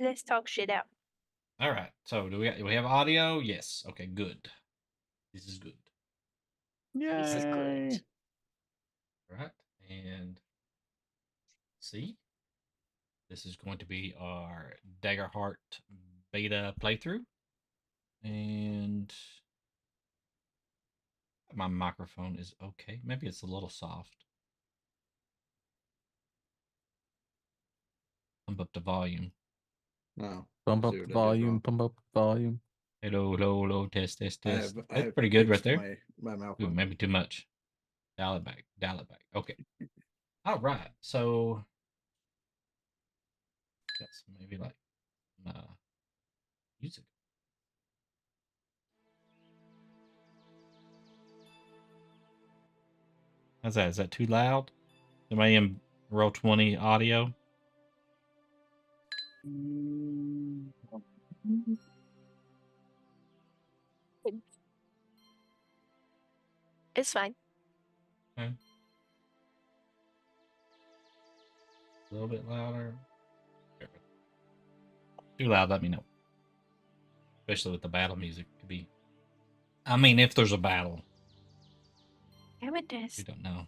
let's talk shit out. All right. So do we have audio? Yes. Okay, good. This is good. This is Yay! good. All right. And see, this is going to be our Daggerheart beta playthrough. And my microphone is okay. Maybe it's a little soft. Pump up the volume. No. Pump up the volume. Hello, hello, hello. Test, test, test. That's pretty good right there. My mouth. Ooh, maybe too much. Dial it back. Dial it back. Okay. All right. So got some maybe like music. How's that? Is that too loud? Am I in Roll20 audio? It's fine. Okay. A little bit louder. Too loud, let me know. Especially with the battle music. Could be. I mean, if there's a battle. Damn it, Des. We don't know.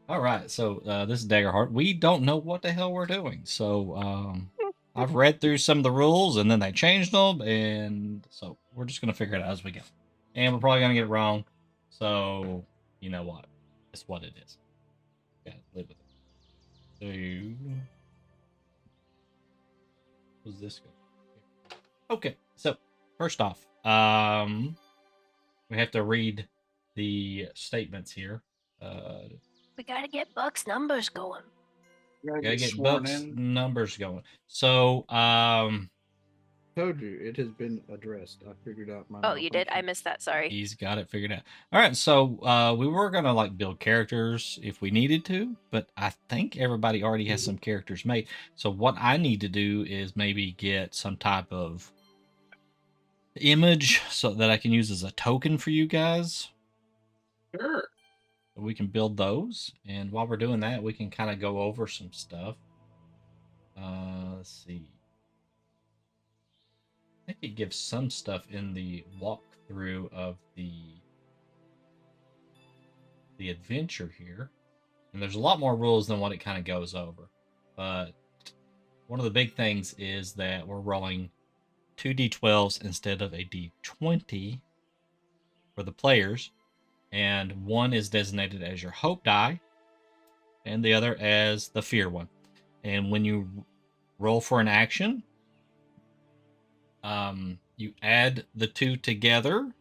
All right, so this is Daggerheart. We don't know what the hell we're doing. So I've read through some of the rules, and then they changed them, and so we're just gonna figure it out as we go. And we're probably gonna get it wrong. So you know what? It's what it is. Gotta live with it. So what's this go? Okay, so first off, we have to read the statements here. We gotta get Buck's numbers going. Gotta get Buck's numbers going. So, Told you it has been addressed. I figured out my. Oh, you did? I missed that. Sorry. He's got it figured out. All right, so we were gonna like build characters if we needed to, but I think everybody already has some characters made. So what I need to do is maybe get some type of image so that I can use as a token for you guys. Sure. We can build those, and while we're doing that, we can kind of go over some stuff. Let's see. I think it gives some stuff in the walkthrough of the adventure here, and there's a lot more rules than what it kind of goes over. But one of the big things is that we're rolling 2d12s instead of a d20 for the players, and one is designated as your hope die, and the other as the fear one. And when you roll for an action, you add the two together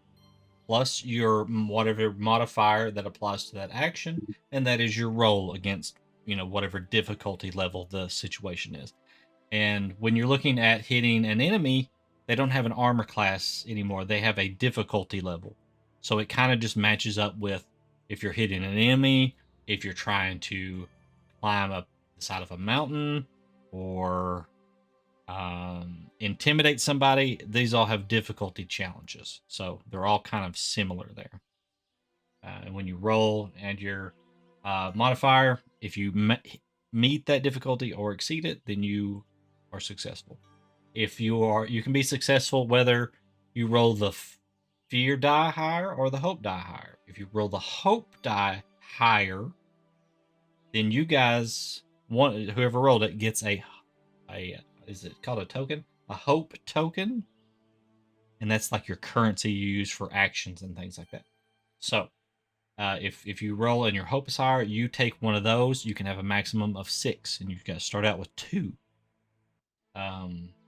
plus your whatever modifier that applies to that action, and that is your roll against whatever difficulty level the situation is. And when you're looking at hitting an enemy, they don't have an armor class anymore, they have a difficulty level. So it kind of just matches up with if you're hitting an enemy, if you're trying to climb up the side of a mountain, or intimidate somebody. These all have difficulty challenges, so they're all kind of similar there. And when you roll and your modifier, if you meet that difficulty or exceed it, then you are successful. If you can be successful whether you roll the fear die higher or the hope die higher. If you roll the hope die higher, then you guys whoever rolled it gets a is it called a token? A hope token. And that's like your currency you use for actions and things like that. So if you roll and your hope is higher, you take one of those. You can have a maximum of 6, and you've got to start out with 2.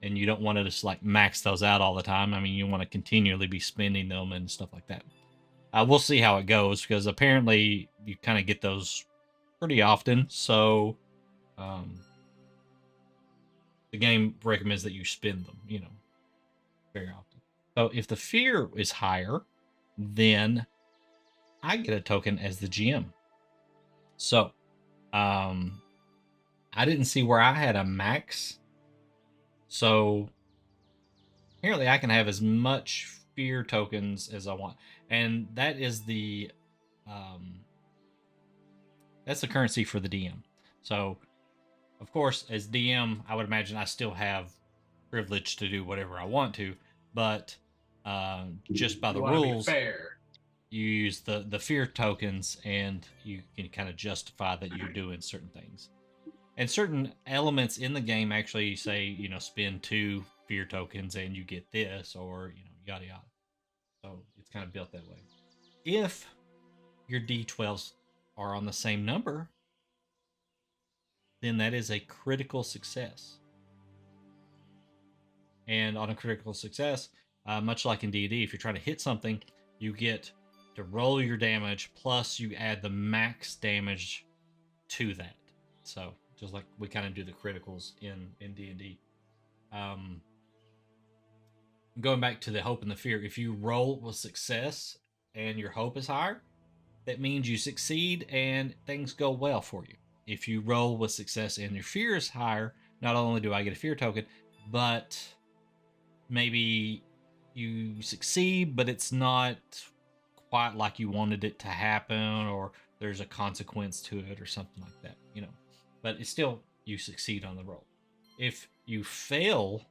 And you don't want to just like max those out all the time. I mean, you want to continually be spending them and stuff like that. We'll see how it goes, because apparently you kind of get those pretty often. So the game recommends that you spend them, very often. So if the fear is higher, then I get a token as the GM. So I didn't see where I had a max. So apparently I can have as much fear tokens as I want. And that is that's the currency for the DM. So Of course, as DM, I would imagine I still have privilege to do whatever I want to, but just by You the want to be rules, fair. you use the fear tokens, and you can kind of justify that you're doing certain things. And certain elements in the game actually say, spend 2 fear tokens and you get this, or yada yada. So it's kind of built that way. If your D12s are on the same number, then that is a critical success. And on a critical success, much like in D&D, if you're trying to hit something, you get to roll your damage, plus you add the max damage to that. So just like we kind of do the criticals in D&D. Going back to the hope and the fear, if you roll with success and your hope is higher, that means you succeed and things go well for you. If you roll with success and your fear is higher, not only do I get a fear token, but maybe you succeed, but it's not quite like you wanted it to happen, or there's a consequence to it or something like that, But it's still, you succeed on the roll. If you fail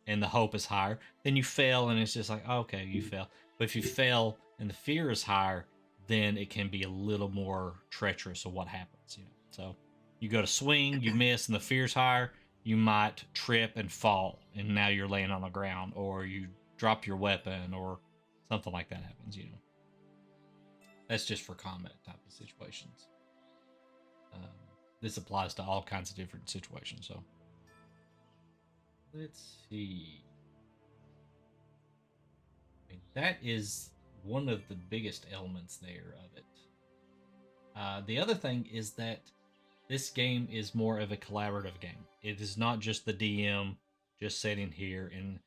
and the hope is higher, then you fail and it's just like, oh, okay, you fail. But if you fail and the fear is higher, then it can be a little more treacherous of what happens, So you go to swing, you miss, and the fear's higher, you might trip and fall, and now you're laying on the ground, or you drop your weapon, or something like that happens, That's just for combat type of situations. This applies to all kinds of different situations, so. Let's see. I mean, that is one of the biggest elements there of it. The other thing is that this game is more of a collaborative game. It is not just the DM just sitting here and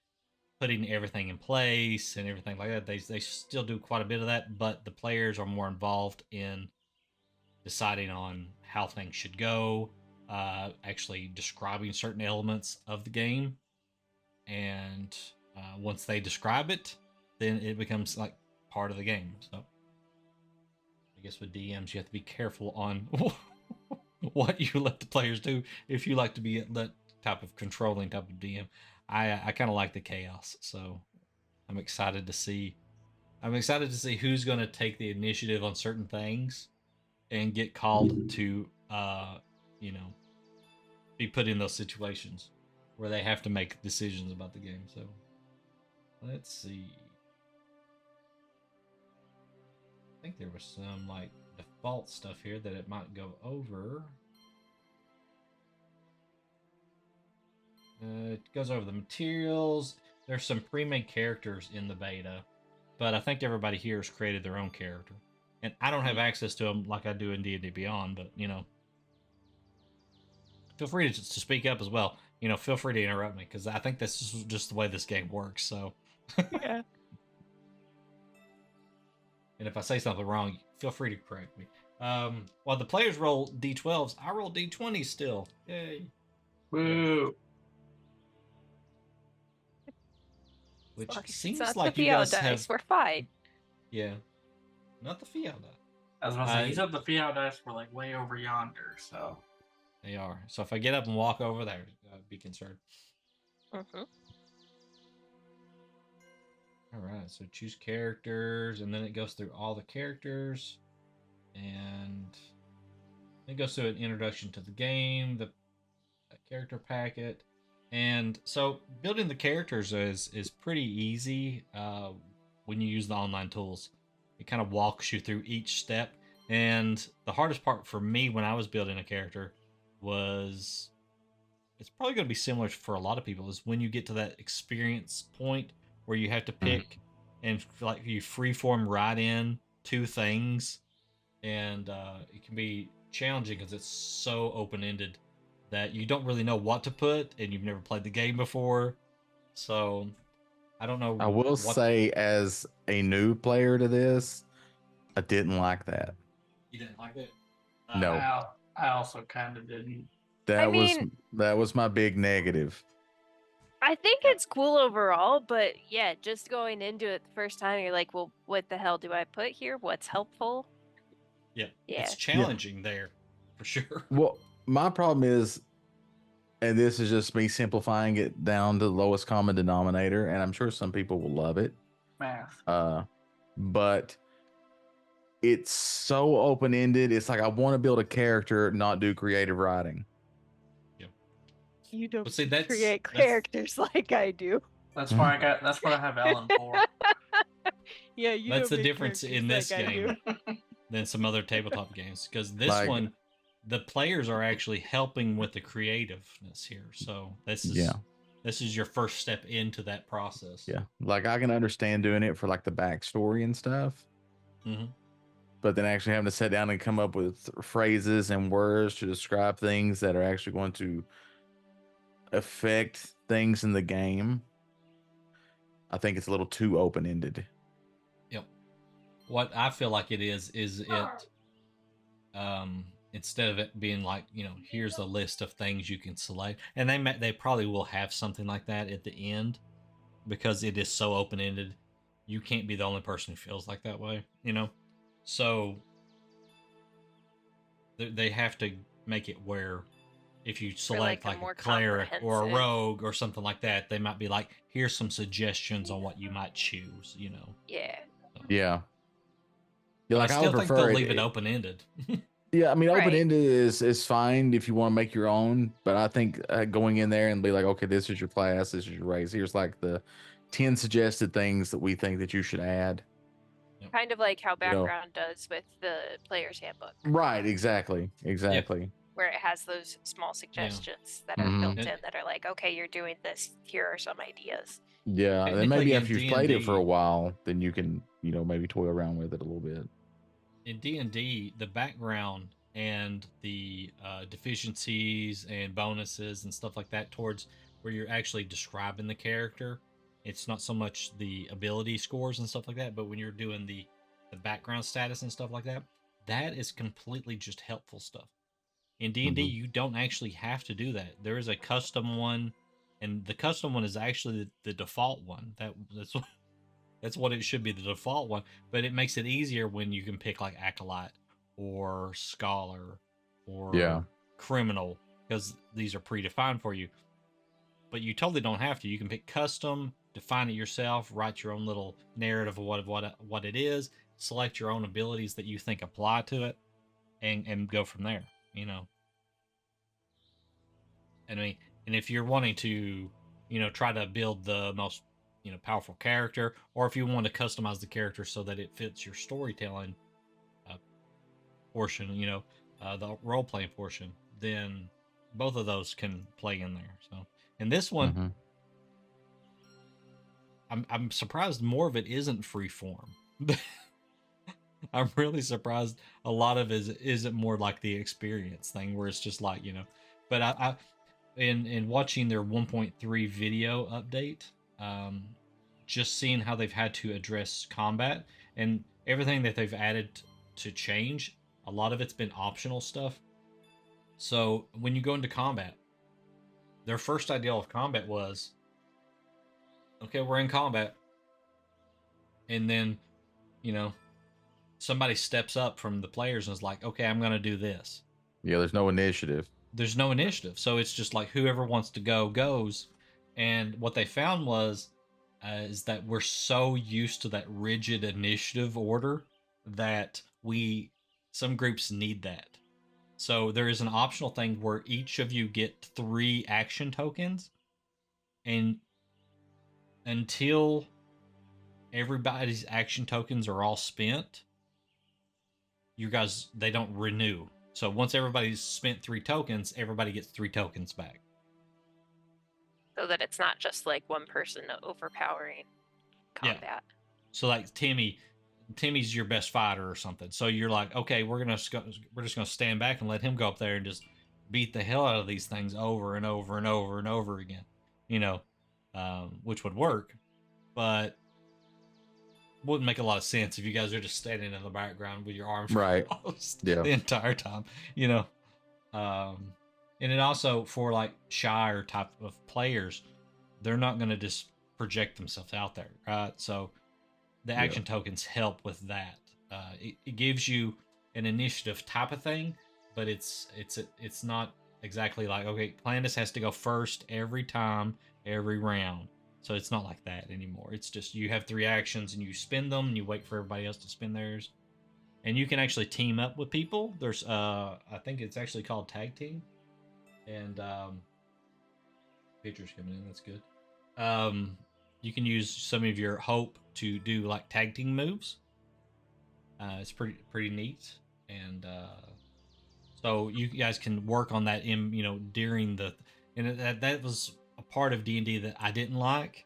putting everything in place and everything like that. They still do quite a bit of that, but the players are more involved in deciding on how things should go, actually describing certain elements of the game, and once they describe it, then it becomes like part of the game. So I guess with DMs, you have to be careful on what you let the players do. If you like to be that type of controlling type of DM, I kind of like the chaos. So I'm excited to see. I'm excited to see who's going to take the initiative on certain things and get called to, be put in those situations where they have to make decisions about the game. So let's see. I think there was some like default stuff here that it might go over. It goes over the materials. There's some pre-made characters in the beta, but I think everybody here has created their own character, and I don't have access to them like I do in D&D Beyond. But feel free to speak up as well. Feel free to interrupt me, because I think this is just the way this game works. So, Yeah. and if I say something wrong, feel free to correct me. While the players roll d12s, I roll d20s still. Yay! Woo! Which Fuck, it's seems not like the you guys Fiao have. dice. We're fine. Yeah, not the Fiao die. I was about to say, he said the Fiat dice were like way over yonder, so. They are. So if I get up and walk over there, be concerned. Mm-hmm. All right, so choose characters, and then it goes through all the characters, and it goes through an introduction to the game, the character packet, and so building the characters is pretty easy when you use the online tools. It kind of walks you through each step, and the hardest part for me when I was building a character was, it's probably going to be similar for a lot of people, is when you get to that experience point where you have to pick and like you freeform right in two things, and it can be challenging because it's so open-ended that you don't really know what to put, and you've never played the game before. So I don't know. I will what say, as a new player to this, I didn't like that. you didn't like it. No. I also kind of didn't. That mean- was my big negative. I think it's cool overall, but yeah, just going into it the first time, you're like, well, what the hell do I put here? What's helpful? Yeah, Yeah. it's challenging there for sure. Well, my problem is, and this is just me simplifying it down to the lowest common denominator, and I'm sure some people will love it. Math. But it's so open ended. It's like I want to build a character, not do creative writing. You don't But see, that's create characters like I do. That's why That's what I have Ellen for. Yeah, you that's don't the make difference in characters this like I game do. than some other tabletop games, because this Like- one, the players are actually helping with the creativeness here. So this is your first step into that process. Yeah, like I can understand doing it for like the backstory and stuff, but then actually having to sit down and come up with phrases and words to describe things that are actually going to affect things in the game, I think it's a little too open ended. Yep. What I feel like it is it instead of it being like, here's a list of things you can select, and they probably will have something like that at the end, because it is so open ended. You can't be the only person who feels like that way, So they have to make it where if you select like a like more a cleric or a comprehensive- rogue or something like that, they might be like, here's some suggestions on what you might choose, Yeah. Yeah. But Like I I would still think prefer they'll leave it open ended. Yeah, I mean, Right. open ended is fine if you want to make your own, but I think going in there and be like, okay, this is your class, this is your race. Here's like the 10 suggested things that we think that you should add. Kind of like how You know. background does with the player's handbook, Right, exactly, where it has those small suggestions that are Mhm. built in that are like, okay, you're doing this. Here are some ideas. Yeah, and then Technically maybe in after you've played it for a D&D while, then you can, maybe toy around with it a little bit. In D&D, the background and the deficiencies and bonuses and stuff like that towards where you're actually describing the character, it's not so much the ability scores and stuff like that, but when you're doing the background status and stuff like that, that is completely just helpful stuff. In D&D, Mhm. you don't actually have to do that. There is a custom one, and the custom one is actually the default one. That's what it should be, the default one. But it makes it easier when you can pick like Acolyte or Scholar or Yeah. Criminal, because these are predefined for you. But you totally don't have to. You can pick Custom, define it yourself, write your own little narrative of what it is, select your own abilities that you think apply to it, and go from there. I mean, and if you're wanting to, try to build the most, powerful character, or if you want to customize the character so that it fits your storytelling portion, the role playing portion, then both of those can play in there. So, and this one, Mhm. I'm surprised more of it isn't free form. I'm really surprised a lot of it isn't more like the experience thing, where it's just like, but I in watching their 1.3 video update, just seeing how they've had to address combat and everything that they've added to change, a lot of it's been optional stuff. So when you go into combat, their first idea of combat was, okay, we're in combat, and then somebody steps up from the players and is like, okay, I'm gonna do this. Yeah, there's no initiative. There's no initiative, so it's just like whoever wants to go goes. And what they found was is that we're so used to that rigid initiative order that some groups need that. So there is an optional thing where each of you get 3 action tokens, and until everybody's action tokens are all spent, they don't renew. So once everybody's spent 3 tokens, everybody gets 3 tokens back. So that it's not just like one person overpowering combat. So like Timmy's your best fighter or something. So you're like, okay, we're just gonna stand back and let him go up there and just beat the hell out of these things over and over and over and over again, which would work, but wouldn't make a lot of sense if you guys are just standing in the background with your arms crossed the entire time, and it also, for like Shire type of players, they're not going to just project themselves out there, right? So the action tokens help with that. It gives you an initiative type of thing, but it's not exactly like, okay, Clandis has to go first every time, every round. So it's not like that anymore. It's just you have 3 actions and you spend them and you wait for everybody else to spend theirs. And you can actually team up with people. There's I think it's actually called tag team. And pictures coming in, that's good. You can use some of your hope to do like tag team moves. It's pretty neat. And so you guys can work on that in during the, and that was a part of D&D that I didn't like,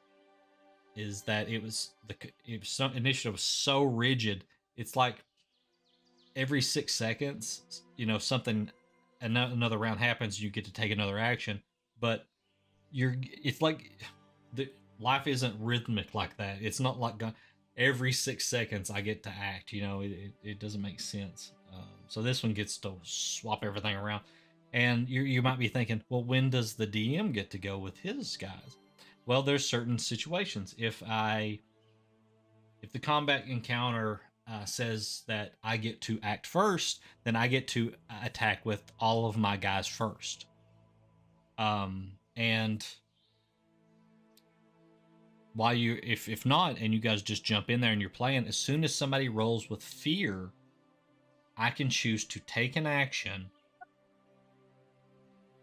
is that it was some initiative was so rigid. It's like every 6 seconds, something, another round happens, you get to take another action, but it's like the life isn't rhythmic like that. It's not like every 6 seconds I get to act. It doesn't make sense. So this one gets to swap everything around, and you might be thinking, well, when does the DM get to go with his guys? Well, there's certain situations. If the combat encounter says that I get to act first, then I get to attack with all of my guys first. And while if not, and you guys just jump in there and you're playing, as soon as somebody rolls with fear, I can choose to take an action.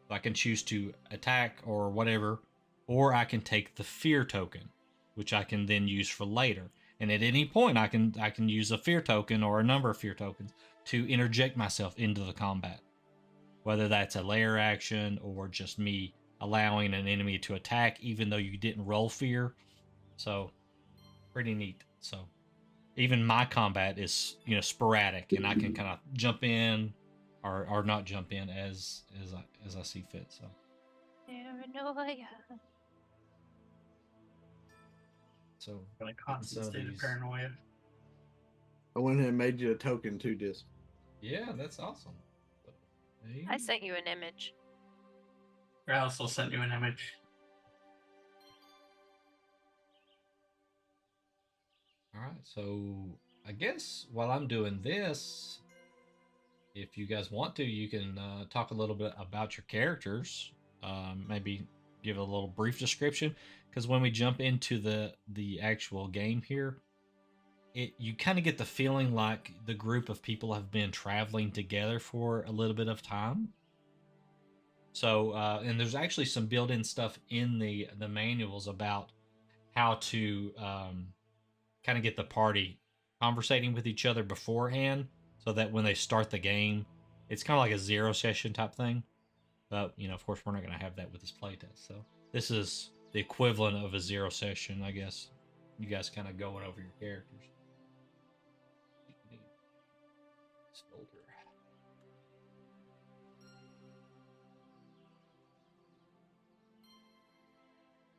I can choose to attack or whatever, or I can take the fear token, which I can then use for later. And at any point, I can use a fear token or a number of fear tokens to interject myself into the combat, whether that's a layer action or just me allowing an enemy to attack even though you didn't roll fear. So pretty neat. So even my combat is sporadic, and I can kind of jump in or not jump in as I see fit. So Paranoia. So Like constant some state of these... paranoia. I went ahead and made you a token too, Disc. Yeah, that's awesome. I sent you an image. I also sent you an image. All right, so I guess while I'm doing this, if you guys want to, you can talk a little bit about your characters. Maybe give a little brief description, because when we jump into the actual game here, you kind of get the feeling like the group of people have been traveling together for a little bit of time. So, and there's actually some built-in stuff in the manuals about how to kind of get the party conversating with each other beforehand, so that when they start the game, it's kind of like a 0 session type thing. But of course, we're not going to have that with this playtest. So this is the equivalent of a 0 session, I guess. You guys kind of going over your characters.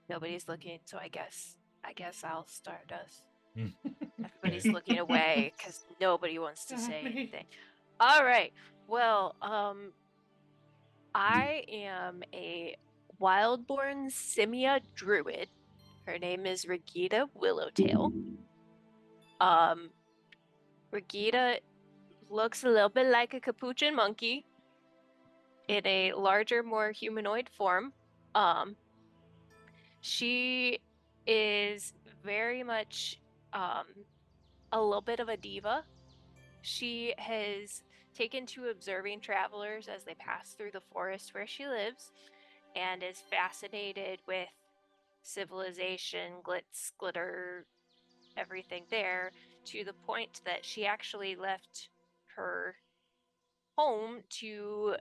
Nobody's looking, so I guess I'll start us. Okay. Everybody's looking away because nobody wants to say anything. All right. Well, I am a wildborn Simia druid. Her name is Regita Willowtail. Regita looks a little bit like a capuchin monkey in a larger, more humanoid form. She is very much a little bit of a diva. She has taken to observing travelers as they pass through the forest where she lives, and is fascinated with civilization, glitz, glitter, everything there, to the point that she actually left her home to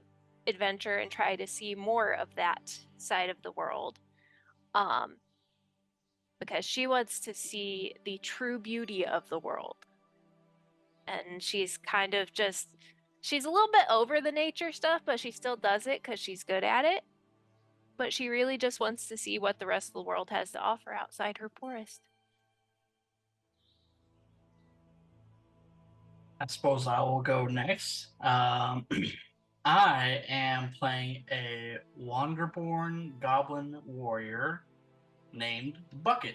adventure and try to see more of that side of the world. Because she wants to see the true beauty of the world. And she's kind of she's a little bit over the nature stuff, but she still does it because she's good at it. But she really just wants to see what the rest of the world has to offer outside her forest. I suppose I will go next. I am playing a Wanderborn Goblin Warrior named Bucket.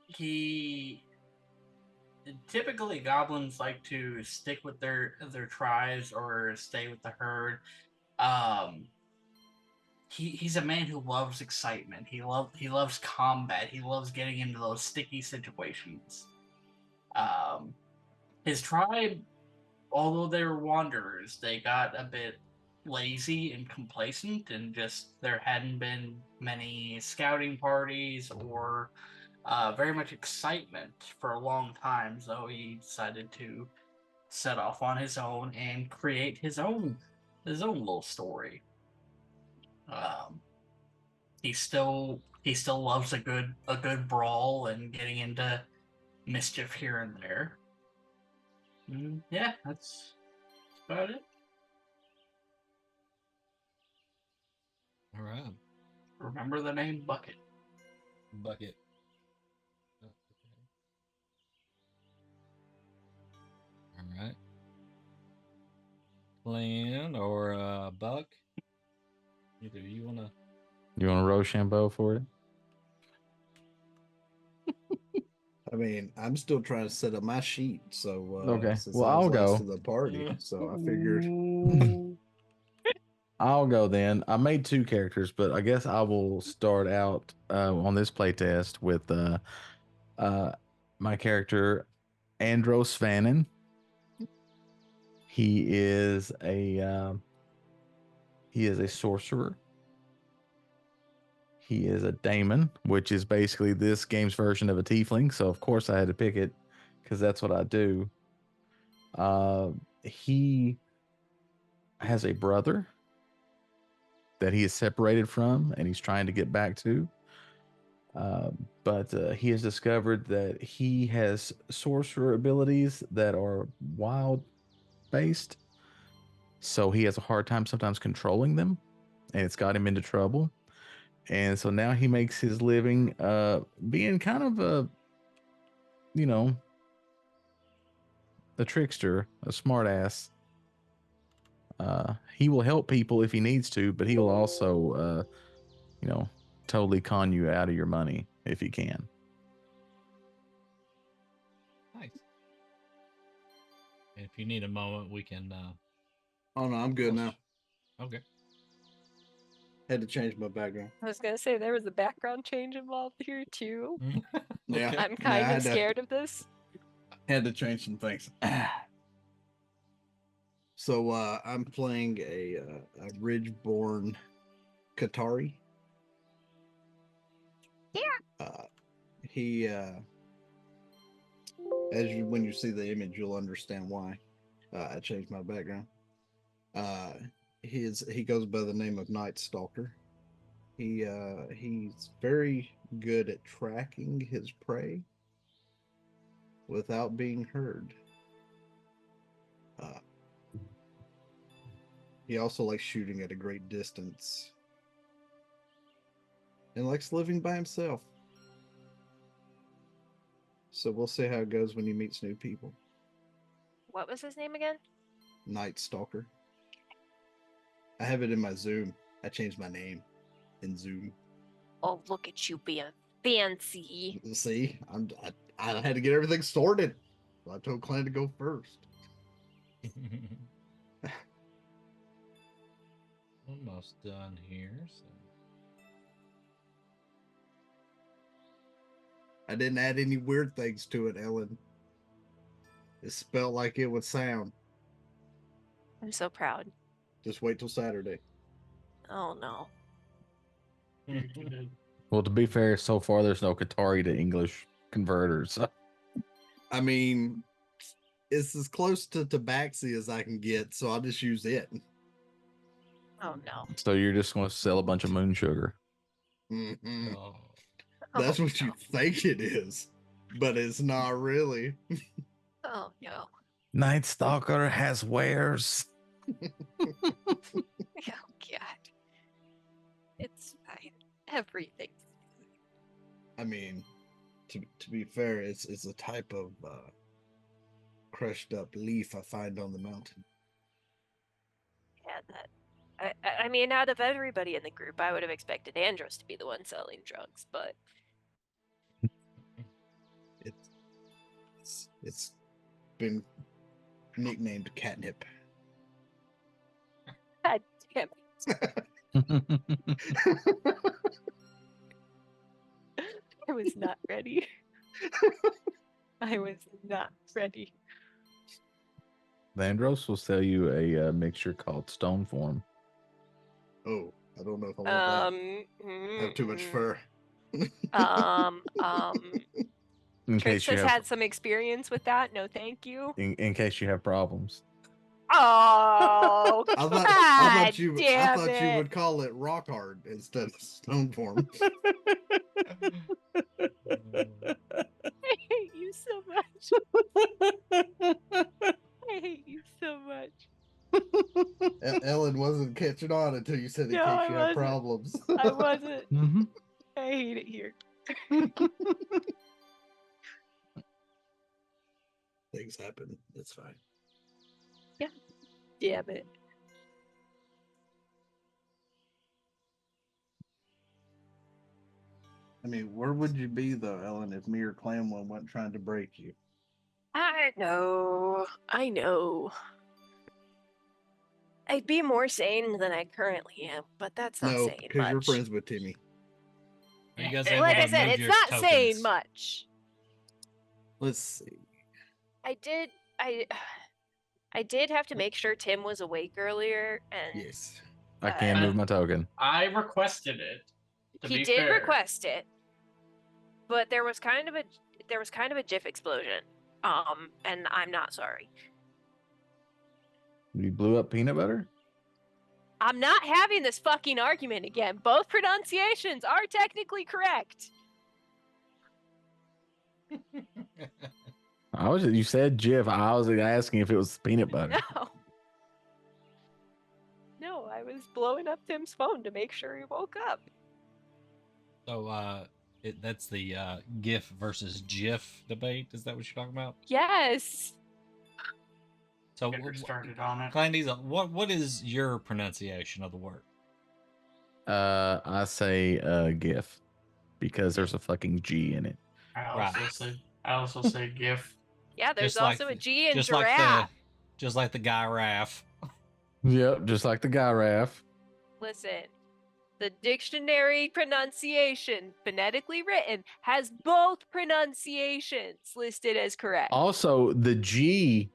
He typically goblins like to stick with their tribes or stay with the herd. Um, he's a man who loves excitement. He loves combat. He loves getting into those sticky situations. Um, his tribe, although they were wanderers, they got a bit lazy and complacent, and just there hadn't been many scouting parties or very much excitement for a long time. So he decided to set off on his own and create his own little story. Um, he still loves a good brawl and getting into mischief here and there. Yeah, that's about it. All right. Remember the name Bucket. Bucket. Oh, okay. All right. Plan or Buck? Either you want to. You want to Rochambeau for it? I mean, I'm still trying to set up my sheet, so Okay. since Well, I was I'll last go. to the party, so I figured. I'll go then. I made 2 characters, but I guess I will start out on this playtest with my character Andros Vannon. He is a sorcerer. He is a daemon, which is basically this game's version of a tiefling. So of course I had to pick it because that's what I do. He has a brother that he is separated from, and he's trying to get back to. But he has discovered that he has sorcerer abilities that are wild based. So he has a hard time sometimes controlling them, and it's got him into trouble. And so now he makes his living being kind of you know, a trickster, a smartass. He will help people if he needs to, but he will also, totally con you out of your money if he can. Nice. If you need a moment, we can. Oh no, I'm good now. Okay. Had to change my background. I was gonna say there was a background change involved here too. Yeah. Okay. I'm kind I of scared of this. had to change some things. So I'm playing a Ridgeborn Qatari. Yeah. He when you see the image, you'll understand why I changed my background. He goes by the name of Night Stalker. He's very good at tracking his prey without being heard. He also likes shooting at a great distance and likes living by himself. So we'll see how it goes when he meets new people. What was his name again? Night Stalker. I have it in my Zoom. I changed my name in Zoom. Oh, look at you being fancy. See, I had to get everything sorted. So I told Clan to go first. Almost done here. So. I didn't add any weird things to it, Ellen. It spelled like it would sound. I'm so proud. Just wait till Saturday. Oh no. Well, to be fair, so far there's no Qatari to English converters. I mean, it's as close to Tabaxi as I can get, so I'll just use it. Oh no. So you're just going to sell a bunch of moon sugar. Mm-hmm. Oh. That's Oh, what no. you think it is, but it's not really. Oh no. Night Stalker has wares. Oh god. It's fine. Everything's fine. I mean, to be fair, it's a type of crushed up leaf I find on the mountain. Yeah, that. I mean, out of everybody in the group, I would have expected Andros to be the one selling drugs, but It's been nicknamed catnip. God damn it. I was not ready. I was not ready. Landros will sell you a mixture called Stone Form. Oh, I don't know if I want that. I have too much fur. Um, In Trix case you has have, had some experience with that. No, thank you. in case you have problems. Oh, I God thought you damn it. would call it rock hard instead of stone form. I hate you so much. I hate you so much. Ellen wasn't catching on until you said in No, case I you have wasn't. problems. I wasn't. Mhm. I hate it here. Things happen. It's fine. Damn it. I mean, where would you be though, Ellen, if me or Clamwell wasn't trying to break you? I know. I know. I'd be more sane than I currently am, but that's not No, saying because you're much. friends with Timmy. Are you guys able Like to I said, move it's your not tokens? saying much. Let's see. I did have to make sure Tim was awake earlier, and Yes. I can't uh, move my token. I requested it. To he be did fair. request it, but there was kind of a GIF explosion. And I'm not sorry. You blew up peanut butter? I'm not having this fucking argument again. Both pronunciations are technically correct. You said Jif. I was asking if it was peanut butter. No. No, I was blowing up Tim's phone to make sure he woke up. So, that's the GIF versus GIF debate. Is that what you're talking about? Yes. So, Get her started on it. Clandies, what is your pronunciation of the word? I say GIF because there's a fucking G in it. I also say GIF. Yeah, there's Just like also a the- G in just giraffe. like the guy Raph. Yep, just like the giraffe. Listen, the dictionary pronunciation, phonetically written, has both pronunciations listed as correct. Also, the G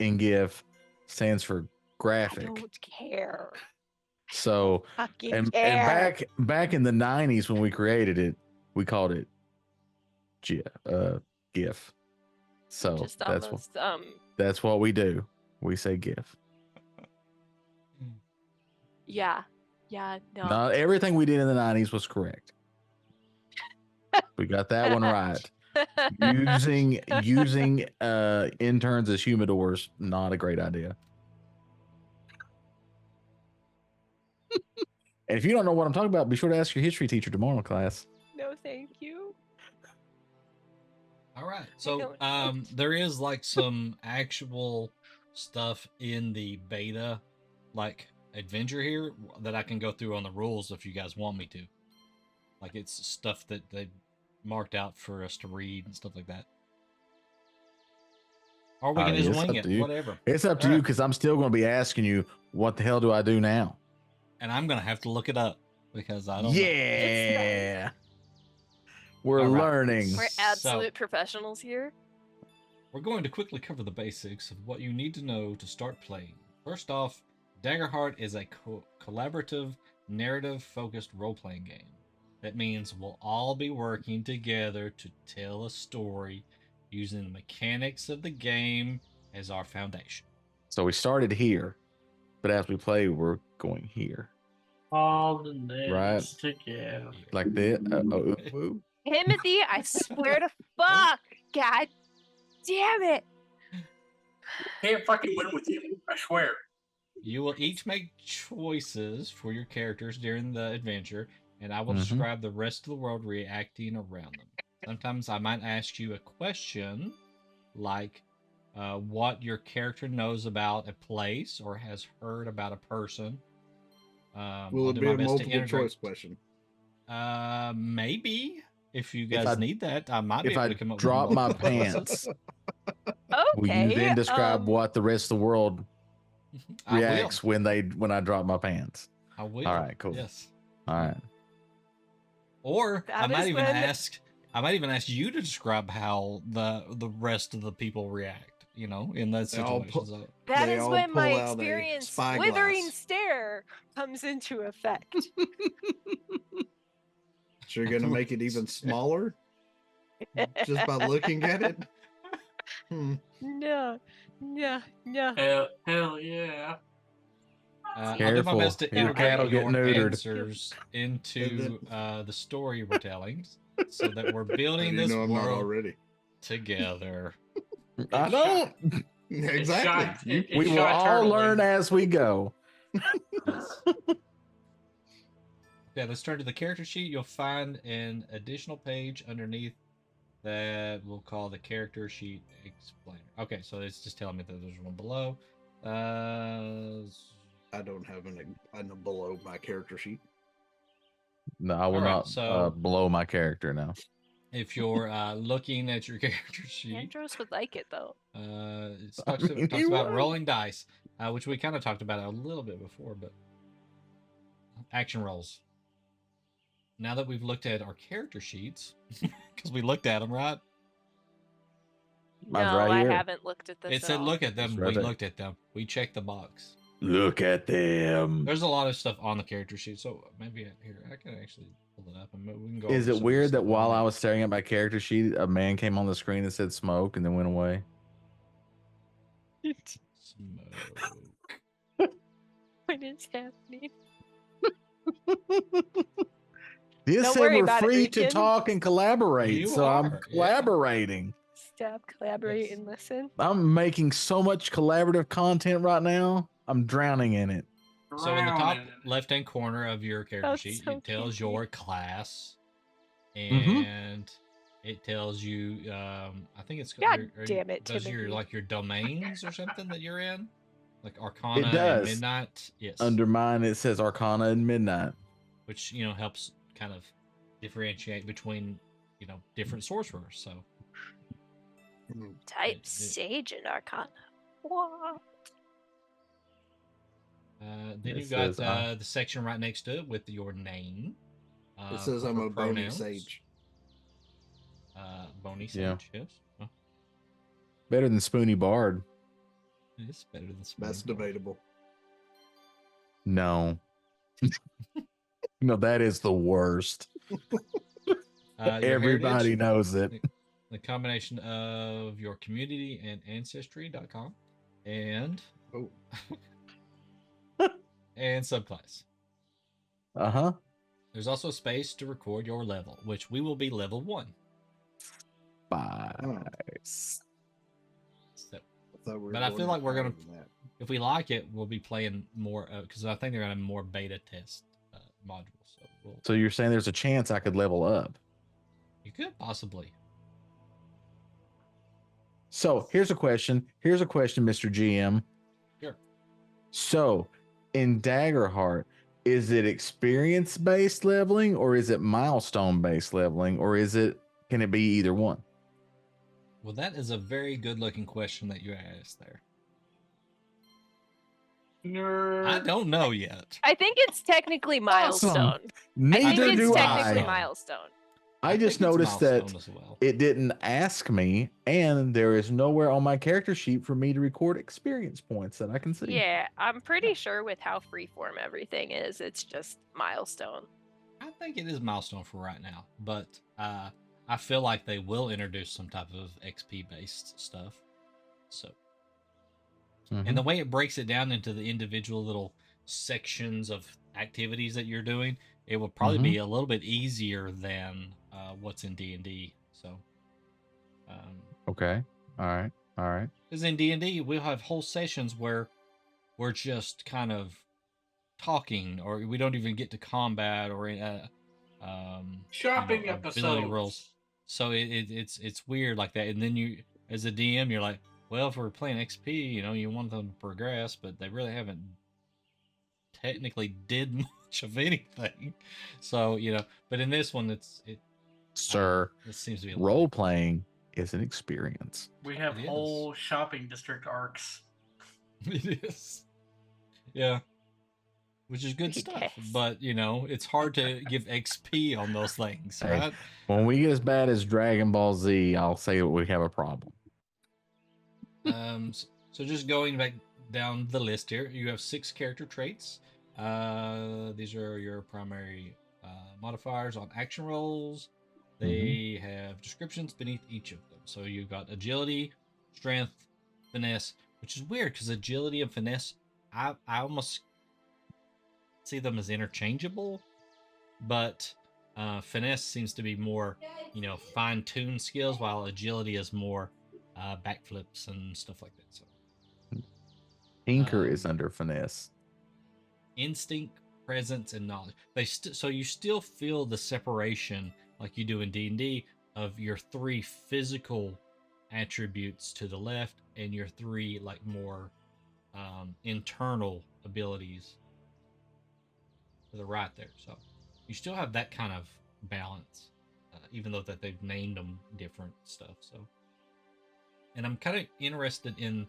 in GIF stands for I graphic. don't care. So, Fucking and care. back in the 90s when we created it, we called it GIF. So Just that's almost that's what we do. We say GIF. yeah. Yeah, no. Not everything we did in the 90s was correct. We got that one right. Using interns as humidors, not a great idea. And if you don't know what I'm talking about, be sure to ask your history teacher tomorrow in class. No, thank you. All right. I So, don't. there is like some actual stuff in the beta, like adventure here, that I can go through on the rules if you guys want me to. Like it's stuff that they marked out for us to read and stuff like that. Or we can just It's wing up it, to you. whatever. It's up to you because I'm still going to be asking you, what the hell do I do now? And I'm gonna have to look it up because I don't know. Yeah. We're All right. learning. We're So- absolute professionals here. We're going to quickly cover the basics of what you need to know to start playing. First off, Daggerheart is a collaborative, narrative-focused role-playing game. That means we'll all be working together to tell a story using the mechanics of the game as our foundation. So we started here, but as we play, we're going here. All the letters Right. together. Like that. Timothy, I swear to fuck. God damn it. Can't fucking win with you. I swear. You will each make choices for your characters during the adventure, and I will Mhm. describe the rest of the world reacting around them. Sometimes I might ask you a question like what your character knows about a place or has heard about a person. Will I'll it do be my a best to multiple integrate. choice question? Maybe if you If guys I- need that, I might be If able I to come up drop with my multiple choices. pants, Will you then Okay. describe what the rest of the world I will. reacts when I drop my pants? I will. All right, cool. Yes. All right. Or I That might is even when- ask. I might even ask you to describe how the rest of the people react. You know, in that They all situation. put- So, That They is all when my pull out a experience spyglass. withering stare comes into effect. So you're gonna make it even smaller just by looking at it. No, no, no. Hell yeah. I'll do my Careful, best to your cat will integrate get your neutered. answers And into the story we're telling, so that we're How building do you this know I'm not world already? together. I don't. Exactly. It's We will shot all turtling. learn as we go. Yes. Okay, let's turn to the character sheet. You'll find an additional page underneath that we'll call the character sheet explainer. Okay, so it's just telling me that there's one below. I don't have an below my character sheet. No, I will All right, not so- blow my character now. If you're looking at your character sheet, Andros would like it though. it I talks, mean, talks he about would. rolling dice, which we kind of talked about a little bit before, but action rolls. Now that we've looked at our character sheets, because we looked at them, right? Mine's No, right I here. haven't looked at this. It at said all. look at them. It's right We there. looked at them. We checked the box. Look at them. There's a lot of stuff on the character sheet, so maybe here I can actually pull it up and we can go. Is over it some of the weird stuff that we while I like. was staring at my character sheet, a man came on the screen and said smoke and then went away? Smoke. What is happening? This Don't said worry we're about it, free to Rican. talk and collaborate, You so I'm are, yeah. collaborating. Stop, collaborate, Yes. and listen. I'm making so much collaborative content right now. I'm drowning in it. So in the top Drowning. left-hand corner of your character That's sheet, so it tells creepy. your class, Mhm. and it tells you. I think it's. God damn it, Does your Timothy. like your domains or something that you're in, like Arcana It does. and Midnight. Yes. Under mine, it says Arcana and Midnight. Which helps kind of differentiate between different sorcerers. So Type it- Sage and Arcana. What? then It you've got says, the section right next to it with your name. It says I'm for a bony pronouns. sage. Bony Yeah. sage, yes. Well, Better than Spoony Bard. it's better than That's Spoon Bard. debatable. No. No, that is the worst. Your Everybody heritage, knows it. the combination of your community and ancestry.com and Oh, and subclass. Uh-huh. There's also space to record your level, which we will be level 1. Bye. oh. So I thought we were But I going feel like we're higher gonna- than that. if we like it, we'll be playing more because I think they're gonna have more beta test modules. So So you're saying there's a chance I could level up. you could possibly. So here's a question. Mr. GM. Sure. So in Daggerheart, is it experience-based leveling or is it milestone-based leveling or can it be either one? Well, that is a very good-looking question that you asked there. Nerd. I don't know yet. I think it's technically milestone. Awesome. I think Neither it's do technically I. milestone. I just think it's noticed that milestone as well. it didn't ask me, and there is nowhere on my character sheet for me to record experience points that I can see. Yeah, I'm pretty sure with how freeform everything is, it's just milestone. I think it is milestone for right now, but I feel like they will introduce some type of XP-based stuff. So, Mhm. and the way it breaks it down into the individual little sections of activities that you're doing, it will probably be a little bit easier than what's in D&D. So, Okay. All right. because in D&D we'll have whole sessions where we're just kind of talking, or we don't even get to combat or Shopping ability episodes. rolls. So it's weird like that. And then you, as a DM, you're like, well, if we're playing XP, you want them to progress, but they really haven't technically did much of anything. So but in this one, it Sir, seems to be role playing is an experience. We have It is. whole shopping district arcs. It is. Yeah. Which is good It stuff. is. But, it's hard to give XP on those things, Hey, right? when we get as bad as Dragon Ball Z, I'll say that we have a problem. So just going back down the list here, you have 6 character traits. These are your primary modifiers on action rolls. They have descriptions beneath each of them. So you've got agility, strength, finesse, which is weird because agility and finesse, I almost see them as interchangeable, but finesse seems to be more, fine-tuned skills, while agility is more backflips and stuff like that. So Tinker is under finesse. instinct, presence, and knowledge. So you still feel the separation like you do in D&D of your 3 physical attributes to the left and your 3 like more internal abilities to the right there. So you still have that kind of balance, even though that they've named them different stuff. So, and I'm kind of interested in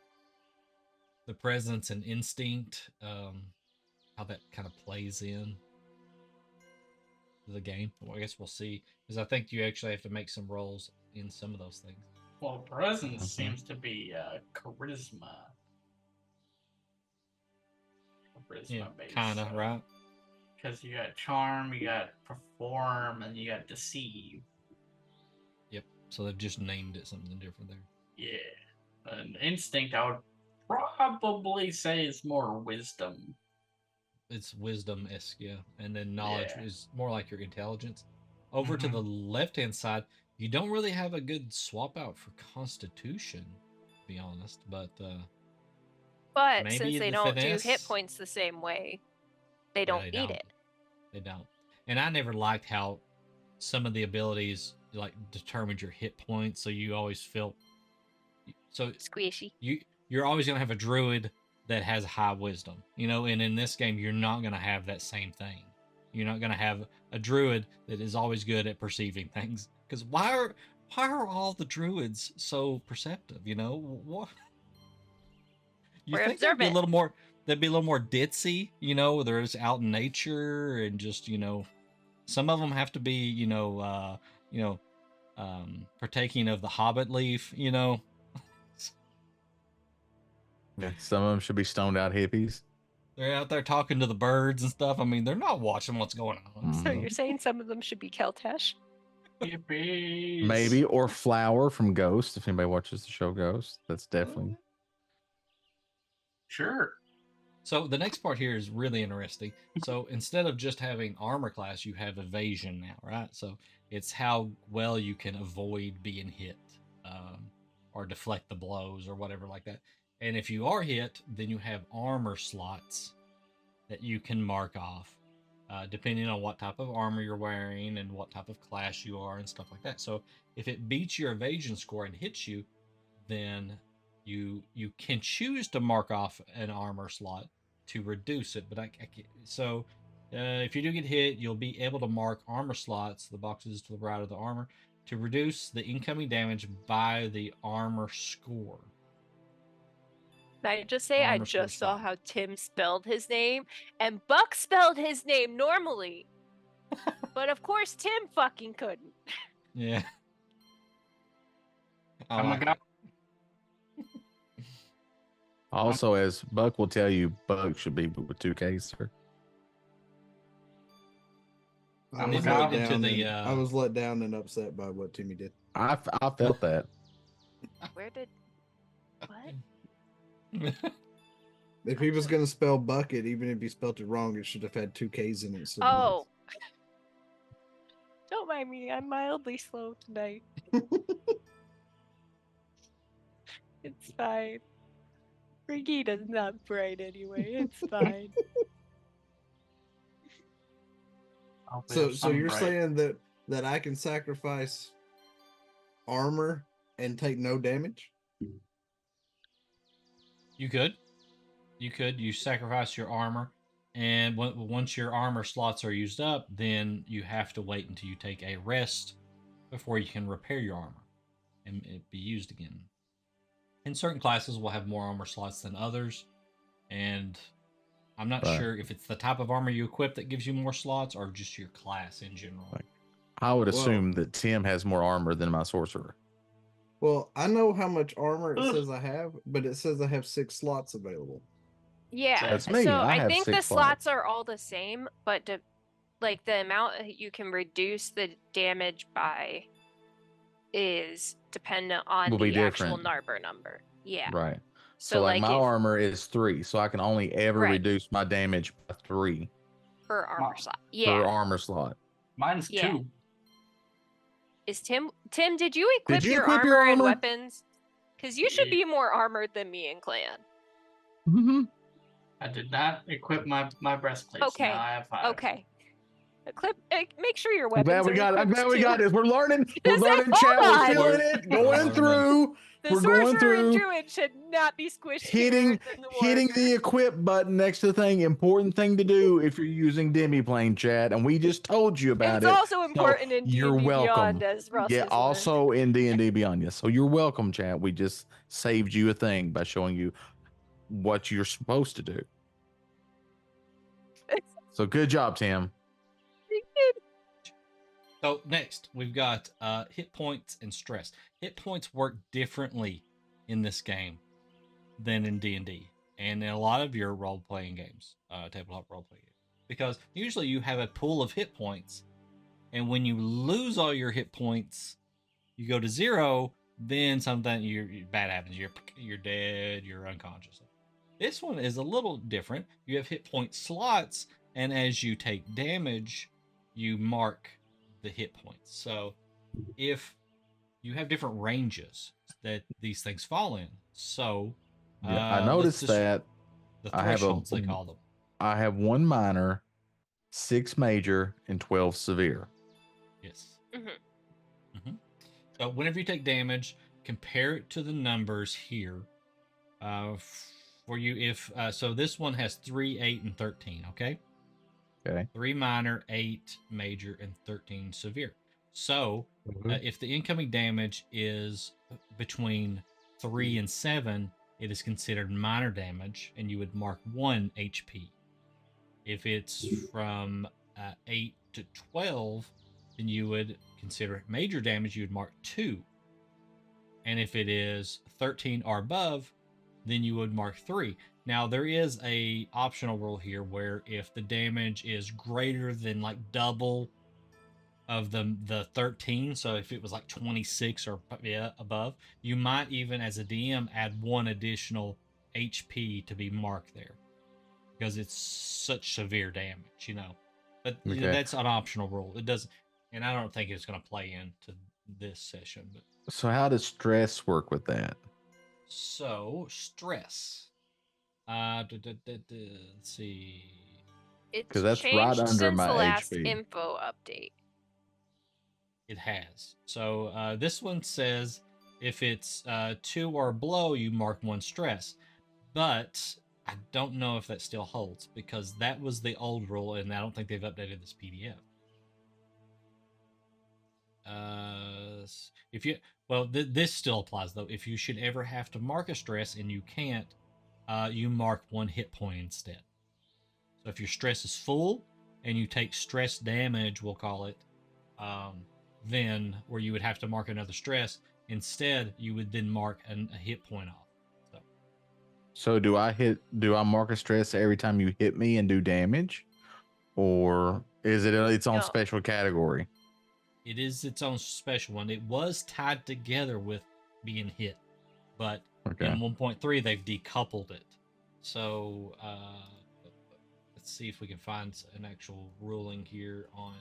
the presence and instinct, how that kind of plays in the game. Well, I guess we'll see, because I think you actually have to make some rolls in some of those things. Well, presence seems to be charisma. Yeah, Based. kind of, right? Because you got charm, you got perform, and you got deceive. Yep. So they've just named it something different there. Yeah. And instinct, I would probably say is more wisdom. It's wisdom-esque, yeah. And then knowledge is more like your intelligence. Over to the left-hand side, you don't really have a good swap out for constitution, to be honest. But maybe since they the don't do finesse, hit points the same way, they don't need it. They don't. And I never liked how some of the abilities like determined your hit points, so you always felt Squishy. You're always gonna have a druid that has high wisdom, and in this game you're not gonna have that same thing. You're not gonna have a druid that is always good at perceiving things. Because why are all the druids so perceptive? What? You We're think they'd be a observant. little more ditzy, they're just out in nature and just, some of them have to be, partaking of the hobbit leaf, Yeah, some of them should be stoned out hippies. They're out there talking to the birds and stuff. I mean, they're not watching what's going on. So you're saying some of them should be Keltesh? Hippies. Maybe, or Flower from Ghost, if anybody watches the show Ghost. That's definitely... Sure. So the next part here is really interesting. So instead of just having armor class, you have evasion now, right? So it's how well you can avoid being hit, or deflect the blows or whatever like that. And if you are hit, then you have armor slots that you can mark off, depending on what type of armor you're wearing and what type of class you are and stuff like that. So if it beats your evasion score and hits you, then you can choose to mark off an armor slot to reduce it. But if you do get hit, you'll be able to mark armor slots, the boxes to the right of the armor, to reduce the incoming damage by the armor score. I just say I Armor just score's saw 5. how Tim spelled his name, and Buck spelled his name normally. But of course Tim fucking couldn't. Yeah. Oh my god. Also, as Buck will tell you, Buck should be with 2Ks, sir. I I'm was, gonna let go down into and, I was let down and upset by what Timmy did. I felt that. Where did... What? If he was going to spell bucket, even if he spelled it wrong, it should have had 2Ks in it. instead of Oh. Don't mind me. I'm mildly slow tonight. It's fine. Regina's not bright anyway. It's fine. So you're saying that I can sacrifice armor and take no damage? You could. You sacrifice your armor, and once your armor slots are used up, then you have to wait until you take a rest before you can repair your armor. and it be used again. And certain classes will have more armor slots than others, and I'm not Right. sure if it's the type of armor you equip that gives you more slots or just your class in general. Right. I would Well- assume that Tim has more armor than my sorcerer. Well, I know how much armor it Ugh. says I have, but it says I have 6 slots available. Yeah. That's me. So I I have think the 6 slots. slots are all the same, but like the amount that you can reduce the damage by is dependent on Will be the actual different. Narber number. Yeah. Right. So So like like my if armor is 3, so I can only ever Right. reduce my damage by 3 per armor slot. per Yeah. armor slot. Mine's Yeah. 2. Is Tim, did you equip you your equip your armor and armor? weapons? Because you should be more armored than me in clan. Mm-hmm. I did not equip my breastplates. Okay. Now I have 5. Okay. Make sure your I'm glad weapons we are got. I'm equipped glad we too. got this. We're learning. We're Just say, learning, chat. hold We're on. feeling it. Going learning. through. The We're going sorcerer and through. druid should not be squished Hitting together than the hitting warrior. the equip button next to the thing. Important thing to do if you're using demiplane, chat. And we just told you about It's it. also So important in you're D&D welcome. Beyond, as Russ Yeah, has also in D&D Beyond. Yes. So you're welcome, chat. We just saved you a thing by showing you what you're supposed to do. learned. So good job, Tim. So next, we've got hit points and stress. Hit points work differently in this game than in D&D and in a lot of your role-playing games, tabletop role-playing games. Because usually you have a pool of hit points, and when you lose all your hit points, you go to 0, then something bad happens. You're dead, you're unconscious. This one is a little different. You have hit point slots, and as you take damage, you mark the hit points. So if you have different ranges that these things fall in, so Yeah, I noticed that the I have thresholds they call them. I have 1 minor, 6 major, and 12 severe. Yes. So whenever you take damage, compare it to the numbers here. For you, if so, this one has 3, 8, and 13. Okay. Okay. 3 minor, 8 major, and 13 severe. So, if the incoming damage is between 3 and 7, it is considered minor damage, and you would mark 1 HP. If it's from 8 to 12, then you would consider it major damage, you would mark 2. And if it is 13 or above, then you would mark 3. Now, there is a optional rule here where if the damage is greater than like double of the 13, so if it was like 26 or above, you might even as a DM add 1 additional HP to be marked there because it's such severe damage, But Okay. that's an optional rule. It doesn't, and I don't think it's going to play into this session. But So how does stress work with that? so stress. Let's see. It's 'Cause that's right changed under since my the last HP. info update. It has. So this one says if it's 2 or below, you mark 1 stress. But I don't know if that still holds because that was the old rule, and I don't think they've updated this PDF. If you this still applies though. If you should ever have to mark a stress and you can't, you mark 1 hit point instead. So if your stress is full and you take stress damage, we'll call it, then where you would have to mark another stress, instead you would then mark a hit point off. So do I mark a stress every time you hit me and do damage? Or is it its own No. special category? It is its own special one. It was tied together with being hit, but in 1.3 they've decoupled it. So let's see if we can find an actual ruling here on.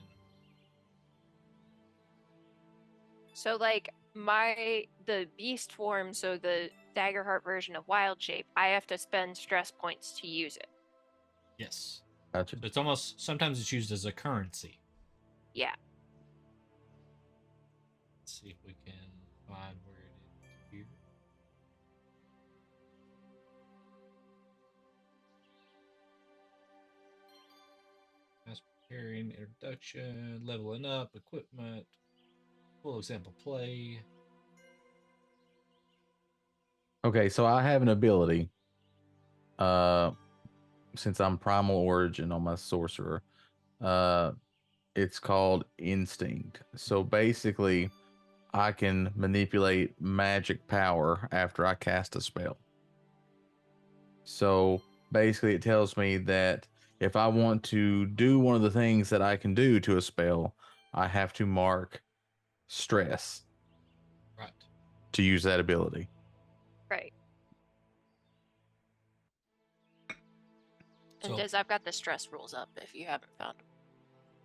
So like the beast form, so the Daggerheart version of Wild Shape, I have to spend stress points to use it. Yes. Gotcha. So it's almost, sometimes it's used as a currency. Yeah. Let's see if we can find where it is here. Mass preparing, introduction, leveling up, equipment, full example play. Okay, so I have an ability. Since I'm primal origin on my sorcerer, uh, it's called instinct. So basically, I can manipulate magic power after I cast a spell. So basically, it tells me that if I want to do one of the things that I can do to a spell, I have to mark stress Right. to use that ability. Right. And So Diz, I've got the stress rules up if you haven't found them.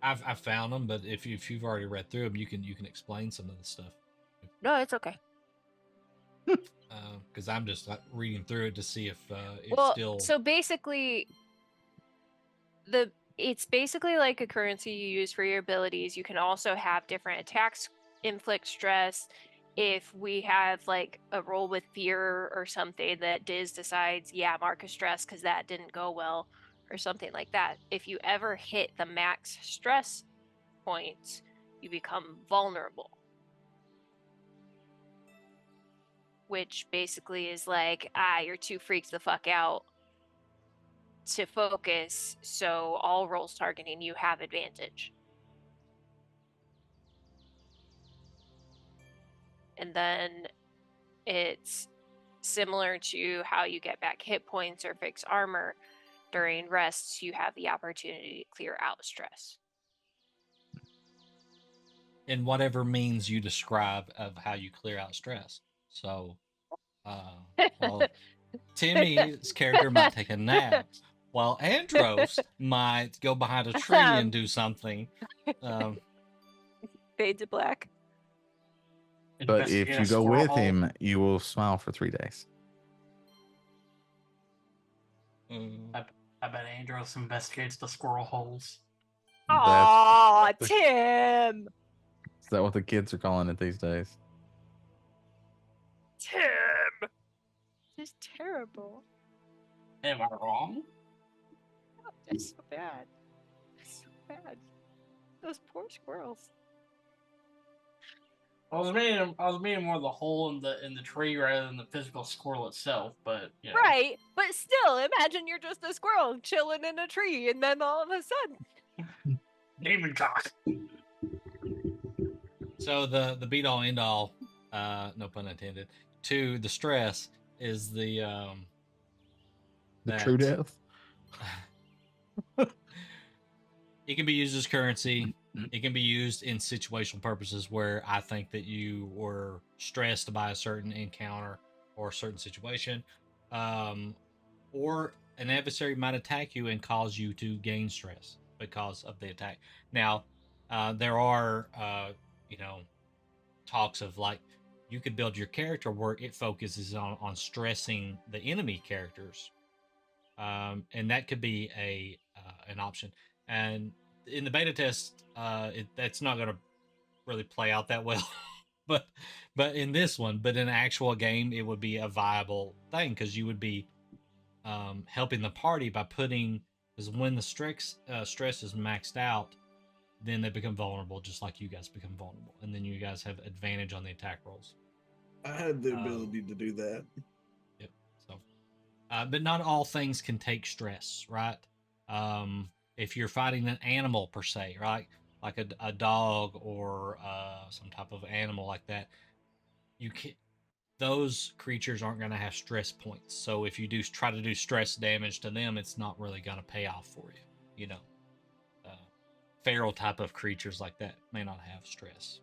I've found them, but if you've already read through them, you can explain some of the stuff. No, it's okay. Because I'm just like reading through it to see if it's Well, still. so basically, it's basically like a currency you use for your abilities. You can also have different attacks inflict stress. If we have like a roll with fear or something that Diz decides, yeah, mark a stress because that didn't go well, or something like that. If you ever hit the max stress points, you become vulnerable. Which basically is like, you're too freaked the fuck out to focus, so all rolls targeting you have advantage. And then it's similar to how you get back hit points or fix armor. During rests, you have the opportunity to clear out stress. In whatever means you describe of how you clear out stress. So, well, Timmy's character might take a nap, while Andros might go behind a tree and do something. Fade to black. But if Investigate a you go squirrel with hole. him, you will smile for 3 days. I bet Andros investigates the squirrel holes. Aw, Tim! Is that what the kids are calling it these days? Tim! This is terrible. Am I wrong? That's so bad. That's so bad. Those poor squirrels. I was meaning more the hole in the tree rather than the physical squirrel itself, but you know. Right, but still, imagine you're just a squirrel chilling in a tree, and then all of a sudden, Demon cock. So the be all end all, no pun intended, to the stress is the true death. It can be used as currency. It can be used in situational purposes where I think that you were stressed by a certain encounter or a certain situation, or an adversary might attack you and cause you to gain stress because of the attack. Now, there are, talks of like you could build your character where it focuses on stressing the enemy characters, and that could be an option. And in the beta test, that's not going to really play out that well. but in this one, but in an actual game, it would be a viable thing because you would be helping the party by putting, because when the stress is maxed out, then they become vulnerable, just like you guys become vulnerable, and then you guys have advantage on the attack rolls. I had the ability to do that. Yep. So, but not all things can take stress, right? If you're fighting an animal per se, right, like a dog or some type of animal like that, you can those creatures aren't going to have stress points. So if you do try to do stress damage to them, it's not really going to pay off for you. You know, feral type of creatures like that may not have stress.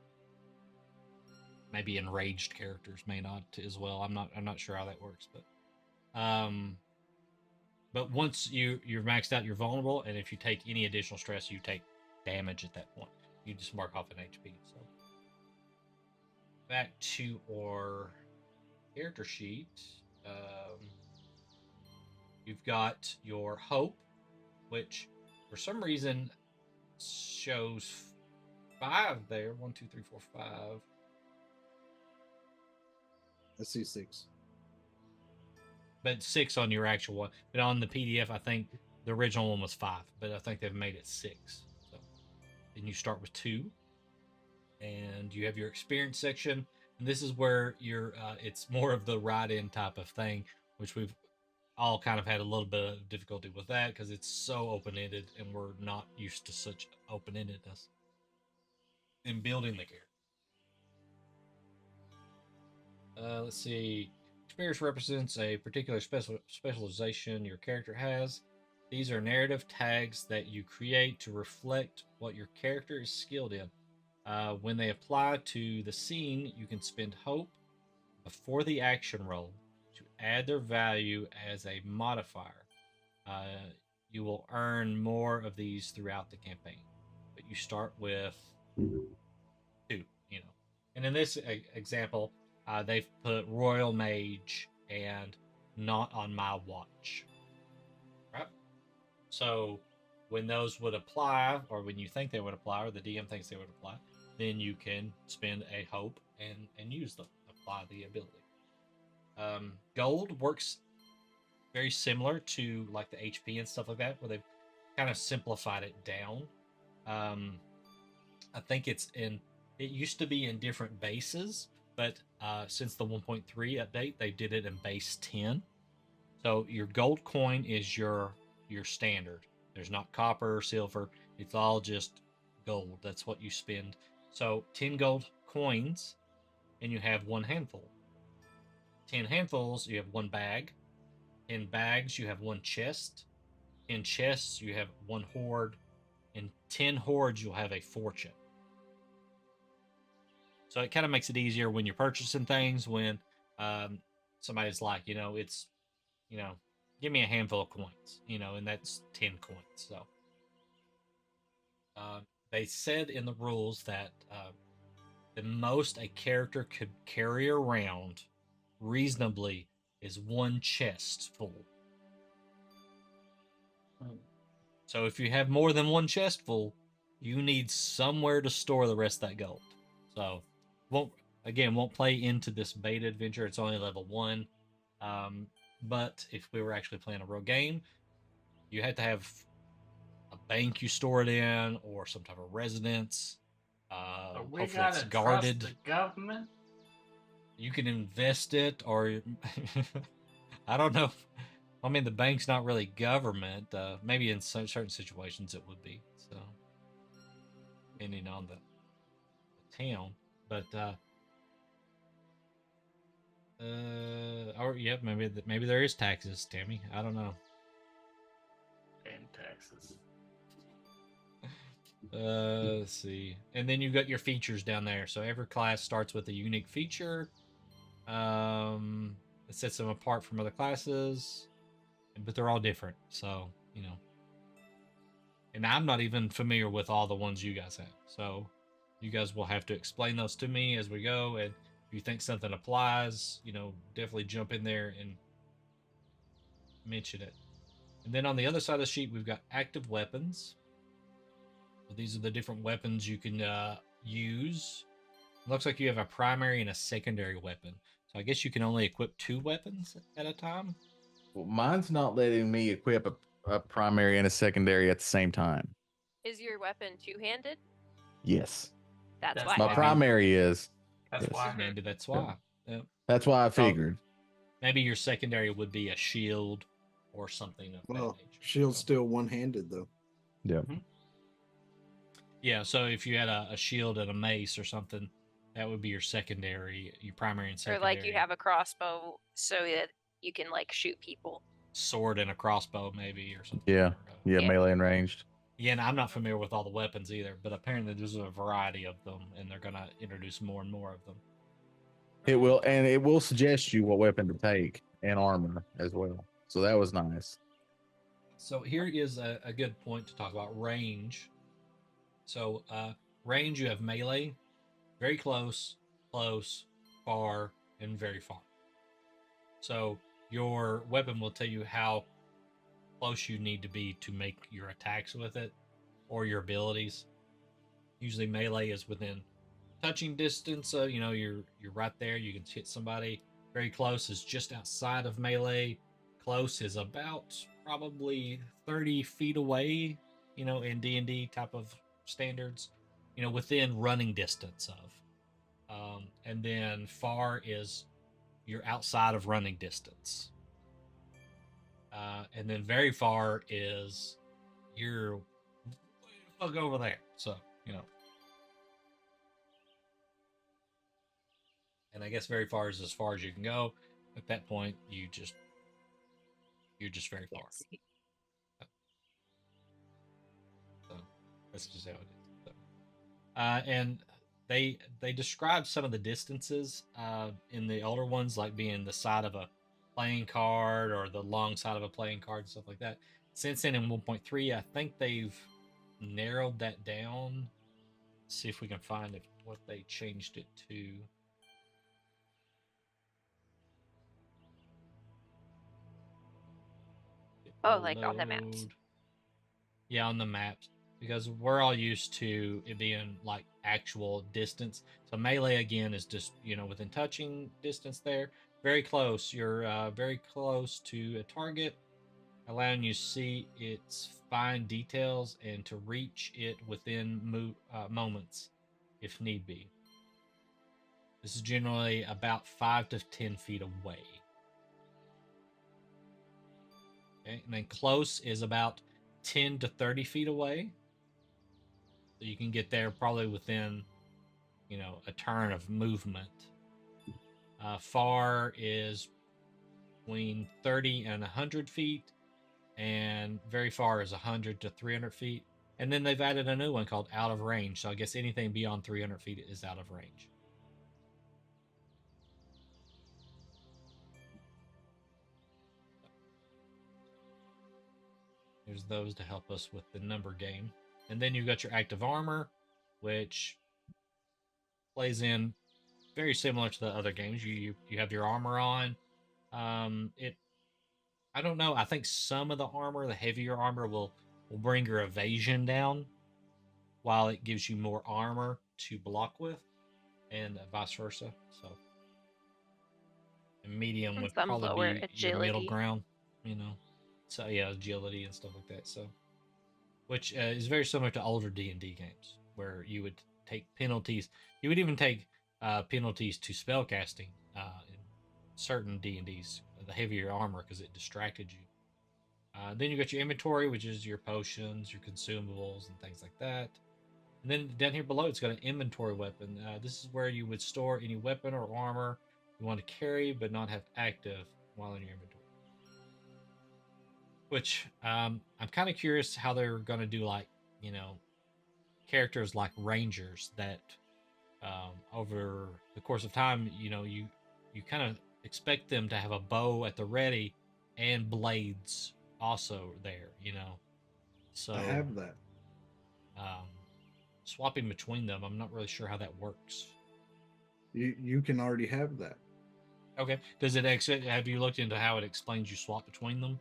Maybe enraged characters may not as well. I'm not sure how that works, but once you're maxed out, you're vulnerable, and if you take any additional stress, you take damage at that point. You just mark off an HP. So back to our character sheet. You've got your hope, which for some reason shows 5 there. 1, 2, 3, 4, 5. I see 6. But 6 on your actual one. But on the PDF, I think the original one was 5, but I think they've made it 6. So then you start with 2, and you have your experience section. And this is where it's more of the ride-in type of thing, which we've all kind of had a little bit of difficulty with that because it's so open-ended and we're not used to such open-endedness in building the character. Let's see. Experience represents a particular specialization your character has. These are narrative tags that you create to reflect what your character is skilled in. When they apply to the scene, you can spend hope before the action roll to add their value as a modifier. Uh, you will earn more of these throughout the campaign, but you start with two, you know. And in this example, they've put Royal Mage and not on my watch. Right? So when those would apply, or when you think they would apply, or the DM thinks they would apply, then you can spend a hope and use them, apply the ability. Gold works very similar to like the HP and stuff like that, where they've kind of simplified it down. I think it's in. It used to be in different bases, but since the 1.3 update, they did it in base 10. So your gold coin is your standard. There's not copper or silver. It's all just gold. That's what you spend. So 10 gold coins, and you have one handful. 10 handfuls, you have one bag. 10 bags, you have one chest. 10 chests, you have one hoard. In 10 hoards, you'll have a fortune. So it kind of makes it easier when you're purchasing things. When somebody's like, it's, give me a handful of coins, and that's 10 coins. So they said in the rules that the most a character could carry around reasonably is one chest full. So if you have more than one chest full, you need somewhere to store the rest of that gold. So won't play into this beta adventure. It's only level 1. But if we were actually playing a real game, you had to have a bank you store it in, or some type of residence. We Hopefully it's gotta guarded. trust the government. You can invest it, or I don't know. I mean, the bank's not really government. Maybe in certain situations it would be. So, depending on the town, but or yeah, maybe there is taxes, Tammy. I don't know. And taxes. Let's see, and then you've got your features down there. So every class starts with a unique feature. It sets them apart from other classes, but they're all different. So and I'm not even familiar with all the ones you guys have. So you guys will have to explain those to me as we go. And if you think something applies, definitely jump in there and mention it. And then on the other side of the sheet, we've got active weapons. So these are the different weapons you can use. It looks like you have a primary and a secondary weapon. So I guess you can only equip 2 weapons at a time. Well, mine's not letting me equip a primary and a secondary at the same time. Is your weapon two-handed? Yes. That's That's why. My why. primary is. That's Yes. why. Maybe that's why. Yeah. That's why I So- figured. Maybe your secondary would be a shield or something of Well, that nature. shield's So- still one-handed though. Yeah. Yeah, so if you had a shield and a mace or something, that would be your secondary, your primary and Or secondary. like you have a crossbow so that you can like shoot people. sword and a crossbow, maybe, or something. Yeah. Or, Yeah. Yeah. Melee and ranged. yeah, and I'm not familiar with all the weapons either, but apparently there's a variety of them, and they're going to introduce more and more of them. It will suggest you what weapon to take and armor as well. So that was nice. So here is a good point to talk about range. So range, you have melee, very close, far, and very far. So your weapon will tell you how close you need to be to make your attacks with it, or your abilities. Usually melee is within touching distance, so you're right there. You can hit somebody. Very close is just outside of melee. Close is about probably 30 feet away. In D&D type of standards. Within running distance of. And then far is you're outside of running distance. And then very far is you're way the fuck over there. So, you know. And I guess very far is as far as you can go. At that point, you're just very far. Yes. So that's just how it is. So, and they describe some of the distances in the older ones, like being the side of a playing card or the long side of a playing card and stuff like that. Since then, in 1.3, I think they've narrowed that down. Let's see if we can find what they changed it to. Oh, like on the maps. Load. Yeah, on the maps. Because we're all used to it being like actual distance. So melee again is just, within touching distance there. Very close. You're very close to a target, allowing you to see its fine details and to reach it within moments if need be. This is generally about 5 to 10 feet away. Okay, and then close is about 10 to 30 feet away. So you can get there probably within, a turn of movement. Far is between 30 and 100 feet, and very far is 100 to 300 feet. And then they've added a new one called out of range. So I guess anything beyond 300 feet is out of range. There's those to help us with the number game. And then you've got your active armor, which plays in very similar to the other games. You have your armor on. I don't know. I think some of the armor, the heavier armor, will bring your evasion down, while it gives you more armor to block with, and vice versa. So, and medium And would some probably lower be your middle agility. ground. So yeah, agility and stuff like that. So, which is very similar to older D&D games, where you would take penalties. You would even take penalties to spellcasting in certain D&Ds, the heavier armor, because it distracted you. Then you got your inventory, which is your potions, your consumables, and things like that. And then down here below, it's got an inventory weapon. This is where you would store any weapon or armor you want to carry but not have active while in your inventory. Which I'm kind of curious how they're going to do, like, characters like rangers that over the course of time, you kind of expect them to have a bow at the ready and blades also there, So I have that. um, swapping between them, I'm not really sure how that works. You can already have that. Okay. Does it have you looked into how it explains you swap between them?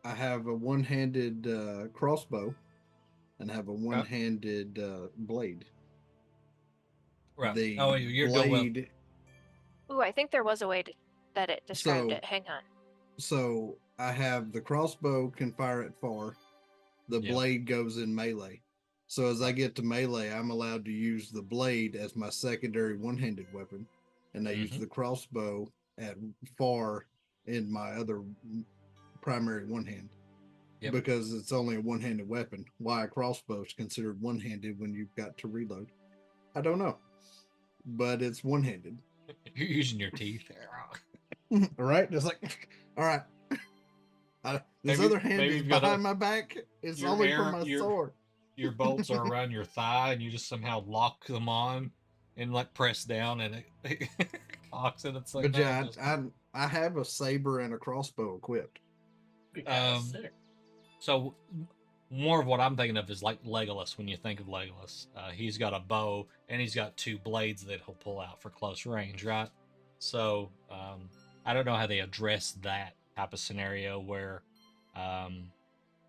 I have a one-handed crossbow and have a one-handed blade. Right. The You're doing well. blade. Ooh, I think there was a way that it described So- it. Hang on. So I have the crossbow can fire at far. The Yeah. blade goes in melee. So as I Right. get to melee, I'm allowed to use the blade as my secondary one-handed weapon, and I use Mhm. the crossbow at far in my other primary one hand. Yep. Because it's only a one-handed weapon. Why a crossbow is considered one-handed when you've got to reload? I don't know, but it's one-handed. You're using your teeth. Right? Just like, all right. This Maybe- other hand maybe is you've got behind my back. It's your only for arrow- my your- sword. Your bolts are around your thigh, and you just somehow lock them on and like press down, and it cocks, and it's like. But yeah, just- I have a saber and a crossbow equipped. So more of what I'm thinking of is like Legolas. When you think of Legolas, he's got a bow and he's got two blades that he'll pull out for close range, right? So I don't know how they address that type of scenario where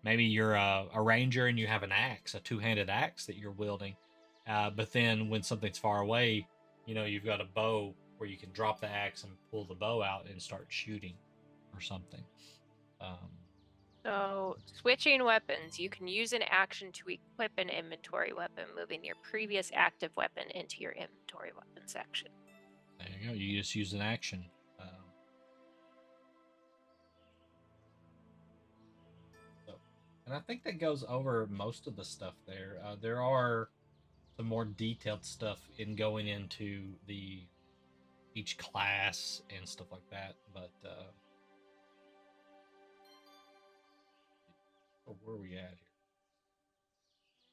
maybe you're a ranger and you have an axe, a two-handed axe that you're wielding, but then when something's far away, you've got a bow where you can drop the axe and pull the bow out and start shooting or something. So, switching weapons, you can use an action to equip an inventory weapon, moving your previous active weapon into your inventory weapon section. There you go. You just use an action. And I think that goes over most of the stuff there. There are some more detailed stuff in going into each class and stuff like that. But where are we at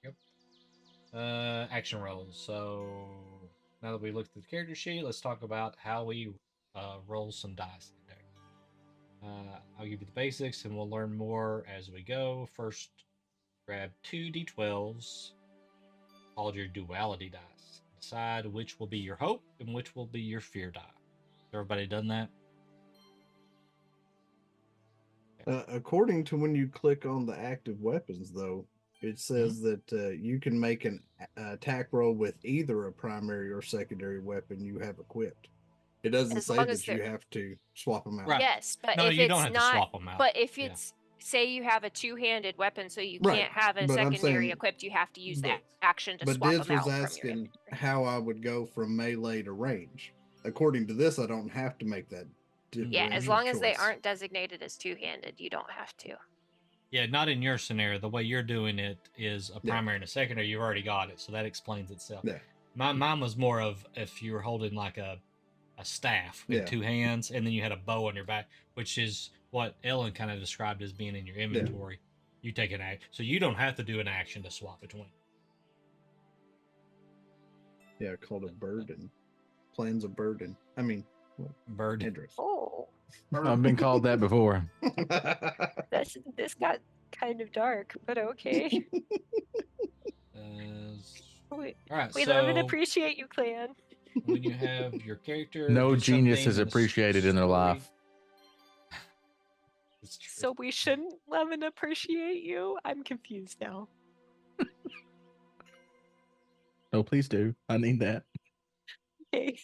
here? Yep. Action rolls. So now that we looked at the character sheet, let's talk about how we roll some dice in there. I'll give you the basics, and we'll learn more as we go. First, grab 2d12s, called your duality dice. Decide which will be your hope and which will be your fear die. Has everybody done that? According to when you click on the active weapons, though, it says that you can make an attack roll with either a primary or secondary weapon you have equipped. It doesn't As say long as that you they're have to swap them out. Right. Yes, but No, if you don't it's have to not, swap them out. but if Yeah. it's say you have a two-handed weapon, so you Right, can't have a but I'm secondary saying- equipped, you have to use that but- action to But swap Diz them was out from your asking inventory. how I would go from melee to range. According to this, I don't have to make that Yeah, as differential long as they choice. aren't designated as two-handed, you don't have to. Yeah, not in your scenario. The way you're doing it is a Yeah. primary and a secondary. You've already got it, so that explains itself. Yeah. Mine was more of if you were holding like a staff with Yeah. two hands, and then you had a bow on your back, which is what Ellen kind of described as being in your inventory. You take an act, so you don't have to do an action to swap between. Yeah, called a burden. Plans a burden. I mean, Bird. Idris. Oh, I've been called that before. this got kind of dark, but okay. All right, We so love and appreciate you, clan. when you have your character, No do genius something is in the appreciated in their story- life. It's true. So we shouldn't love and appreciate you? I'm confused now. Oh, please do. I need that. Okay.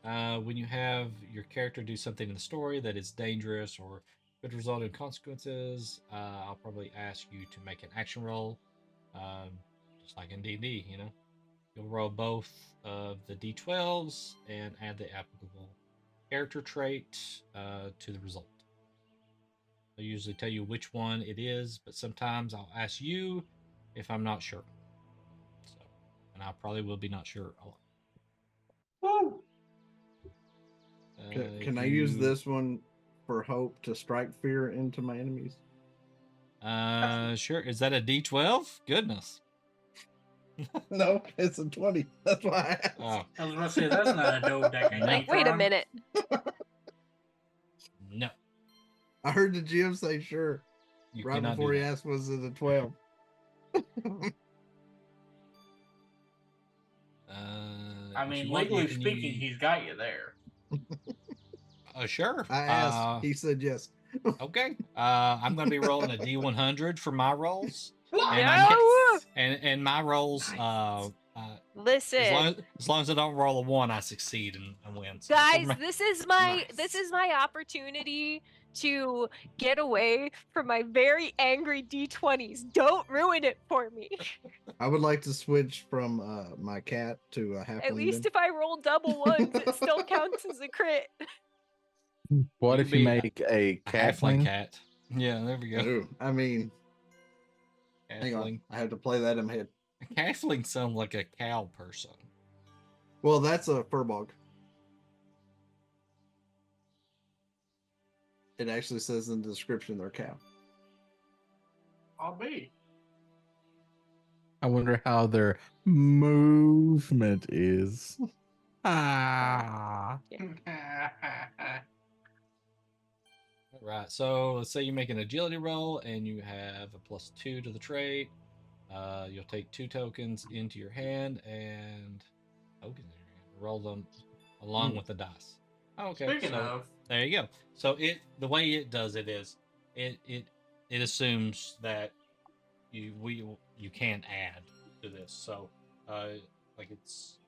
When you have your character do something in the story that is dangerous or could result in consequences, I'll probably ask you to make an action roll, just like in D&D. You'll roll both of the D12s and add the applicable character trait to the result. I usually tell you which one it is, but sometimes I'll ask you if I'm not sure. So, and I probably will be not sure a lot. Woo! Can I use this one for hope to strike fear into my enemies? Sure. Is that a D12? Goodness. No, it's a 20. That's why I asked. Oh, I was going to say, that's not a dope deck. Like, wait a minute. no. I heard the GM say sure You right cannot before do he that. asked, was it a 12? I If mean, you want, you legally can speaking, use- he's got you there. Sure. I asked. He said yes. Okay. I'm going to be rolling a D100 for my rolls. And, No! and my rolls, Listen, as long as I don't roll a 1, I succeed and win. So guys, for me- this is Nice. my opportunity to get away from my very angry D20s. Don't ruin it for me. I would like to switch from my cat to a halfling. At least then. if I roll double ones, it still counts as a crit. What You if can you be make a halfling catling? cat. Yeah, there we go. Ooh, I mean, hang on. Halfling. I have to play that in my head. A halfling sounds like a cow person. Well, that's a furbog. It actually says in the description they're cow. I'll be. I wonder how their movement is. Ah. Right. So let's say you make an agility roll and you have a +2 to the trait. You'll take 2 tokens into your hand and roll them along with the dice. Okay. Speaking so of, there you go. So the way it does it is it assumes that you can't add to this. So like it's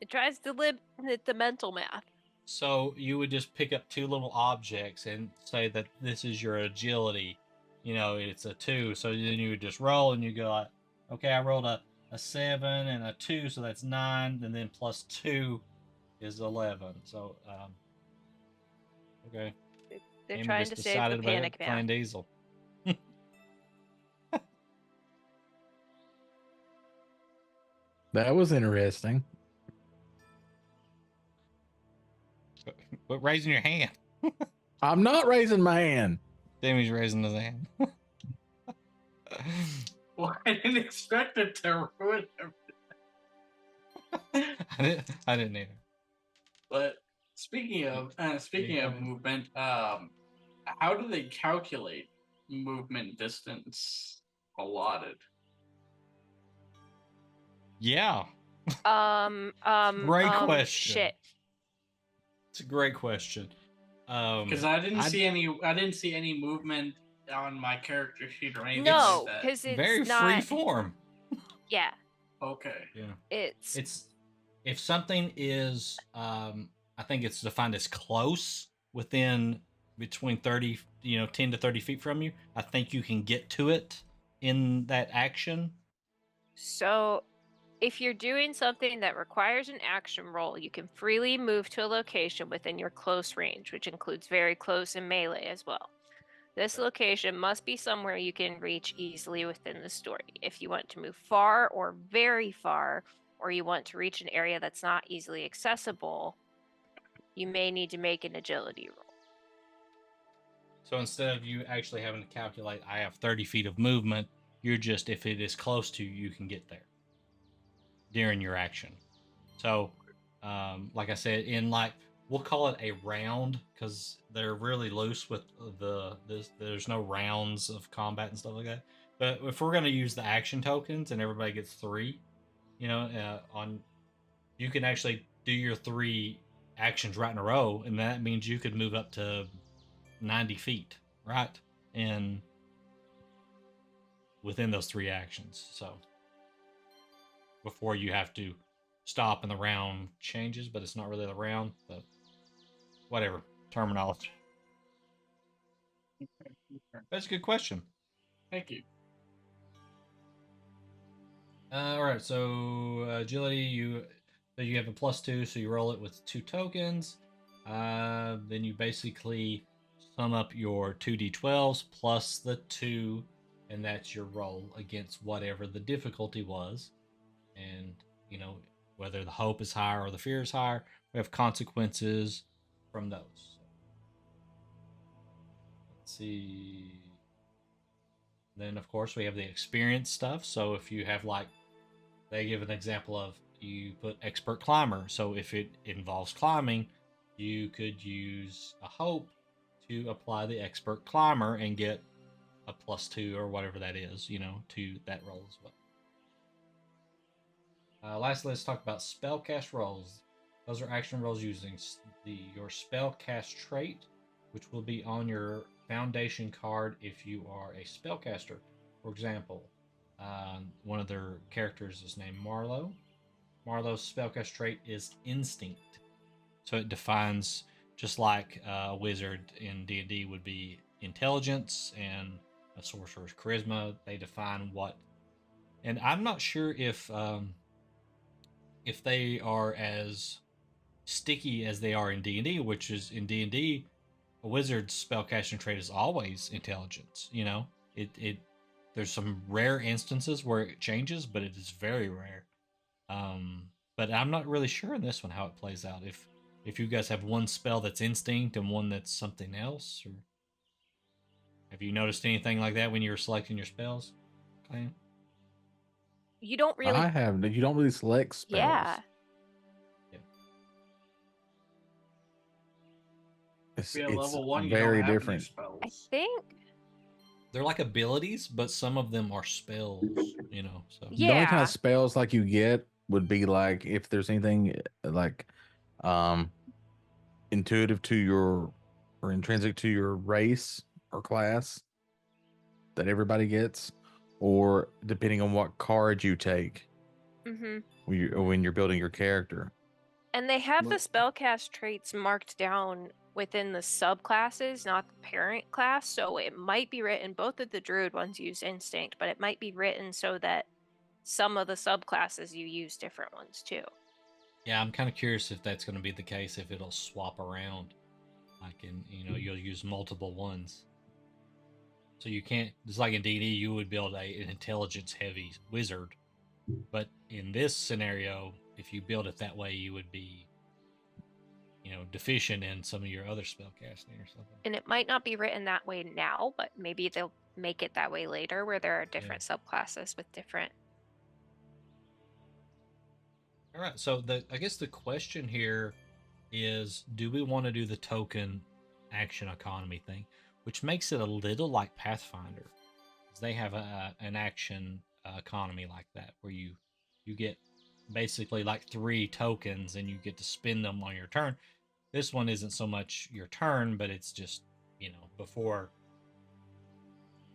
It tries to limit the mental math. So you would just pick up 2 little objects and say that this is your agility. You know, it's a 2. So then you would just roll and you go like, okay, I rolled a 7 and a 2, so that's 9, and then plus 2 is 11. So, okay. They're Amy trying just to save the decided about panic playing math. Diesel. That was interesting. But raising your hand. I'm not raising my hand. Demi's raising his hand. Well, I didn't expect it to ruin everything. I didn't either. But speaking of movement, how do they calculate movement distance allotted? Yeah. Great question. Shit. It's a great question. Because I didn't see any movement on my character sheet or anything No, like that. because it's very not free form. Yeah. Okay. Yeah. It's if something is I think it's defined as close within between 30, 10 to 30 feet from you. I think you can get to it in that action. so if you're doing something that requires an action roll, you can freely move to a location within your close range, which includes very close and melee as well. This location must be somewhere you can reach easily within the story. If you want to move far or very far, or you want to reach an area that's not easily accessible, you may need to make an agility roll. So instead of you actually having to calculate, I have 30 feet of movement, you're just, if it is close to you, you can get there during your action. So, like I said, we'll call it a round because they're really loose with there's no rounds of combat and stuff like that. But if we're going to use the action tokens and everybody gets 3, you can actually do your 3 actions right in a row, and that means you could move up to 90 feet, right? And within those 3 actions. So before you have to stop and the round changes, but it's not really the round, but whatever terminology. That's a good question. Thank you. All right, so agility, you have a +2, so you roll it with 2 tokens. Then you basically sum up your 2d12s plus the 2, and that's your roll against whatever the difficulty was. And, whether the hope is higher or the fear is higher, we have consequences from those. Let's see. Then, of course, we have the experience stuff. So if you have, they give an example of you put expert climber. So if it involves climbing, you could use a hope to apply the expert climber and get a +2 or whatever that is, to that roll as well. Lastly, let's talk about spellcast rolls. Those are action rolls using your spellcast trait, which will be on your foundation card if you are a spellcaster. For example, one of their characters is named Marlowe. Marlowe's spellcast trait is Instinct. So it defines, just like a wizard in D&D would be intelligence and a sorcerer's charisma. They define what... And I'm not sure if they are as sticky as they are in D&D, which is in D&D, a wizard's spellcasting trait is always intelligence. It there's some rare instances where it changes, but it is very rare. But I'm not really sure in this one how it plays out. If you guys have one spell that's instinct and one that's something else, or have you noticed anything like that when you were selecting your spells, Clan? You don't really. I have. You don't really select spells. Yeah. It's level 1, very you don't have different. spells. I think. They're like abilities, but some of them are spells. So The only kind Yeah. of spells you get would be if there's anything intuitive to your or intrinsic to your race or class that everybody gets, or depending on what card you take Mm-hmm. when you're building your character. And they have the But- spellcast traits marked down within the subclasses, not the parent class. So it might be written, both of the druid ones use instinct, but it might be written so that some of the subclasses you use different ones too. Yeah, I'm kind of curious if that's going to be the case, if it'll swap around. Like you'll use multiple ones. So you can't, just like in D&D, you would build an intelligence heavy wizard. But in this scenario, if you build it that way, you would be, deficient in some of your other spellcasting or something. And it might not be written that way now, but maybe they'll make it that way later where there are different subclasses with different. All right. So I guess the question here is, do we want to do the token action economy thing, which makes it a little like Pathfinder, because they have an action economy like that, where you get basically like 3 tokens and you get to spend them on your turn. This one isn't so much your turn, but it's just before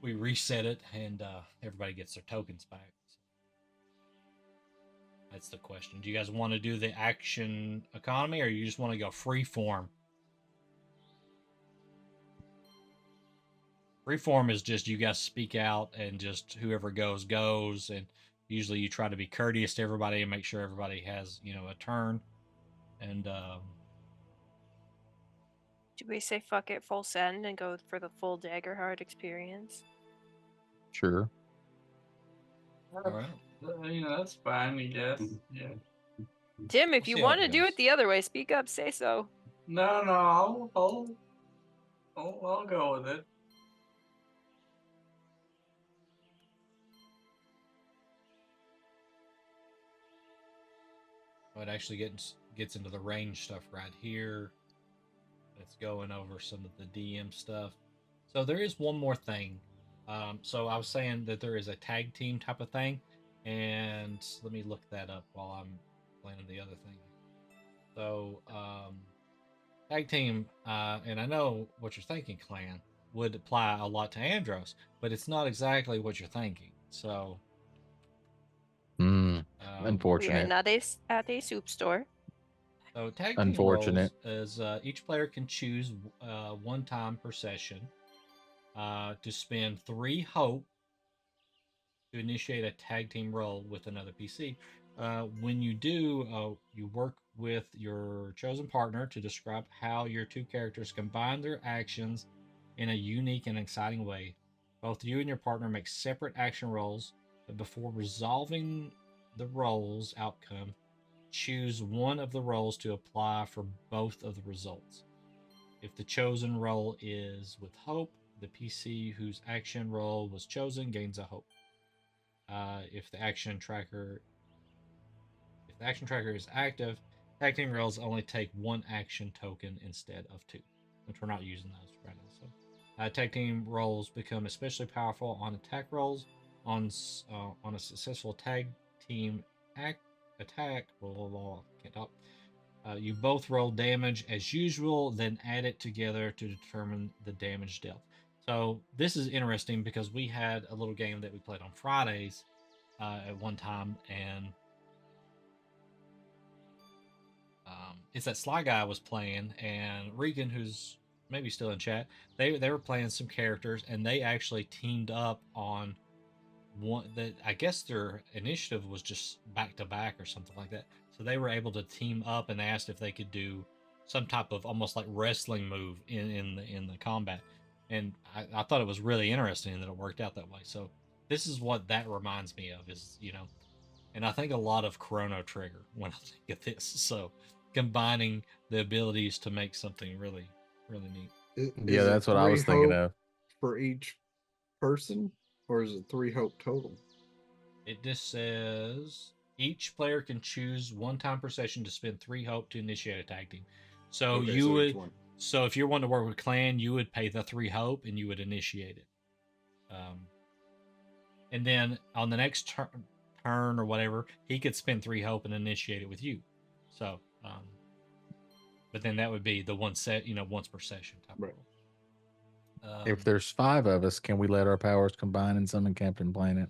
we reset it and everybody gets their tokens back. That's the question. Do you guys want to do the action economy, or you just want to go free form? Free form is just you guys speak out and just whoever goes, and usually you try to be courteous to everybody and make sure everybody has a turn. And Do we say fuck it full send and go for the full Daggerheart experience? Sure. all right, That's fine, I guess. Yeah. Tim, if We'll you see how want it to do goes. it the other way, speak up, say so. No, I'll go with it. It actually gets into the range stuff right here. It's going over some of the DM stuff. So there is one more thing. So I was saying that there is a tag team type of thing, and let me look that up while I'm planning the other thing. So tag team, and I know what you're thinking, Clan, would apply a lot to Andros, but it's not exactly what you're thinking. So We are Unfortunate. not at a soup store. So tag team Unfortunate. roles is each player can choose one time per session to spend 3 hope to initiate a tag team role with another PC. When you do, you work with your chosen partner to describe how your 2 characters combine their actions in a unique and exciting way. Both you and your partner make separate action rolls, but before resolving the roll's outcome, choose one of the rolls to apply for both of the results. If the chosen roll is with hope, the PC whose action roll was chosen gains a hope. If the action tracker is active, tag team rolls only take 1 action token instead of 2, which we're not using those right now. So, tag team rolls become especially powerful on attack rolls. On a successful tag team attack, can't talk. You both roll damage as usual, then add it together to determine the damage dealt. So this is interesting because we had a little game that we played on Fridays at one time, and it's that Sly Guy was playing, and Regan, who's maybe still in chat, they were playing some characters, and they actually teamed up on one that I guess their initiative was just back to back or something like that. So they were able to team up and asked if they could do some type of almost like wrestling move in the combat. And I thought it was really interesting that it worked out that way. So this is what that reminds me of is, and I think a lot of Chrono Trigger when I think of this. So combining the abilities to make something really, really neat. Yeah, Is it that's what I 3 was thinking hope of. for each person, or is it 3 hope total? It just says each player can choose one time per session to spend 3 hope to initiate a tag team. So Okay, you so each would, one. so if you're wanting to work with Clan, you would pay the 3 hope and you would initiate it. And then on the next turn or whatever, he could spend 3 hope and initiate it with you. So, but then that would be the one set, once per session type Right. role. If there's 5 of us, can we let our powers combine and summon Captain Planet?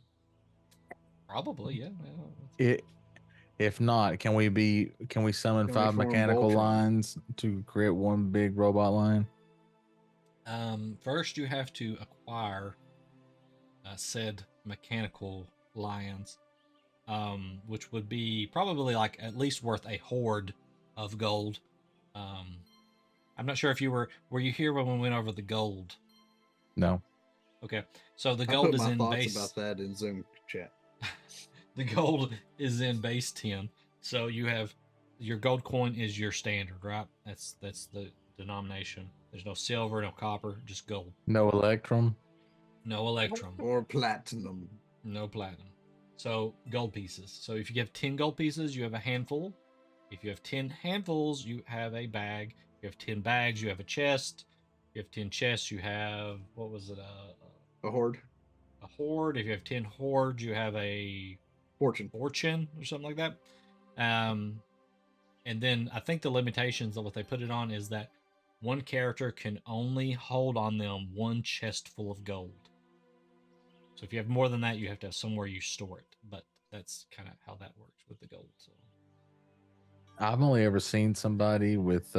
Probably, yeah. It If not, can we summon Can we 5 form mechanical Voltron? lines to create one big robot line? First, you have to acquire said mechanical lions, which would be probably like at least worth a horde of gold. Um, I'm not sure if you were you here when we went over the gold? No. Okay, so the I gold put is my in thoughts base. about that in Zoom chat. The gold is in base 10. So you have your gold coin is your standard, right? That's the denomination. There's no silver, no copper, just gold. No Electrum. No electrum, Or platinum. no platinum. So gold pieces. So if you have 10 gold pieces, you have a handful. If you have 10 handfuls, you have a bag. If you have 10 bags, you have a chest. If you have 10 chests, you have, what was it? A horde. A horde. If you have 10 hordes, you have a Fortune. fortune or something like that. And then I think the limitations of what they put it on is that one character can only hold on them one chest full of gold. So if you have more than that, you have to have somewhere you store it. But that's kind of how that works with the gold. So I've only ever seen somebody with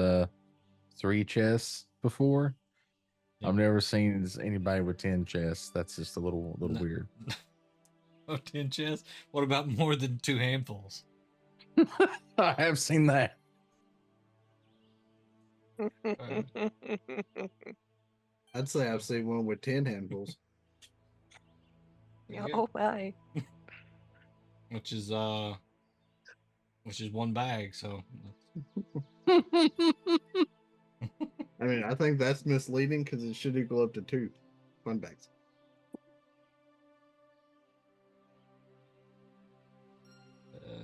3 chests before. yeah. I've never seen anybody with 10 chests. That's just a little No. weird. Oh, 10 chests? What about more than 2 handfuls? I have seen that. I'd say I've seen one with 10 handfuls. Oh my. Which is one bag, so I mean, I think that's misleading because it should equal up to 2 fun bags.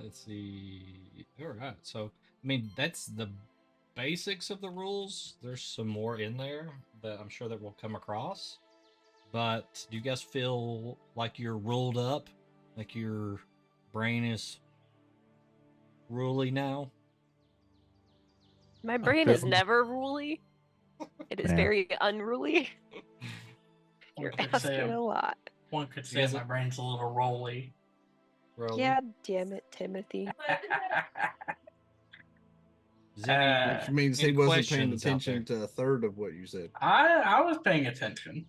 let's see. All right. So, I mean, that's the basics of the rules. There's some more in there that I'm sure that we'll come across. But do you guys feel like you're ruled up? Like your brain is ruly now? My brain is feel- never ruly. It is Man. very unruly. One You're could say, asking a lot. one could say Yes, my brain's a little rolly. Roly? Yeah, damn it, Timothy. Is any, Which means he any wasn't paying questions out attention to a third of what you said. I was paying attention,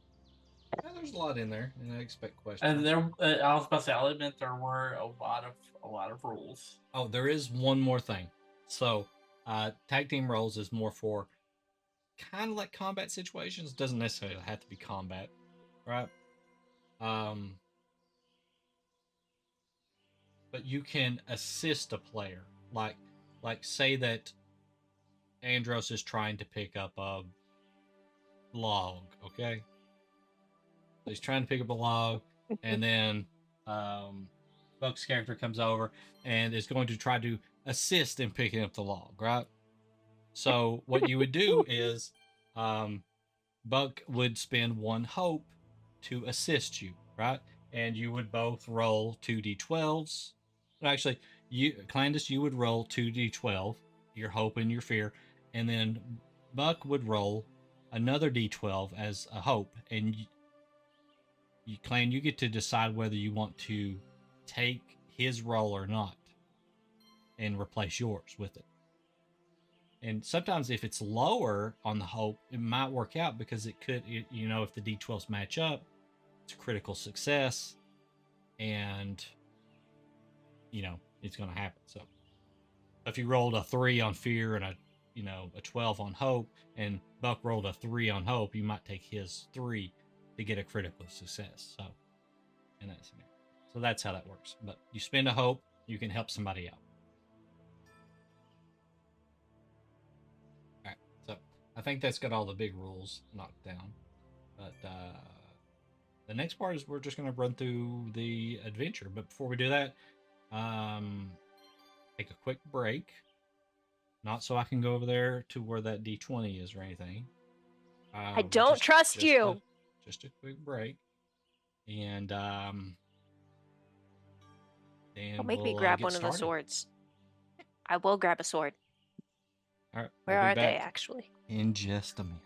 Yeah, there's a lot in there, and I expect questions. and there I was about to say I'll admit there were a lot of rules. Oh, there is one more thing. So, tag team roles is more for kind of like combat situations. Doesn't necessarily have to be combat, right? But you can assist a player. Like say that Andros is trying to pick up a log, okay? So he's trying to pick up a log, and then Buck's character comes over and is going to try to assist in picking up the log, right? So what you would do is Buck would spend 1 hope to assist you, right? And you would both roll 2d12s. Actually, Clandis, you would roll 2d12, your hope and your fear, and then Buck would roll another d12 as a hope, and Clan, you get to decide whether you want to take his roll or not, and replace yours with it. And sometimes if it's lower on the hope, it might work out because if the d12s match up, it's a critical success, and it's going to happen. So if you rolled a 3 on fear and a 12 on hope, and Buck rolled a 3 on hope, you might take his 3 to get a critical success. So in that scenario, so that's how that works. But you spend a hope, you can help somebody out. All right, so I think that's got all the big rules knocked down. But the next part is we're just going to run through the adventure. But before we do that, take a quick break. Not so I can go over there to where that D20 is or anything. I don't trust you. Just a quick break. And then Don't make me we'll grab get one of the started. swords. I will grab a sword. All right. Where we'll be are they back actually? in just a minute.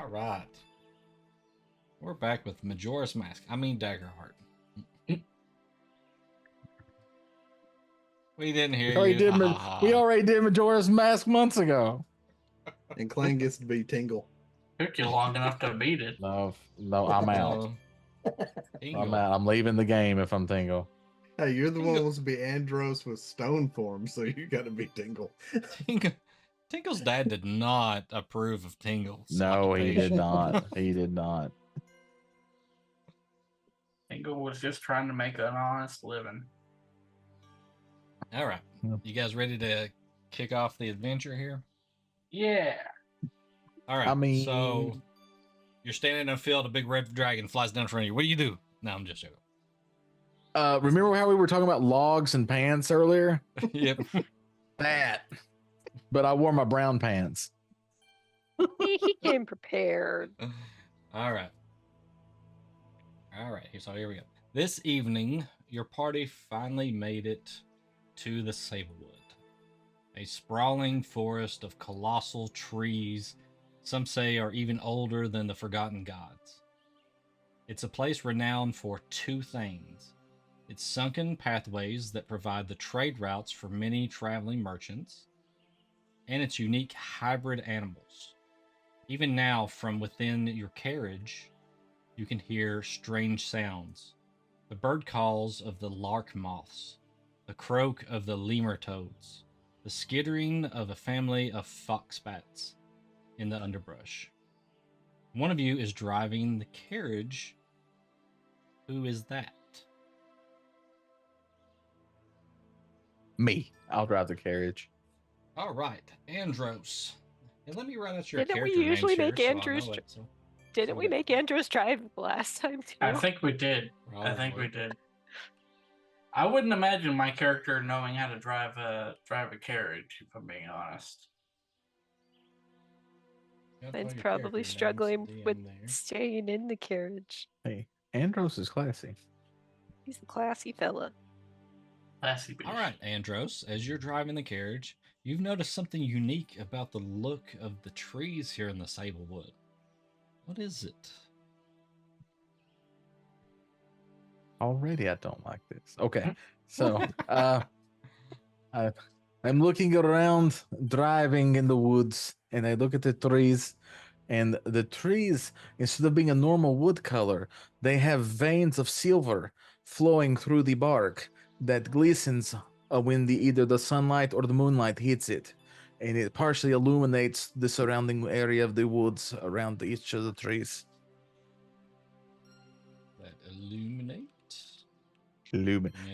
All right. We're back with Majora's Mask. I mean Daggerheart. We didn't hear you. Ha, ha, ha. We already did Majora's Mask months ago. And Clan gets to be Tingle. Took you long enough to beat it. No, I'm out. I'm out. I'm leaving the game if I'm Tingle. Hey, you're the one Tingle. who wants to be Andros with stone form, so you got to be Tingle. Tingle's dad did not approve of Tingle's No, he did occupation. not. He did not. Tingle was just trying to make an honest living. All right. You guys ready to kick off the adventure here? Yeah. All right. I mean, so you're standing in a field, a big red dragon flies down in front of you. What do you do? No, I'm just joking. remember how we were talking about logs and pants earlier? Yep. That. But I wore my brown pants. He came prepared. All right. All right. So here we go. This evening, your party finally made it to the Sablewood, a sprawling forest of colossal trees, some say are even older than the Forgotten Gods. It's a place renowned for two things: its sunken pathways that provide the trade routes for many traveling merchants, and its unique hybrid animals. Even now, from within your carriage, you can hear strange sounds. The bird calls of the lark moths, the croak of the lemur toads, the skittering of a family of foxbats in the underbrush. One of you is driving the carriage. Who is that? Me. I'll drive the carriage. All right, Andros. And let me write out your Didn't we character usually names make here Andros so I know it, Didn't we make Andros drive last time too? I think we did. I think we Probably. did. I wouldn't imagine my character knowing how to drive a carriage, if I'm being honest. That's Mine's all your probably character names, struggling DM with there. staying in the carriage. Hey, Andros is classy. He's a classy fella. Classy beast. All right, Andros, as you're driving the carriage, you've noticed something unique about the look of the trees here in the Sablewood. What is it? Already I don't like this. Okay. So I'm looking around, driving in the woods, and I look at the trees, and the trees, instead of being a normal wood color, they have veins of silver flowing through the bark that glistens when either the sunlight or the moonlight hits it, and it partially illuminates the surrounding area of the woods around each of the trees. That illuminate?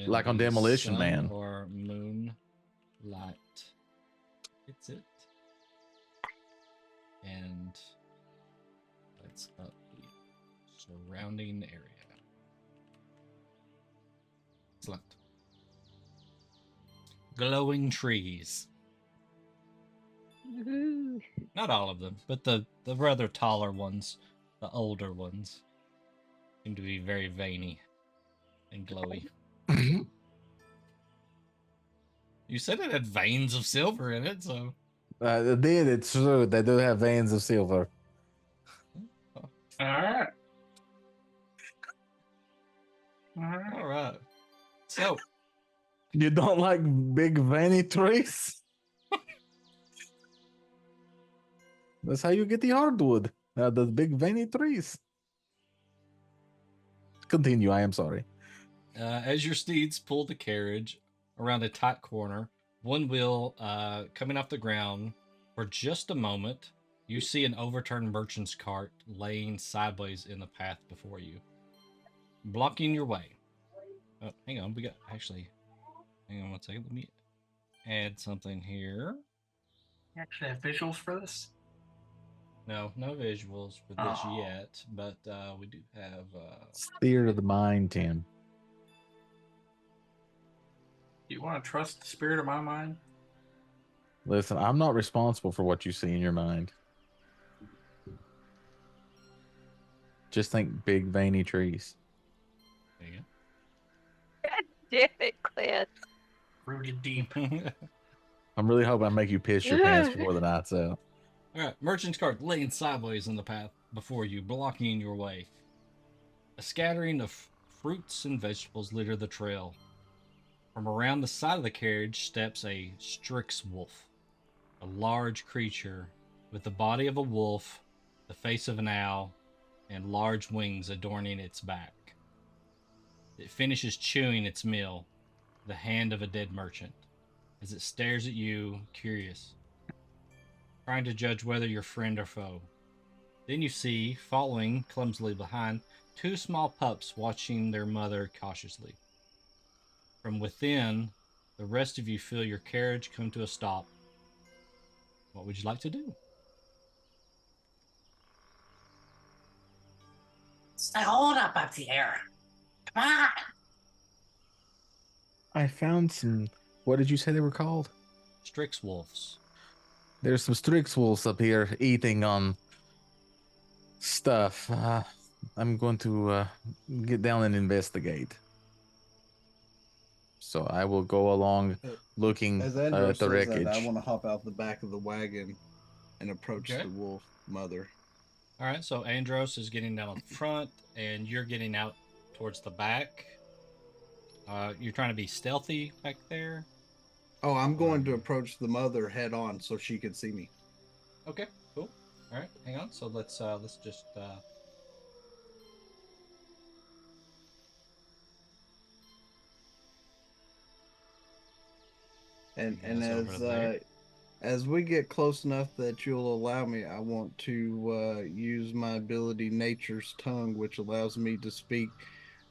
Like on Demolition sun Man. or moon light. It's it. And that's up the surrounding area. Excellent. Glowing trees. Woohoo. Not all of them, but the rather taller ones, the older ones, seem to be very veiny and glowy. You said it had veins of silver in it, so. It's true. They do have veins of silver. All right. All right. So, You don't like big veiny trees? That's how you get the hardwood. The big veiny trees. Continue. I am sorry. as your steeds pull the carriage around a tight corner, one wheel coming off the ground, for just a moment, you see an overturned merchant's cart laying sideways in the path before you, blocking your way. Oh, hang on. Hang on one second. Let me add something here. You actually have visuals for this? No visuals for this Oh. yet, but we do have. Theater of the mind, Tim. Do you want to trust the spirit of my mind? Listen, I'm not responsible for what you see in your mind. Just think big veiny trees. There you Damn it, Clint. Rooted deep. go. I'm really hoping I make you piss your pants before the night's out. All right, merchant's cart laying sideways in the path, before you, blocking your way. A scattering of fruits and vegetables litter the trail. From around the side of the carriage steps a Strix wolf, a large creature with the body of a wolf, the face of an owl, and large wings adorning its back. It finishes chewing its meal, the hand of a dead merchant, as it stares at you, curious, trying to judge whether you're friend or foe. Then you see, following clumsily behind, two small pups watching their mother cautiously. From within, the rest of you feel your carriage come to a stop. What would you like to do? Hold up there. Come on. I found some. What did you say they were called? Strix wolves. There's some Strix wolves up here eating on stuff. I'm going to get down and investigate. So I will go along looking As at Andros the says that, I wreckage. want to hop out the back of the wagon and approach Okay. the wolf mother. All right, so Andros is getting down the front, and you're getting out towards the back. You're trying to be stealthy back there. Oh, I'm going to approach the mother head on so she can see me. Okay, cool. All right, hang on. So let's just And guys over there. as we get close enough that you'll allow me, I want to use my ability Nature's Tongue, which allows me to speak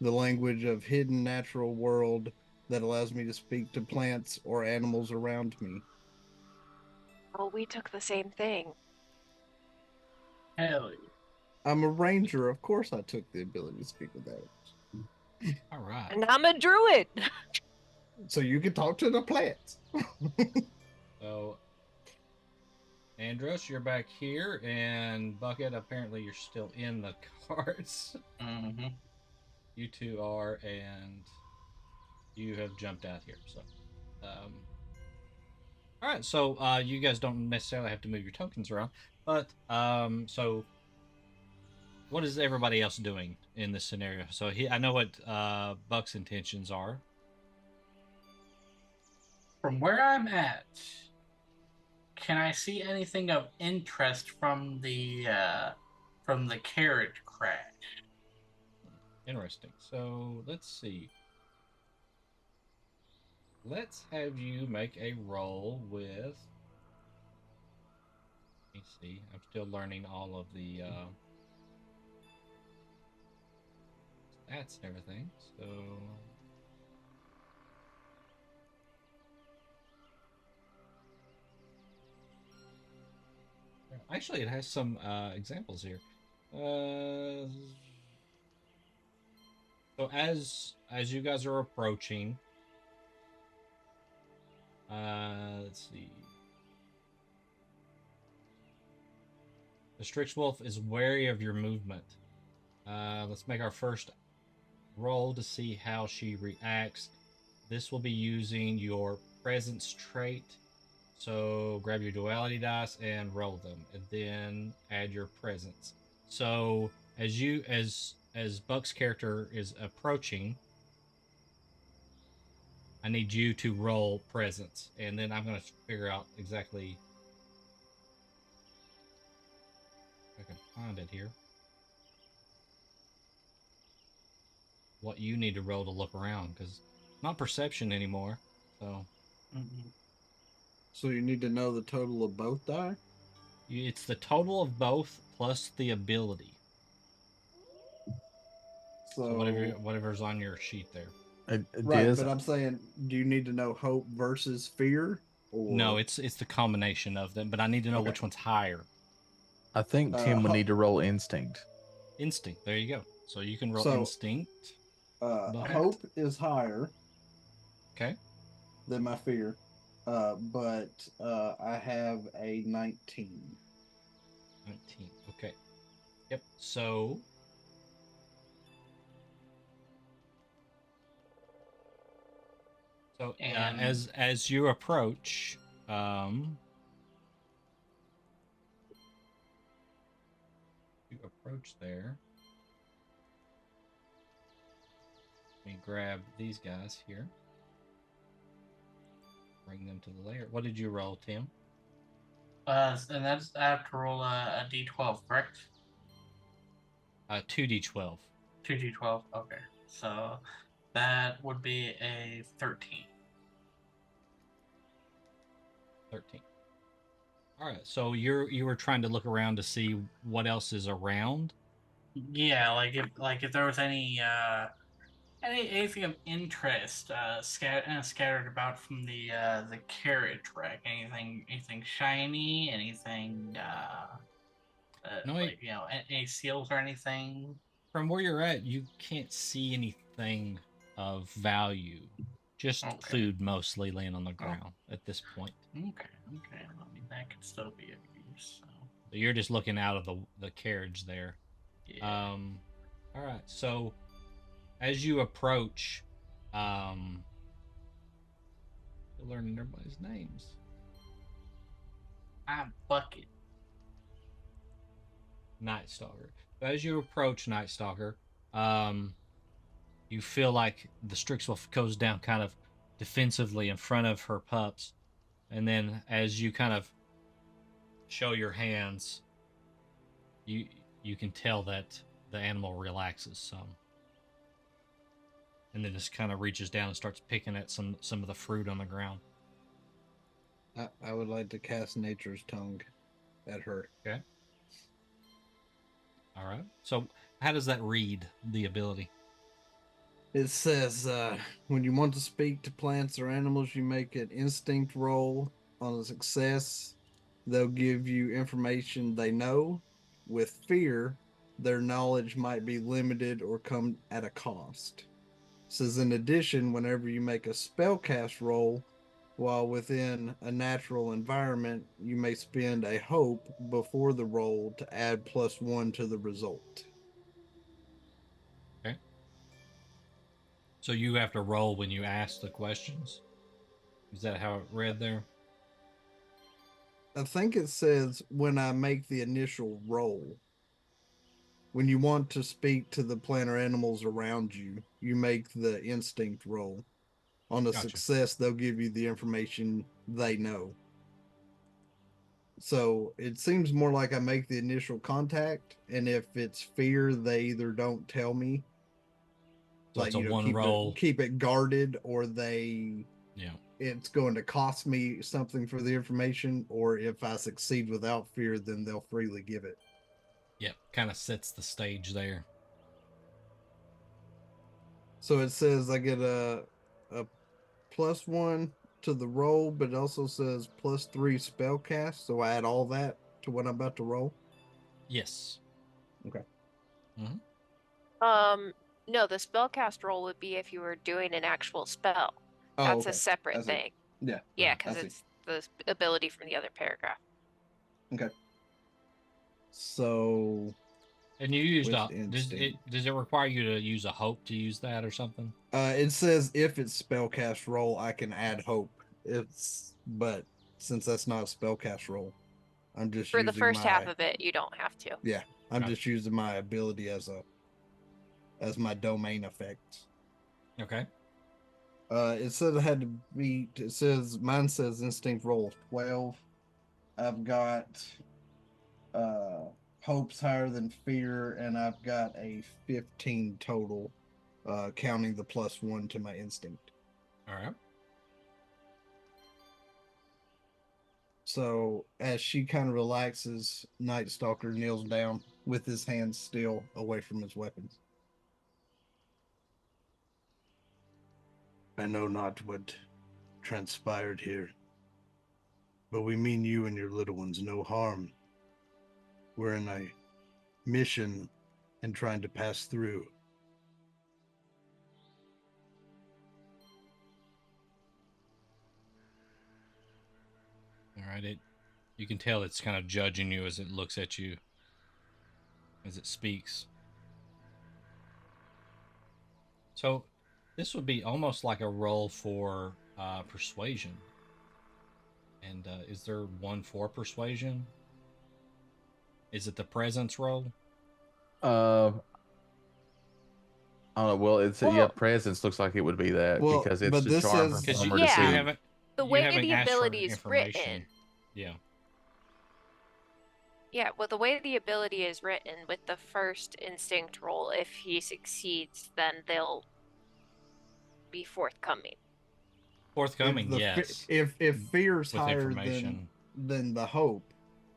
the language of hidden natural world that allows me to speak to plants or animals around me. Oh, we took the same thing. Hell yeah. I'm a ranger, of course I took the ability to speak with animals. All right. And I'm a druid. So you can talk to the plants. So Andros, you're back here, and Bucket, apparently you're still in the carts. Mm-hmm. You two are, and you have jumped out here. So, all right. So, you guys don't necessarily have to move your tokens around, but so what is everybody else doing in this scenario? So, I know what Buck's intentions are. From where I'm at, can I see anything of interest from the carriage crash? Interesting. So, let's see. Let's have you make a roll with. Let me see. I'm still learning all of the stats and everything. So. Actually, it has some examples here. So as you guys are approaching, let's see. The Strix Wolf is wary of your movement. Let's make our first roll to see how she reacts. This will be using your presence trait. So grab your duality dice and roll them, and then add your presence. So as Buck's character is approaching, I need you to roll presence, and then I'm going to figure out exactly. If I can find it here. What you need to roll to look around, because not perception anymore. So. Mm-hmm. So you need to know the total of both die? It's the total of both plus the ability. So whatever's on your sheet there. Right, but I'm saying, do you need to know hope versus fear? Or no, it's the combination of them, but I need to know which one's higher. I think Tim would need to roll instinct. Instinct. There you go. So you can roll So, instinct. Hope is higher. Okay. Than my fear. But I have a 19. 19. Okay. Yep. So as you approach, approach there. Let me grab these guys here. Bring them to the lair. What did you roll, Tim? And that's I have to roll a d12, correct? 2d12. 2d12. Okay, so that would be a 13. 13. All right. So you were trying to look around to see what else is around. Yeah, like if there was anything of interest scattered about from the carriage wreck. Anything shiny, anything No, like any seals or anything. from where you're at, you can't see anything of value. Just Okay. food mostly laying on the Oh. ground at this point. Okay. I mean that could still be of use. So So you're just looking out of the carriage there. yeah. All right. So as you approach, you're learning everybody's names. I'm bucket. Night Stalker. So as you approach Night Stalker, you feel like the Strixwolf goes down kind of defensively in front of her pups, and then as you kind of show your hands, you can tell that the animal relaxes some, and then just kind of reaches down and starts picking at some of the fruit on the ground. I would like to cast Nature's Tongue at her. Okay. All right. So how does that read, the ability? It says when you want to speak to plants or animals, you make an instinct roll. On a success, they'll give you information they know. With fear, their knowledge might be limited or come at a cost. It says in addition, whenever you make a spellcast roll while within a natural environment, you may spend a hope before the roll to add +1 to the result. Okay. So you have to roll when you ask the questions. Is that how it read there? I think it says when I make the initial roll. When you want to speak to the plant or animals around you, you make the instinct roll. On a Gotcha. success, they'll give you the information they know. So it seems more like I make the initial contact, and if it's fear, they either don't tell me, So like it's a one roll. keep it guarded, or Yeah. it's going to cost me something for the information, or if I succeed without fear, then they'll freely give it. Yep. Kind of sets the stage there. So it says I get a +1 to the roll, but it also says +3 spell cast. So I add all that to what I'm about to roll. Yes. Okay. Mm-hmm. No, the spellcast roll would be if you were doing an actual spell. Oh, That's a okay. I separate see. thing. Yeah. Yeah, I because see. it's the ability from the other paragraph. Okay. So And you used with does instinct, it require you to use a hope to use that or something? it says if it's spellcast roll, I can add hope. But since that's not a spellcast roll, I'm just For the using first half my of it, you don't have to. yeah. I'm Gotcha. just using my ability as my domain effect. Okay. It said I had to beat. It says mine says instinct roll of 12. I've got hopes higher than fear, and I've got a 15 total, counting the +1 to my instinct. All right. So as she kind of relaxes, Night Stalker kneels down with his hands still away from his weapons. I know not what transpired here, but we mean you and your little ones no harm. We're in a mission and trying to pass through. All right. You can tell it's kind of judging you as it looks at you as it speaks. So this would be almost like a roll for persuasion. And is there one for persuasion? Is it the presence roll? Uh, I don't know. Well, it's Well, presence looks like it would be that Well, because it's but to this charm says Because her you yeah, to. haven't the you way haven't the asked for ability is information. written, Yeah. yeah, well, the way the ability is written with the first instinct roll, if he succeeds, then they'll be forthcoming. Forthcoming, yes. if fear's With higher information. than the hope,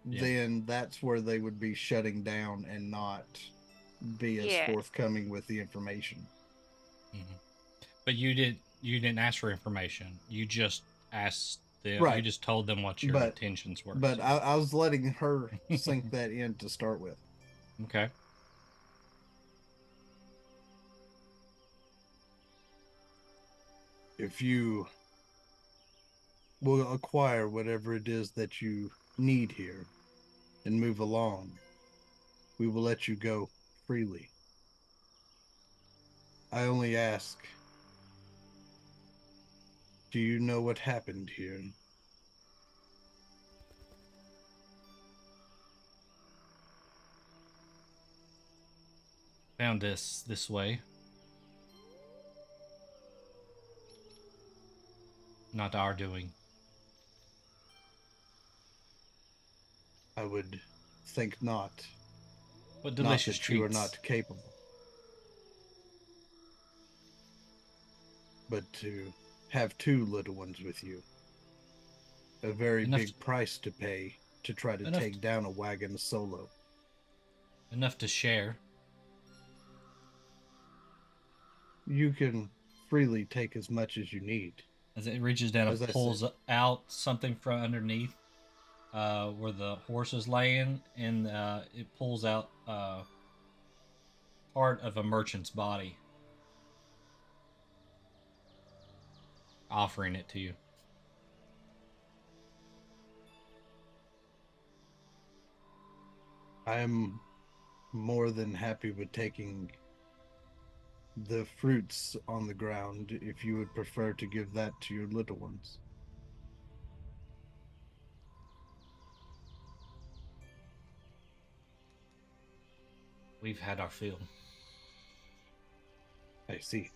Yeah. then that's where they would be shutting down and not be as Yeah. forthcoming with the information. But you didn't ask for information. You just asked them. You Right. just told them what your But intentions were. but so. I was letting her sink that in to start with. Okay. If you will acquire whatever it is that you need here and move along, we will let you go freely. I only ask, do you know what happened here? Found this way. Not our doing. I would think not. What Not delicious that you are treats. not capable, but to have two little ones with you. A very Enough big price to pay to try to enough take down a wagon solo. enough to share. You can freely take as much as you need. As it reaches down As and I pulls said, out something from underneath where the horse is laying, and it pulls out part of a merchant's body, offering it to you. I am more than happy with taking the fruits on the ground if you would prefer to give that to your little ones. We've had our fill. I see.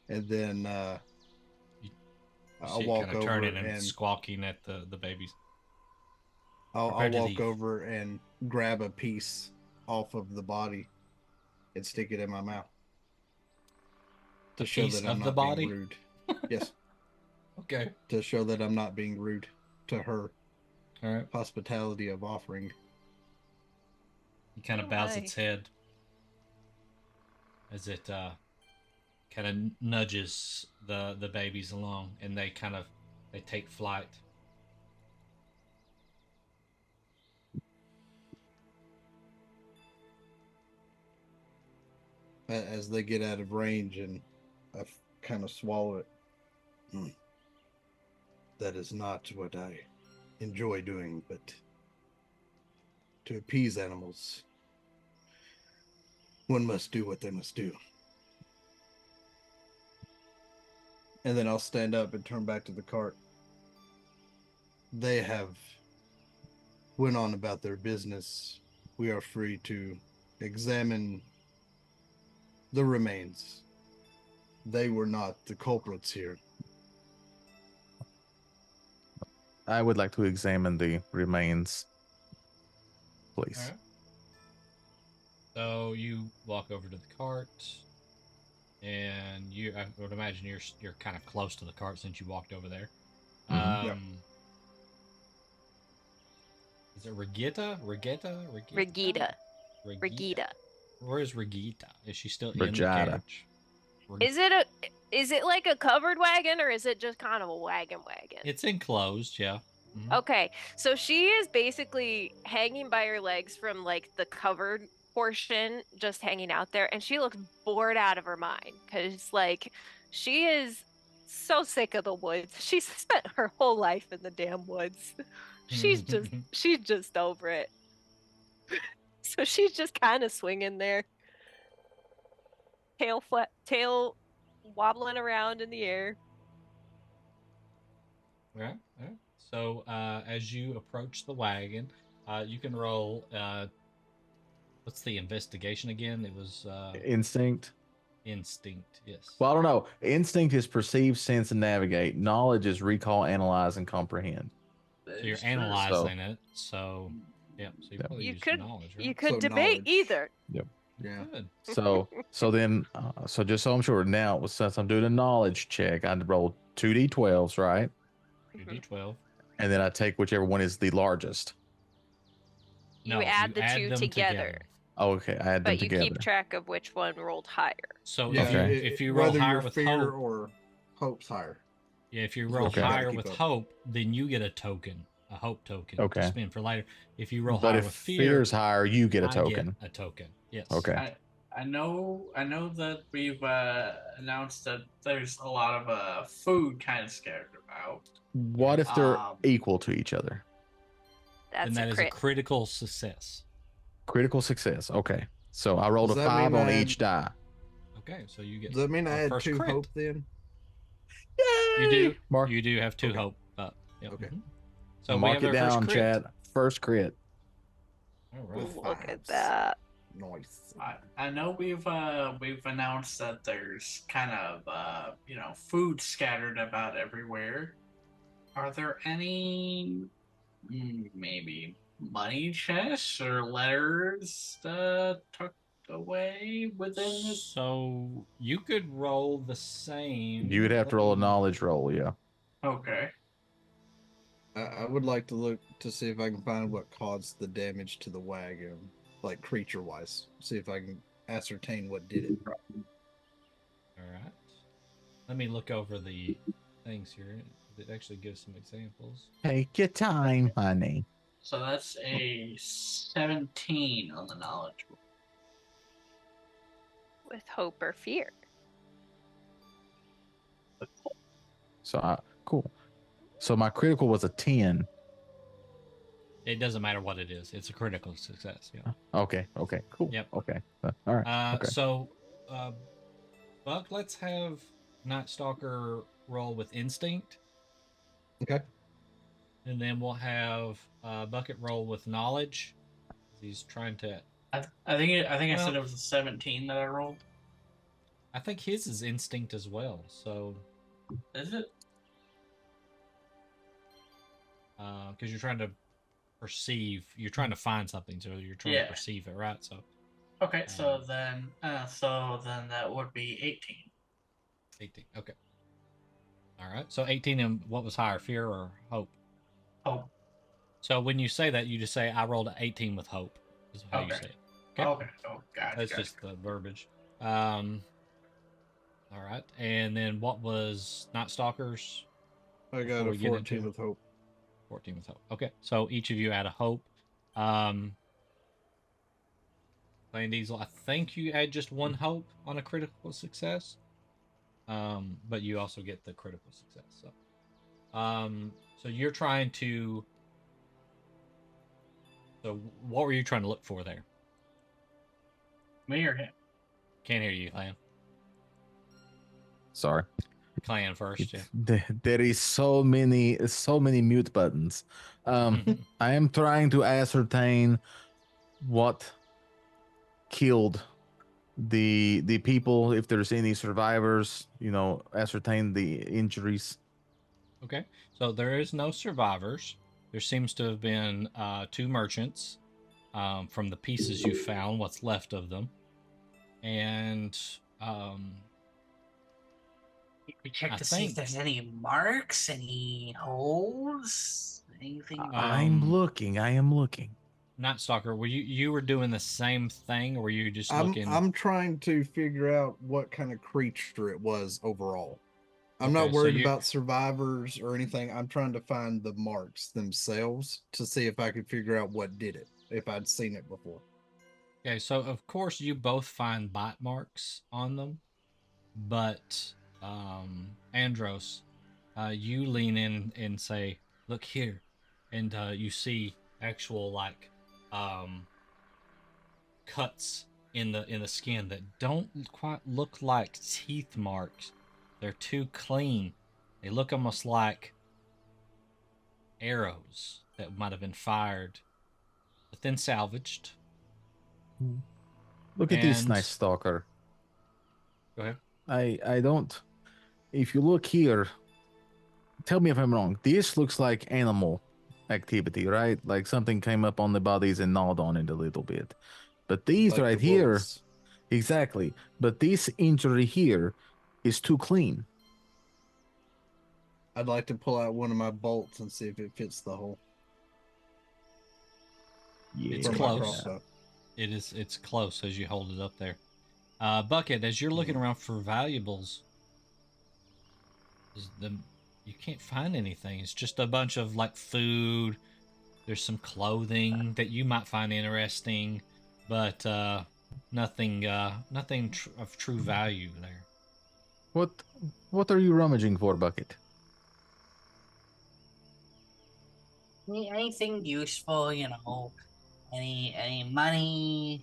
And then You I'll see it kind walk of over turning and and squawking at the babies. I'll Prepare to walk leave. over and grab a piece off of the body and stick it in my mouth The to show piece that I'm of the not being body. rude. Yes, Okay. to show that I'm not being rude to her All right. hospitality of offering. He kind of Oh bows my. its head as it kind of nudges the babies along, and they take flight. As they get out of range, and I kind of swallow it. That is not what I enjoy doing, but to appease animals, one must do what they must do. And then I'll stand up and turn back to the cart. They have went on about their business. We are free to examine the remains. They were not the culprits here. I would like to examine the remains, please. All right. So you walk over to the cart, and I would imagine you're kind of close to the cart since you walked over there. Mhm. Yep. Is it Regita? Regita. Regita. Regita. Where is Regita? Is she still in the Regita. carriage? Is it like a covered wagon or is it just kind of a wagon? It's enclosed, yeah. Okay, so she is basically hanging by her legs from like the covered portion, just hanging out there, and she looks bored out of her mind because like she is so sick of the woods. She's spent her whole life in the damn woods. She's just over it. So she's just kind of swinging there, tail wobbling around in the air. All right. So as you approach the wagon, you can roll. What's the investigation again? It was Instinct. instinct. Yes. Well, I don't know. Instinct is perceive, sense, and navigate. Knowledge is recall, analyze, and comprehend. So you're It's true. analyzing it. So yeah. So you Yeah. probably You use could knowledge, you right? could So debate knowledge. either. Yep. Yeah. Good. So then, so just so I'm sure now, since I'm doing a knowledge check, I roll 2d12s, right? Two Mhm. d12. And then I take whichever one is the largest. You No, add you the add two them together, Oh, okay. I add them but you keep together. track of which one rolled higher. So Yeah. Okay. if you roll whether higher your with fear hope, or hope's higher. yeah, if you is roll what you gotta higher keep with up. hope, then you get a token, a hope token to Okay. spend for later. If you roll But higher if with fear, fear's higher, you get a I token. get a token. Yes. Okay. I know that we've announced that there's a lot of food kind of scattered about. What if they're Um, equal to each other? Then That's that a is a crit. critical success. Critical success. Okay. So I rolled Does a that 5 mean on I each add- die. Okay, so you get Does that mean I our add first 2 crit. hope then? You do. Mark, You do have 2 Okay. hope up. Yep. Okay. mhm. So we mark have it our first down, crit. chat. First crit. All right. With Look at fives. that. Nice. I know we've announced that there's kind of food scattered about everywhere. Are there any maybe money chests or letters tucked away within this? So you could roll the same. You would have to roll a Let me- knowledge roll, yeah. Okay. I would like to look to see if I can find what caused the damage to the wagon, like creature wise. See if I can ascertain what did it. All right. Let me look over the things here. It actually gives some examples. Take your time, honey. So that's a 17 on the knowledge roll. With hope or fear. So cool. So my critical was a 10. It doesn't matter what it is. It's a critical success. Yeah. Okay. Cool. Yep. Okay. All right. Okay. So, Buck, let's have Night Stalker roll with instinct, Okay. and then we'll have Bucket roll with knowledge. He's trying to. I think I Well- said it was a 17 that I rolled. I think his is instinct as well. So, Is it? because you're trying to perceive, you're trying to find something, so you're trying Yeah. to perceive it, right? So, Okay, so then that would be 18. 18. Okay. All right. So 18, and what was higher, fear or hope? Oh, So when you say that, you just say, I rolled an 18 with hope, is how you Okay. say it. Okay. okay. Oh, gotcha. That's gotcha. just the verbiage. All right. And then what was Night Stalkers? I got Before a we get 14 into- with hope. 14 with hope. Okay. So each of you add a hope. Playing Diesel, I think you add just one hope on a critical success. But you also get the critical success. So you're trying to. So what were you trying to look for there? Me or him? Can't hear you, Clan. Sorry. Clan first, yeah. There is so many mute buttons. I am trying to ascertain what killed the people, if there's any survivors, ascertain the injuries. Okay, so there is no survivors. There seems to have been 2 merchants from the pieces you found, what's left of them. And We check I to see think- if there's any marks, any holes, anything. I am Um, looking. Night Stalker, were you were doing the same thing, or were you just looking? I'm trying to figure out what kind of creature it was overall. I'm Okay, not so worried you- about survivors or anything. I'm trying to find the marks themselves to see if I could figure out what did it, if I'd seen it before. Okay, so of course you both find bite marks on them, but Andros, you lean in and say, "Look here," and you see actual cuts in the skin that don't quite look like teeth marks. They're too clean. They look almost like arrows that might have been fired, but then salvaged. Look at this And nice stalker. go ahead. I don't. If you look here, tell me if I'm wrong. This looks like animal activity, right? Like something came up on the bodies and gnawed on it a little bit. But these Like right the here, wolves. exactly. But this injury here is too clean. I'd like to pull out one of my bolts and see if it fits the hole It's from my close. crossbow. It's close as you hold it up there. Bucket, as you're looking around for valuables, you can't find anything. It's just a bunch of like food. There's some clothing that you might find interesting, but nothing of true value there. What are you rummaging for, Bucket? Anything useful, any money,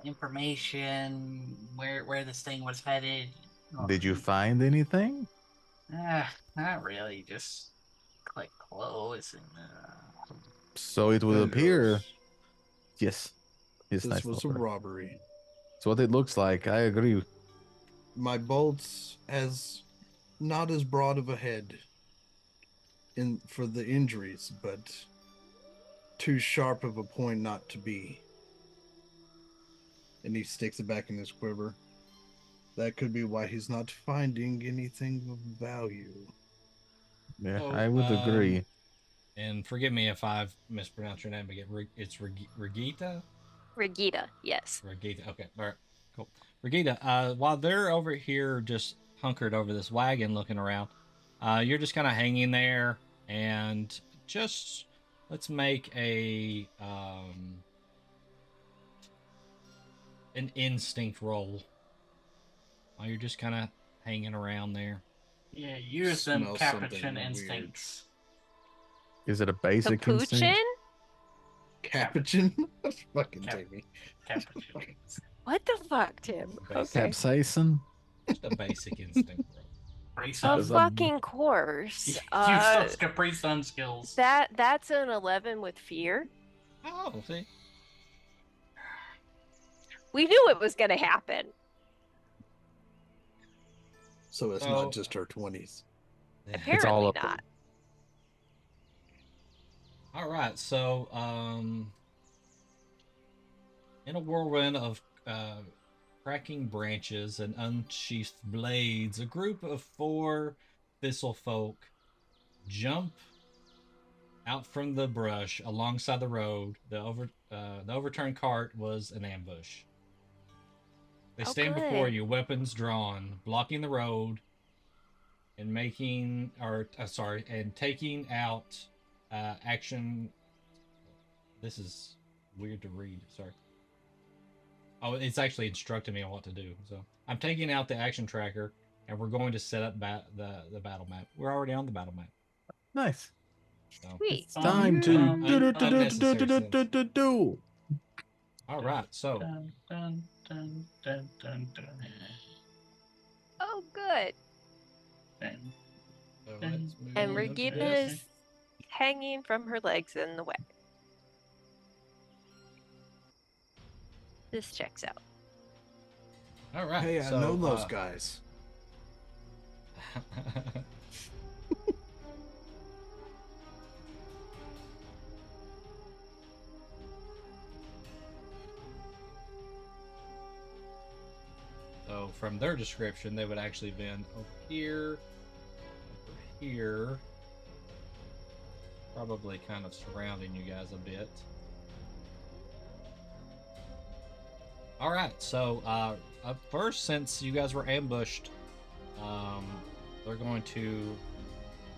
information, where this thing was headed. Did you find anything? Not really. Just like clothes and. So it would Then appear, yes, this nice was a stalker. robbery. It's what it looks like. I agree. My bolts has not as broad of a head for the injuries, but too sharp of a point not to be. And he sticks it back in his quiver. That could be why he's not finding anything of value. Yeah, So, I would agree. And forgive me if I've mispronounced your name again. It's Regita? Regita, yes. Regita. Okay, all right, cool. Regita, while they're over here just hunkered over this wagon looking around, you're just kind of hanging there, and just let's make an instinct roll while you're just kind of hanging around there. Yeah, use them Smells capuchin something instincts. Is it a basic Capuchin? instinct? Capuchin? That's fucking Cap- Jamie. Capuchin. What the fuck, Tim? Basic. Okay. Capsaicin? Just a basic instinct roll. Capri Of Sun. Does that- fucking course. Use those Capri Sun skills. That's an 11 with fear. Oh, see? We knew it was gonna happen. So it's not just her 20s. Apparently all up. not. All right, so in a whirlwind of cracking branches and unsheathed blades, a group of 4 thistle folk jump out from the brush alongside the road. The overturned cart was an ambush. They Oh, stand good. before you, weapons drawn, blocking the road, and taking out action. This is weird to read. Sorry. Oh, it's actually instructing me on what to do. So I'm taking out the action tracker, and we're going to set up the battle map. We're already on the battle map. Nice. So. Sweet. Time to do. All right, so Dun, dun, dun, dun, dun, dun. Oh, good. Dun, let's move And up Regina this. is hanging from her legs in the way. This checks out. All right. Hey, I so, know those guys. So from their description, they would actually been over here, probably kind of surrounding you guys a bit. All right, so up first, since you guys were ambushed, they're going to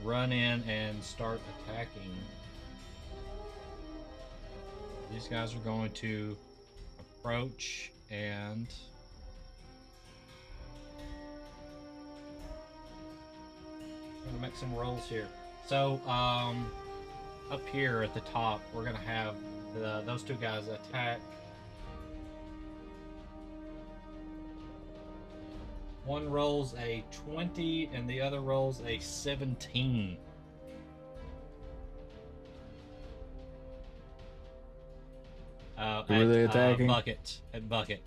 run in and start attacking. These guys are going to approach and I'm gonna make some rolls here. So up here at the top, we're gonna have those 2 guys attack. One rolls a 20 and the other rolls a 17. Who are they attacking? Bucket. At Bucket.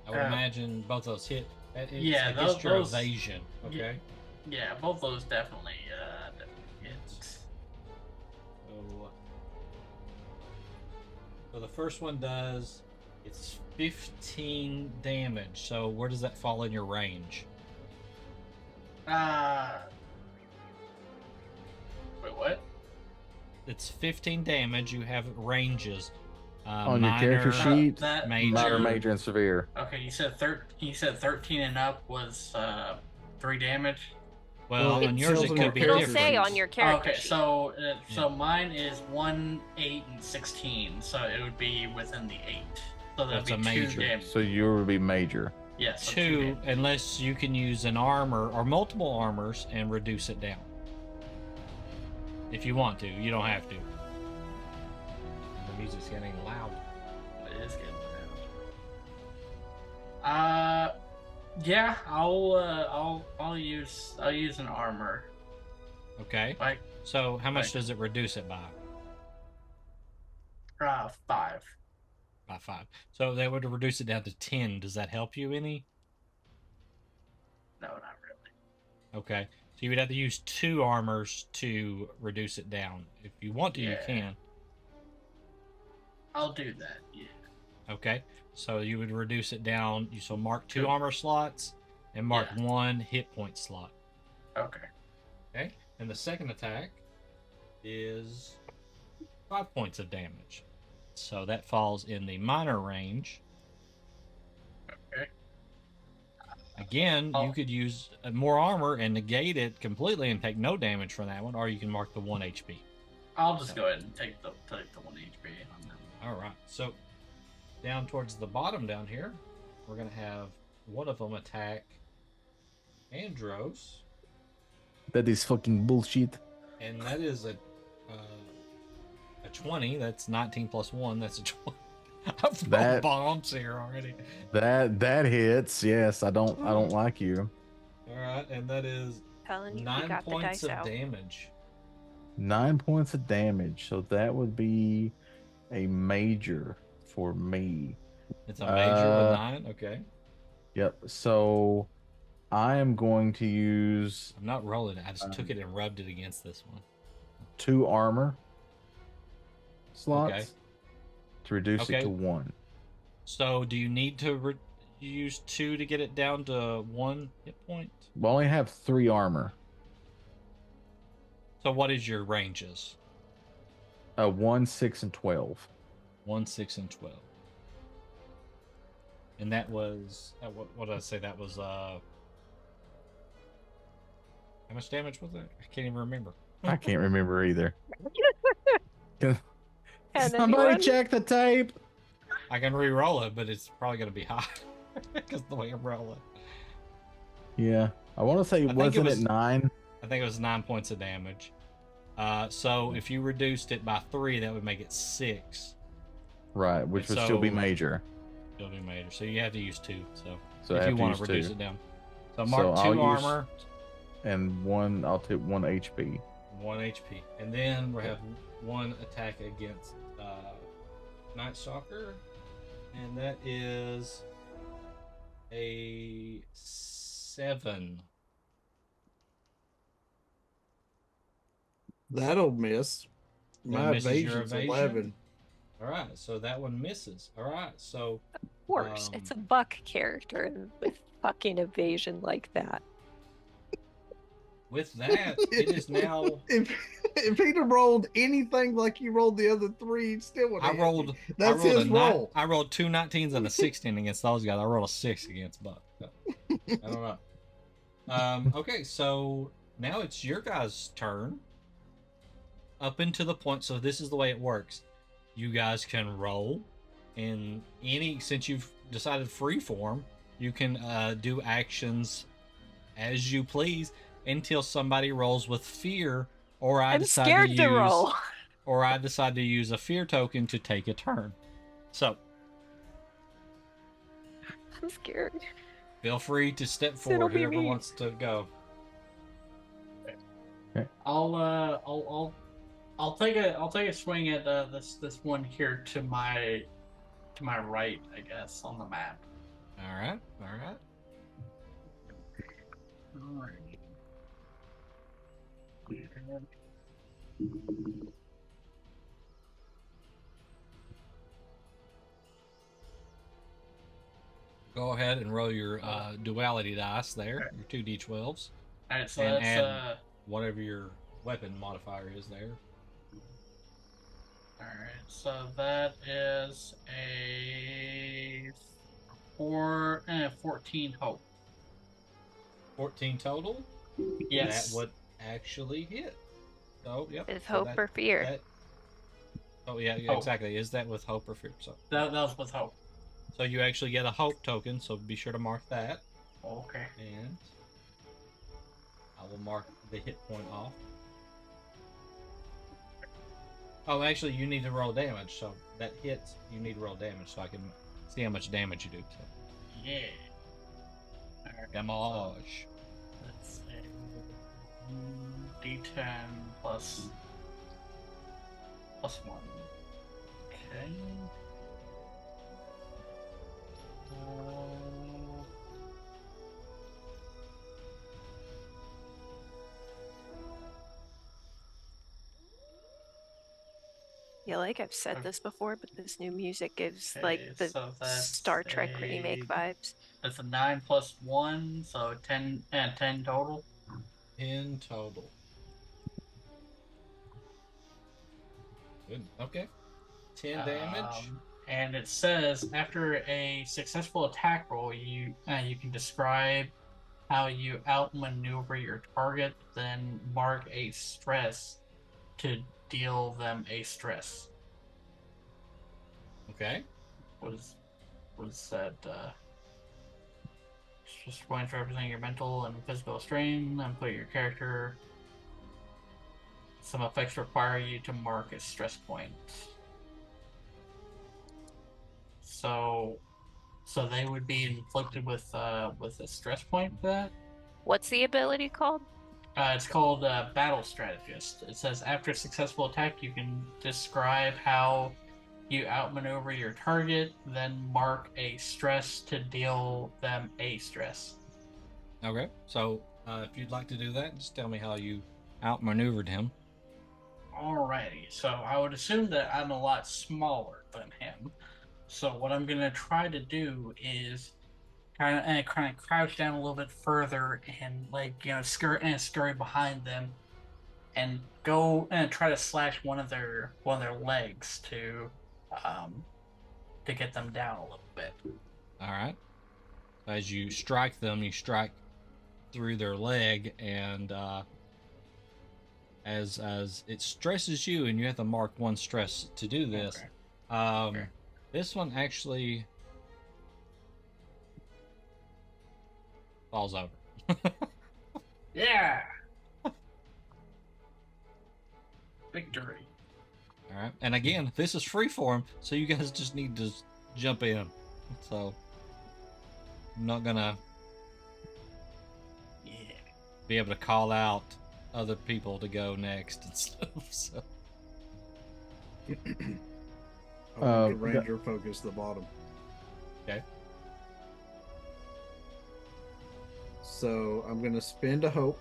I would imagine both those hit. It's Yeah, against your those- evasion. Okay. Yeah, both those definitely hit. So the first one does. It's 15 damage. So where does that fall in your range? Wait, what? It's 15 damage. You have ranges. On your character sheet, major. minor, major, and severe. Okay, you said 13 and up was 3 damage. Well, on yours it could be It'll different. say on your character Okay, sheet. so mine is 1, 8, and 16, so it would be within the 8. So that'd That's a be 2 major. damage. So yours would be major. Yes. So 2, damage. unless you can use an armor or multiple armors and reduce it down. If you want to, you don't have to. The music's getting loud. It is getting loud. Yeah, I'll use an armor. Okay. Like So how much does it reduce it by? 5. By 5. So that would reduce it down to 10. Does that help you any? No, not really. Okay. So you would have to use 2 armors to reduce it down. If you want to, you Yeah. can. I'll do that. Yeah. Okay. So you would reduce it down. You so mark 2 Sure. armor slots and mark Yeah. 1 hit point slot. Okay. Okay. And the second attack is 5 points of damage. So that falls in the minor range. Okay. Again, you could use more armor and negate it completely and take no damage from that one, or you can mark the 1 HP. I'll just go ahead and take the 1 HP on them. All right. So down towards the bottom down here, we're going to have one of them attack Andros, That is fucking bullshit. and that is a 20. That's 19 plus 1. That's a 20. I've thrown That- bombs here already. That hits. Yes, I don't like you. All right, and that is Telling you, 9 you got the points dice of out. damage. 9 points of damage. So that would be a major for me. It's a major with 9. Okay. Yep. So I am going to use I'm not rolling it. I just took it and rubbed it against this one. 2 armor slots Okay. to reduce Okay. it to 1. So do you need to use 2 to get it down to 1 hit point? We only have 3 armor. So what is your ranges? 1, 6, and 12. 1, 6, and 12. And that was what did I say? That was how much damage was that? I can't even remember. I can't remember either. Can And somebody anyone? check the tape? I can re-roll it, but it's probably going to be high because the way I'm rolling. Yeah. I want to say, think it wasn't was- it 9? I think it was 9 points of damage. So if you reduced it by 3, that would make it 6. Right, which would still be So- major. It'll be major. So you have to use 2. So, So I if have you to want use to reduce 2. it down. So mark So 2 I'll use- armor, And 1, I'll take 1 HP. 1 HP. And then we have 1 attack against Night Stalker. And that is a 7. That'll miss. My misses your evasion's evasion? 11. All right, so that one misses. All right, so Of course, it's a Um, buck character with fucking evasion like that. with that, it is now. If he'd have rolled anything like you rolled the other 3, he'd still would I have. rolled. That's I rolled his roll. I rolled 2 19s and a 16 against those guys. I rolled a 6 against Buck. So, I don't know. Okay, so now it's your guys' turn. Up into the point. So this is the way it works. You guys can roll, and since you've decided free form, you can do actions as you please until somebody rolls with fear, or I'm scared to roll. or I decide to use a fear token to take a turn. So I'm scared. feel free to step So it'll forward, be whoever me. wants to go. I'll I'll take a swing at this one here to my right, I guess, on the map. All right. All right. Alright. Go ahead and roll your duality dice there, Okay. your 2d12s, Alright, so and that's add whatever your weapon modifier is there. alright, so that is a 14 hope. 14 total. Yes. That would actually hit. So, yep. With So hope or fear. That, oh, yeah, Hope. exactly. Is that with hope or fear? So That was with hope. So you actually get a hope token, so be sure to mark that. Okay. And I will mark the hit point off. Oh, actually, you need to roll damage. So that hits, you need to roll damage so I can see how much damage you do. So. Yeah. Alright. Damage. Let's say D10 plus 1. Okay. Yeah, like I've said this before, but this new music gives like Okay, the so that's Star Trek remake vibes. That's a 9 plus 1, so 10 and 10 total. 10 total. Good. Okay. 10 damage. And it says after a successful attack roll, you can describe how you outmaneuver your target, then mark a stress to deal them a stress. Okay. Was that just going for everything your mental and physical strain, and put your character. Some effects require you to mark a stress point. So they would be inflicted with a stress point for that. What's the ability called? It's called Battle Strategist. It says after a successful attack, you can describe how you outmaneuver your target, then mark a stress to deal them a stress. Okay. So if you'd like to do that, just tell me how you outmaneuvered him. Alrighty. So I would assume that I'm a lot smaller than him. So what I'm gonna try to do is kind of crouch down a little bit further and scurry behind them and go and try to slash one of their legs to get them down a little bit. All right. As you strike them, you strike through their leg, and as it stresses you, and you have to mark one stress to do this. Okay. This one actually falls over. Yeah. Victory. All right. And again, this is freeform, so you guys just need to jump in. So I'm not gonna be able to call out other people to go next and stuff. So I want the ranger focus the bottom. Okay. So I'm gonna spend a hope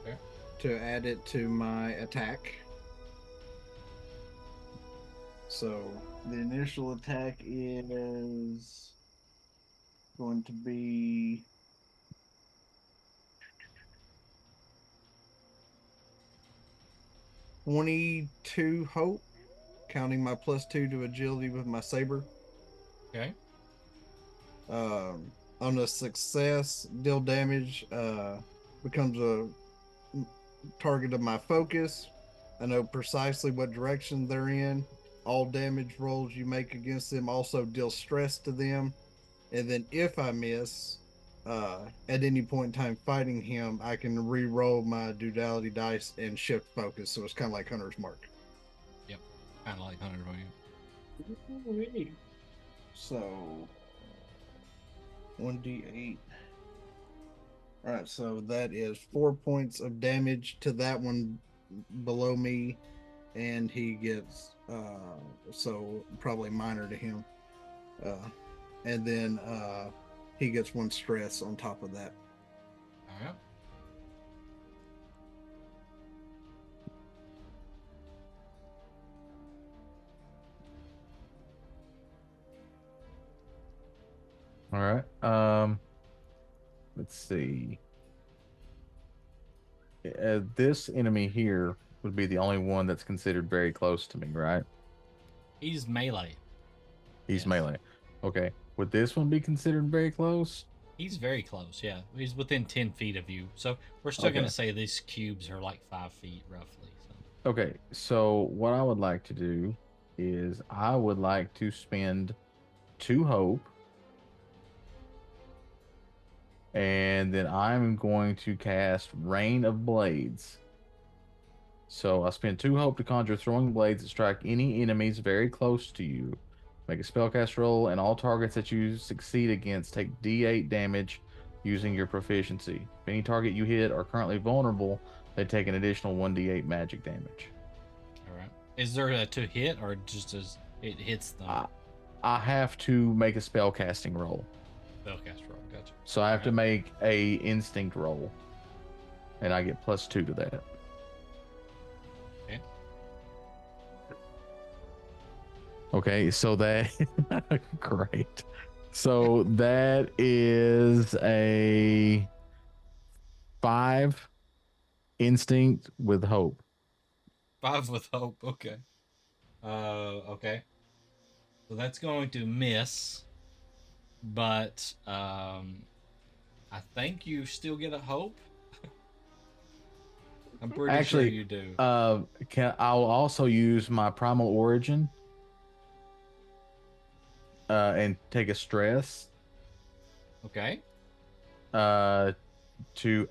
Okay. to add it to my attack. So the initial attack is going to be 22 hope, counting my +2 to agility with my saber. Okay. On a success, deal damage becomes a target of my focus. I know precisely what direction they're in. All damage rolls you make against them also deal stress to them. And then if I miss, at any point in time fighting him, I can re-roll my duality dice and shift focus. So it's kind of like Hunter's Mark. Yep. Kind of like Hunter's Mark. So 1d8. All right, so that is 4 points of damage to that one below me, and he gets so probably minor to him. And then he gets 1 stress on top of that. All right. All right. Let's see. This enemy here would be the only one that's considered very close to me, right? He's melee. He's Yes. melee. Okay. Would this one be considered very close? He's very close. Yeah, he's within 10 feet of you. So we're still going Okay. to say these cubes are like 5 feet roughly. So. Okay. So what I would like to do is I would like to spend 2 hope, and then I'm going to cast Rain of Blades. So I spend 2 hope to conjure throwing blades that strike any enemies very close to you. Make a spellcast roll, and all targets that you succeed against take D8 damage using your proficiency. If any target you hit are currently vulnerable, they take an additional 1d8 magic damage. All right. Is there a to hit or just as it hits them? I have to make a spellcasting roll. Spellcast roll. Gotcha. So I have to make a instinct roll, and I get +2 to that. Okay, so that great. So that is a 5 instinct with hope. 5 with hope. Okay. Okay. So that's going to miss, but I think you still get a hope. I'm pretty sure you do. I'll also use my primal origin and take a stress. Okay. To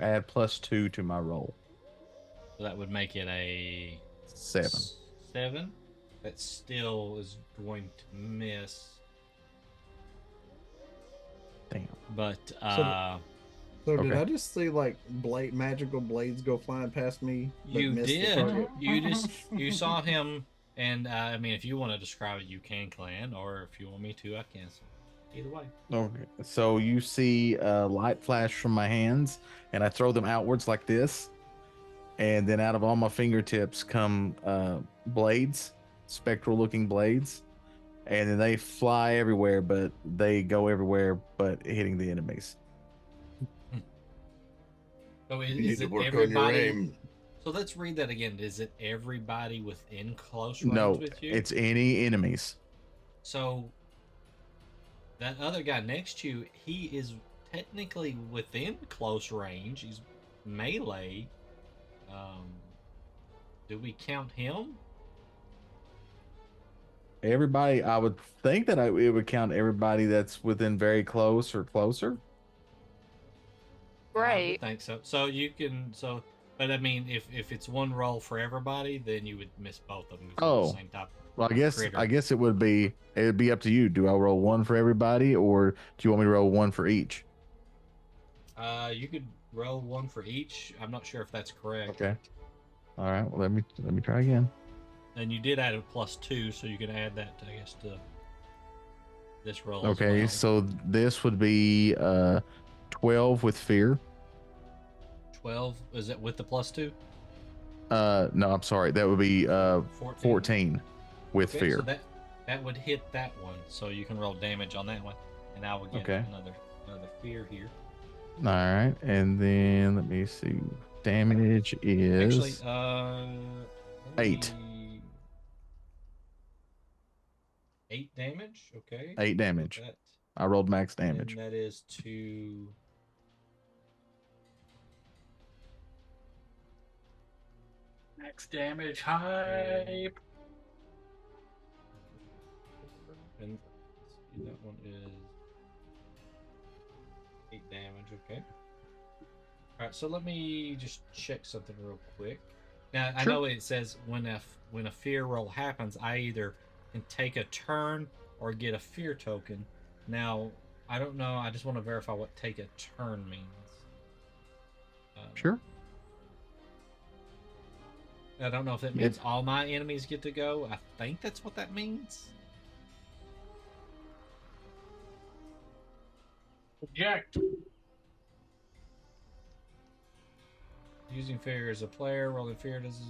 add +2 to my roll. So that would make it a 7. 7. That still is going to miss. Damn. But So did I just see like magical blades go flying past me? You did. You saw him, and I mean, if you want to describe it, you can, Clan, or if you want me to, I can. So either way. Okay. So you see light flash from my hands, and I throw them outwards like this, and then out of all my fingertips come blades, spectral-looking blades, and then they fly everywhere, but they go everywhere but hitting the enemies. So you need to work everybody? on your aim. So let's read that again. Is it everybody within close range No, with you? it's any enemies. So that other guy next to you, he is technically within close range. He's melee. Do we count him? Everybody, I would think that it would count everybody that's within very close or closer. I Right. would think so. So you can but I mean, if it's one roll for everybody, then you would miss both of them. Oh. The same type Well, critter. I guess it would be up to you. Do I roll 1 for everybody, or do you want me to roll 1 for each? You could roll 1 for each. I'm not sure if that's correct. Okay. All right. Well, let me try again. And you did add a +2, so you can add that, I guess, to this roll. Okay, as well. so this would be 12 with fear. 12, is it with the +2? No, I'm sorry. That would be 14 with fear. So that would hit that one. So you can roll damage on that one, and I will get another fear here. All right, and then let me see. Damage is actually 8. 8 damage. Okay. 8 damage. I rolled max damage. And that is to. Max damage hype. And that one is 8 damage. Okay. All right. So let me just check something real quick. Now I know it says when a fear roll happens, I either can take a turn or get a fear token. Now I don't know. I just want to verify what take a turn means. Sure. I don't know if that means all my enemies get to go. I think that's what that means. Eject. Using fear as a player, rolling fear does.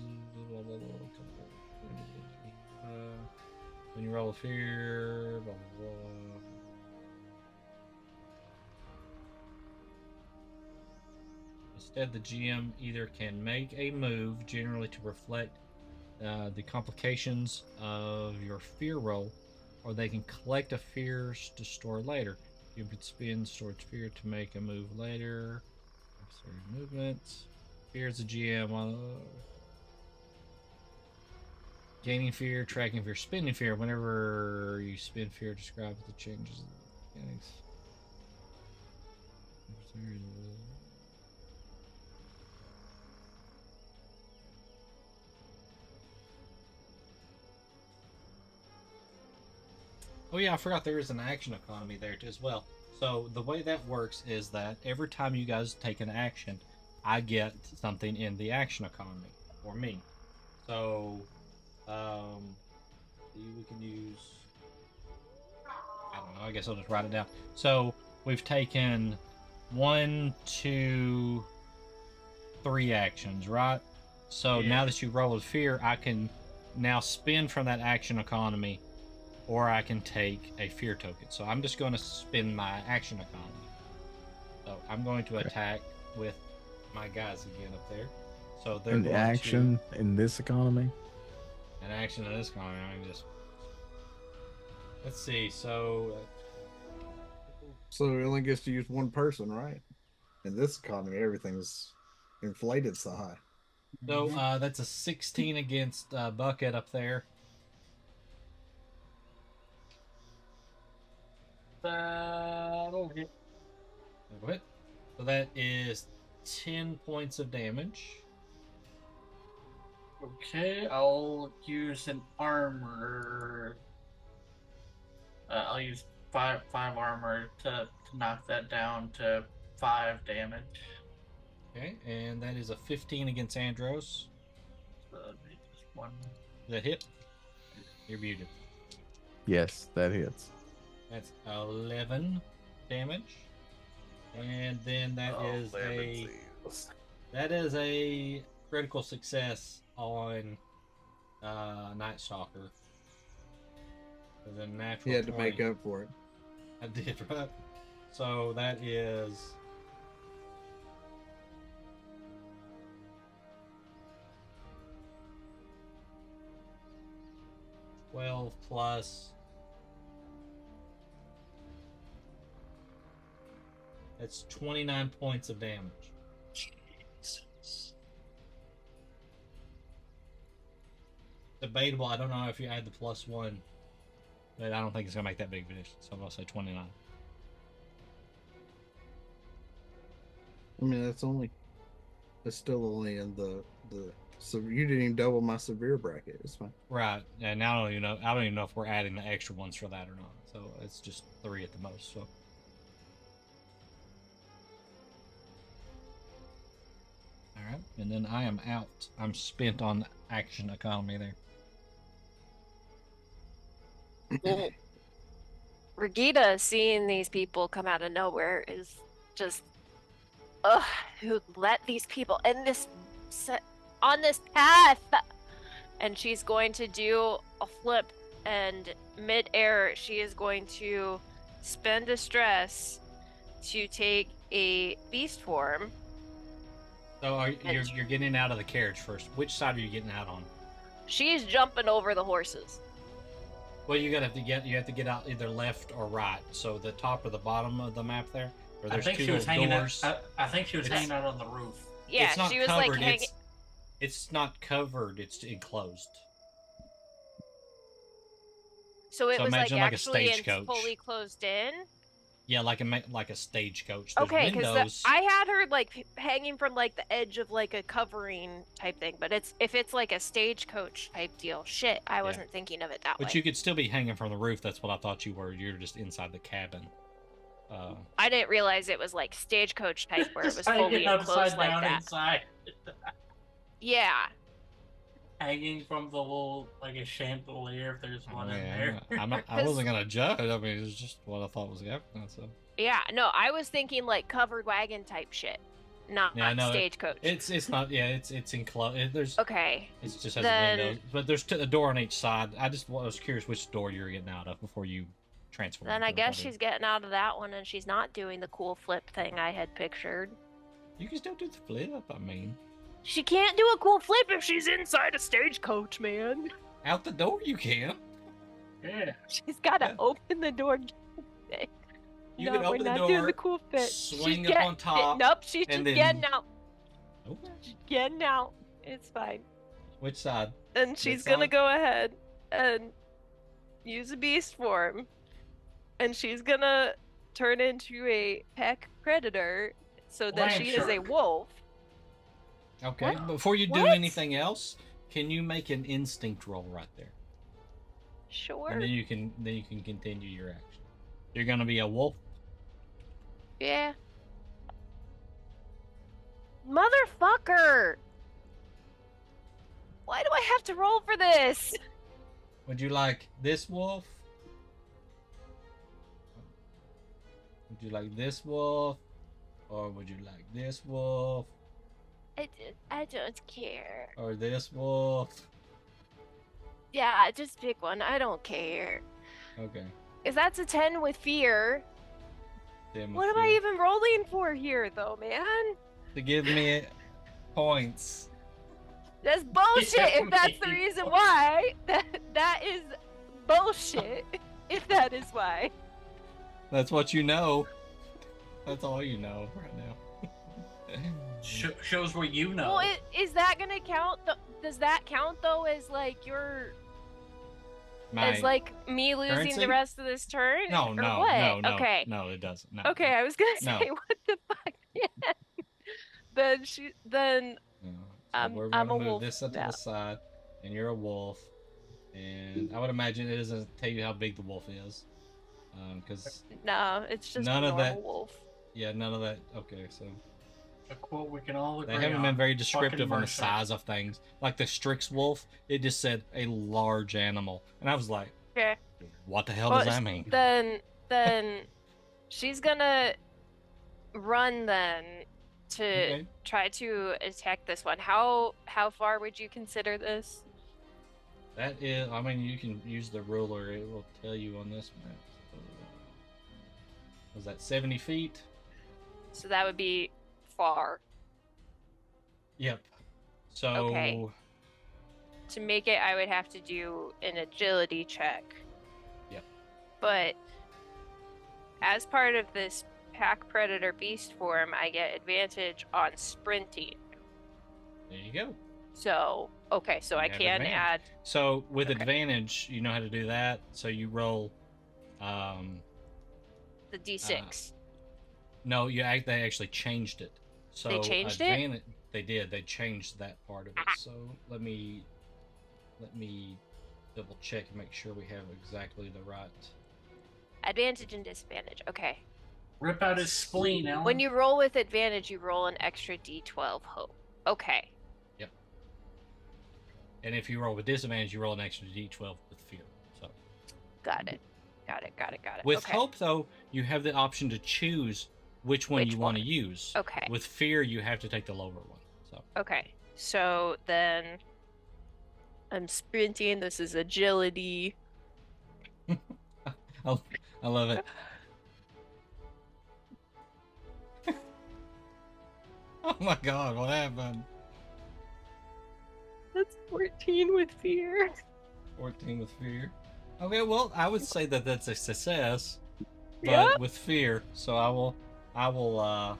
When you roll a fear, blah blah blah. Instead, the GM either can make a move, generally to reflect the complications of your fear roll, or they can collect a fear to store later. You can spend stored fear to make a move later. Movements. Fear is a GM. Gaining fear, tracking fear, spending fear. Whenever you spend fear, describe the changes. Oh yeah, I forgot there is an action economy there as well. So the way that works is that every time you guys take an action, I get something in the action economy for me. So, we can use. I don't know. I guess I'll just write it down. So we've taken 1, 2, 3 actions, right? So now that you roll with fear, I can now spend from that action economy, or I can take a fear token. So I'm just going to spend my action economy. So I'm going to attack with my guys again up there. So they're going action in this economy. An action in this economy. I mean, just let's see. So it only gets to use one person, right? In this economy, everything's inflated so high. So that's a 16 against Bucket up there. That'll hit. What? So that is 10 points of damage. Okay, I'll use an armor. I'll use five armor to knock that down to 5 damage. Okay, and that is a 15 against Andros. So just one. Does that hit? You're muted. Yes, that hits. That's 11 damage. And then that is a critical success on Night Stalker. A natural He had to 20. make up for it. I did, right? So that is 12 plus. That's 29 points of damage. Jesus. Debatable. I don't know if you add the +1, but I don't think it's gonna make that big of a difference. So I'm gonna say 29. I mean, it's still only in the so you didn't even double my severe bracket. It's fine. Right. And now I don't even know if we're adding the extra ones for that or not. So it's just 3 at the most. So. All right. And then I am out. I'm spent on action economy there. Regina seeing these people come out of nowhere is just, who let these people in this on this path? And she's going to do a flip, and mid-air she is going to spend a stress to take a beast form. So you're getting out of the carriage first. Which side are you getting out on? She's jumping over the horses. Well, you have to get out either left or right. So the top or the bottom of the map there, or there's two little doors. I think she was hanging out on the roof. Yeah, it's not she was covered. like hanging. It's not covered. It's enclosed. So it was like imagine like a actually stagecoach. fully closed in. Yeah, like a stagecoach. There's Okay, windows. I had her like hanging from like the edge of like a covering type thing, but if it's like a stagecoach type deal, shit, I wasn't thinking of it that way. But you could still be hanging from the roof. That's what I thought you were. You're just inside the cabin. I didn't realize it was like stagecoach type where it was Just fully hanging enclosed upside like down that. inside. Yeah. hanging from the little like a chandelier if there's one Oh, in yeah, there. I wasn't gonna judge. I mean, it was just what I thought was happening. So Yeah, no, I was thinking like covered wagon type shit, not yeah, no, stagecoach. it's not. Yeah, it's enclosed. There's Okay, it just has then windows, but there's a door on each side. Was curious which door you're getting out of before you transform. then I into guess whatever. she's getting out of that one and she's not doing the cool flip thing I had pictured. You can still do the flip. I mean, She can't do a cool flip if she's inside a stagecoach, man. out the door you can. Yeah. She's gotta Yeah. open the door. You No, can we're open the not doing door, the cool fit. swing she's up on top, Nope, she's and just then- getting out. Okay. She's getting out. It's fine. Which side? And she's This gonna side? go ahead and use a beast form. And she's gonna turn into a pack predator so that Land she is a shark. wolf. Okay. What? Before you do What? anything else, can you make an instinct roll right there? Sure. And then you can continue your action. You're gonna be a wolf. Yeah. Motherfucker! Why do I have to roll for this? Would you like this wolf? Would you like this wolf? Or would you like this wolf? I don't care. Or this wolf? Yeah, just pick one. I don't care. Okay. If that's a 10 with fear, Then what am I even rolling for here, though, man? to give me points? That's bullshit if that's the reason why. That is bullshit if that is why. That's what you know. That's all you know right now. Shows where you know. Well, is that gonna count? Does that count though as like your as like me losing currency? the rest of this turn? No, or no, what? no, Okay. no, it doesn't. No. Okay, I was gonna No. say what the fuck. Yeah. then No. So I'm we're a gonna move wolf this up to now. the side, and you're a wolf. And I would imagine it doesn't tell you how big the wolf is, because no, it's just None a of normal that- wolf. yeah, none of that. Okay, so A quote we can all agree they haven't on. been very Fucking descriptive on the Mercer. size of things. Like the Strix wolf, it just said a large animal, and I was like, Okay. what the hell Well, does that mean? Then she's gonna run then to Okay. try to attack this one. How far would you consider this? That is, I mean, you can use the ruler. It will tell you on this map. Was that 70 feet? So that would be far. Yep. So Okay. To make it, I would have to do an agility check. Yep. But as part of this pack predator beast form, I get advantage on sprinting. there you go. So, okay, so You I have can advantage. add. So with Okay. advantage, you know how to do that. So you roll. The D6. No, they actually changed it. So They changed it? They did. They changed that part of it. Ah. So let me double check and make sure we have exactly the right. Advantage and disadvantage. Okay. Rip out his spleen, Alan. When you roll with advantage, you roll an extra D12 hope. Okay. And if you roll with disadvantage, you roll an extra d12 with fear. So Got it. with okay. hope, though, you have the option to choose which one Which you want to one? use. Okay. With fear, you have to take the lower one. So Okay. So then I'm sprinting. This is agility. I love it. Oh my god, what happened? That's 14 with fear. 14 with fear. Okay, well, I would say that that's a success, but Yeah. with fear. So I will. So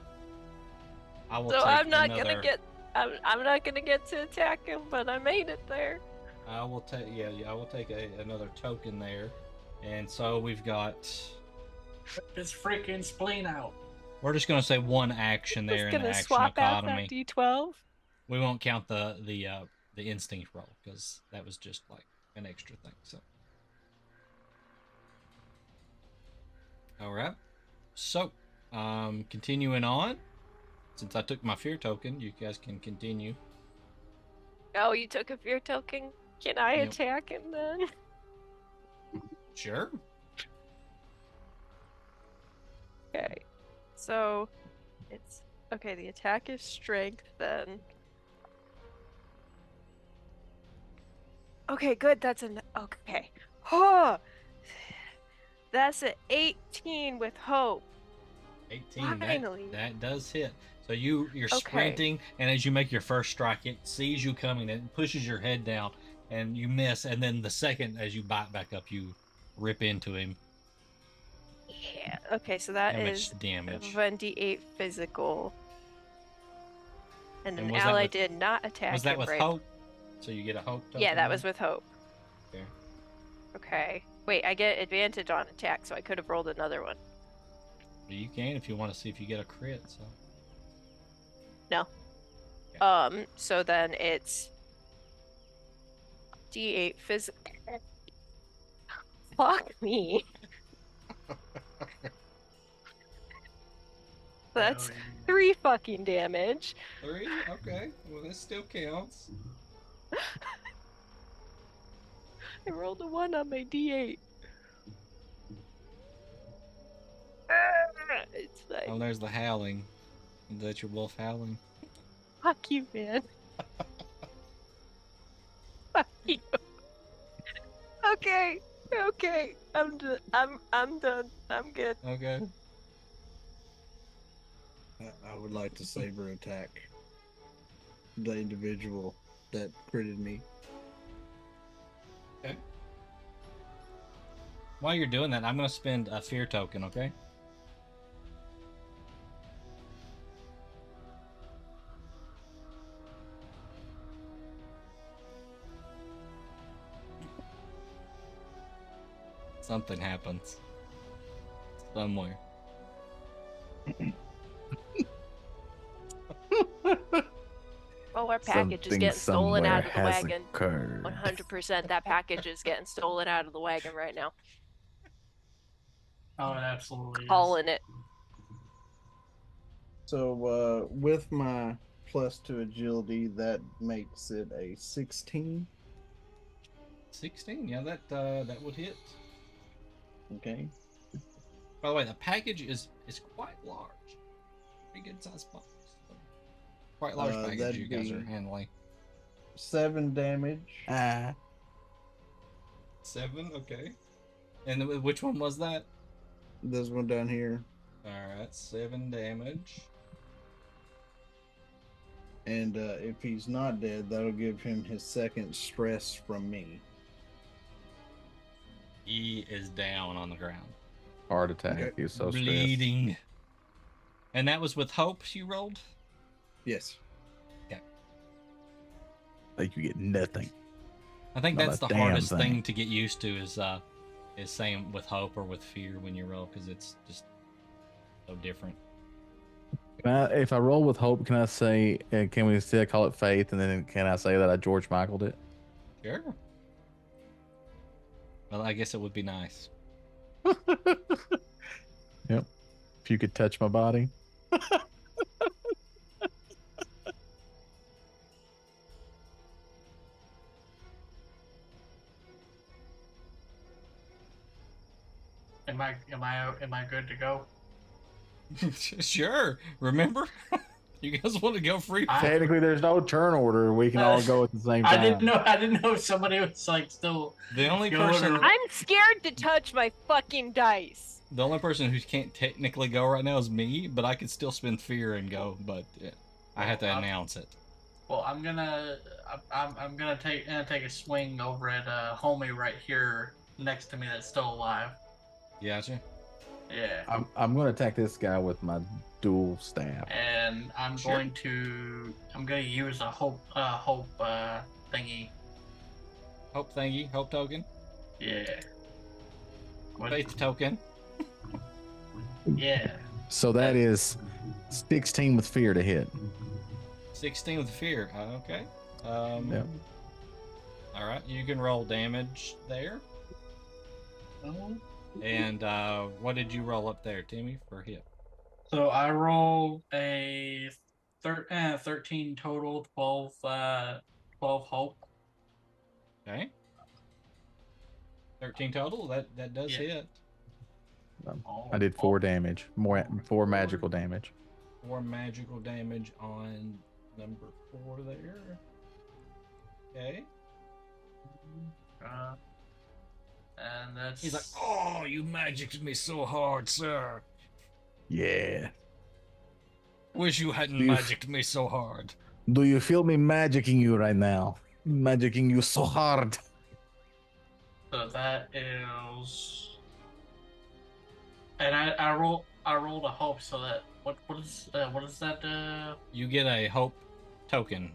take I'm not another, gonna get. I'm not gonna get to attack him, but I made it there. I will take. Yeah, I will take another token there, and so we've got. Rip his freaking spleen out. We're just gonna say one action there in Just the gonna action swap out economy. that D12. We won't count the instinct roll because that was just like an extra thing. So. All right. So, continuing on. Since I took my fear token, you guys can continue. Oh, you took a fear token? Can I Yep. attack him then? Sure. Okay. So it's okay, the attack is strength then. Okay, good. That's an okay. Oh, that's an 18 with hope. 18. Finally. That does hit. So you're Okay. sprinting, and as you make your first strike, it sees you coming and pushes your head down, and you miss. And then the second, as you bite back up, you rip into him. Yeah. Okay, so that How is much damage? 1d8 physical. And And an was that ally with did not attack him, with right? hope? So you get a hope token. Yeah, that then? was with hope. Okay. Okay. Wait, I get advantage on attack, so I could have rolled another one. You can if you want to see if you get a crit. So No. Okay. So then it's D8 physical. Fuck me. That's Hell yeah. 3 fucking damage. 3. Okay. Well, that still counts. I rolled a 1 on my D8. It's like, Oh, there's the howling. Is that your wolf howling? fuck you, man. Fuck you. Okay. Okay. I'm done. I'm done. I'm good. Okay. I would like to saber attack the individual that critted me. Okay. While you're doing that, I'm going to spend a fear token, okay? Something happens. Somewhere. Oh, our package is Something getting stolen somewhere out of the has wagon. occurred. 100% that package is getting stolen out of the wagon right now. Oh, it absolutely is. Calling it. So with my +2 agility, that makes it a 16. 16? Yeah, that would hit. Okay. By the way, the package is quite large. Pretty good size box. Quite large package that'd you guys are be handling. 7 damage. 7, okay. And which one was that? This one down here. Alright, 7 damage. And if he's not dead, that'll give him his second stress from me. He is down on the ground. Heart attack. Okay. He's so stressed. Bleeding. And that was with hope you rolled? Yes. Like you get nothing. I think Not that's a the damn hardest thing. thing to get used to is saying with hope or with fear when you roll, because it's just so different. If I roll with hope, can I say? Can we still call it faith? And then can I say that I George Michael'd it? Sure. Well, I guess it would be nice. Yep. If you could touch my body. Am I good to go? Sure. Remember? You guys want to go free? Technically, there's no turn order. We can all go at the same time. I didn't know if somebody was like still. The only Go person to- I'm scared to touch my fucking dice. the only person who can't technically go right now is me, but I could still spend fear and go, but I have to announce it. Well, I'm gonna take a swing over at homie right here next to me that's still alive. Gotcha. Yeah. I'm going to attack this guy with my dual staff. And I'm Sure. going to use a hope thingy. Hope thingy, hope token, Yeah. What? faith token. Yeah. So that is 16 with fear to hit. 16 with fear. Okay. Yep. All right, you can roll damage there. And what did you roll up there, Timmy, for hit? So I rolled a 13 total, 12 12 hope. Okay. 13 total. That does Yeah. hit. I did 4 damage. Four magical damage. 4 magical damage on number 4 there. Okay. And that's. He's like, "Oh, you magicked me so hard, sir. Yeah. Wish you hadn't You- magicked me so hard." Do you feel me magicking you right now? Magicking you so hard. So that is. And I rolled a hope, so that what is that? You get a hope token.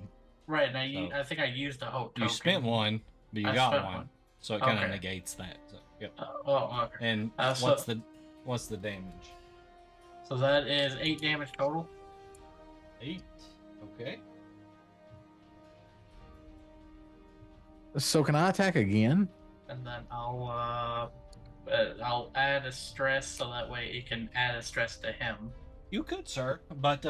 Right, and So- I think I used the hope token. You spent one, but you I got spent one. one. So it kind of Okay. negates that. So, yep. Okay. And so- what's the damage? So that is 8 damage total. 8. Okay. So can I attack again? And then I'll add a stress so that way it can add a stress to him. You could, sir. But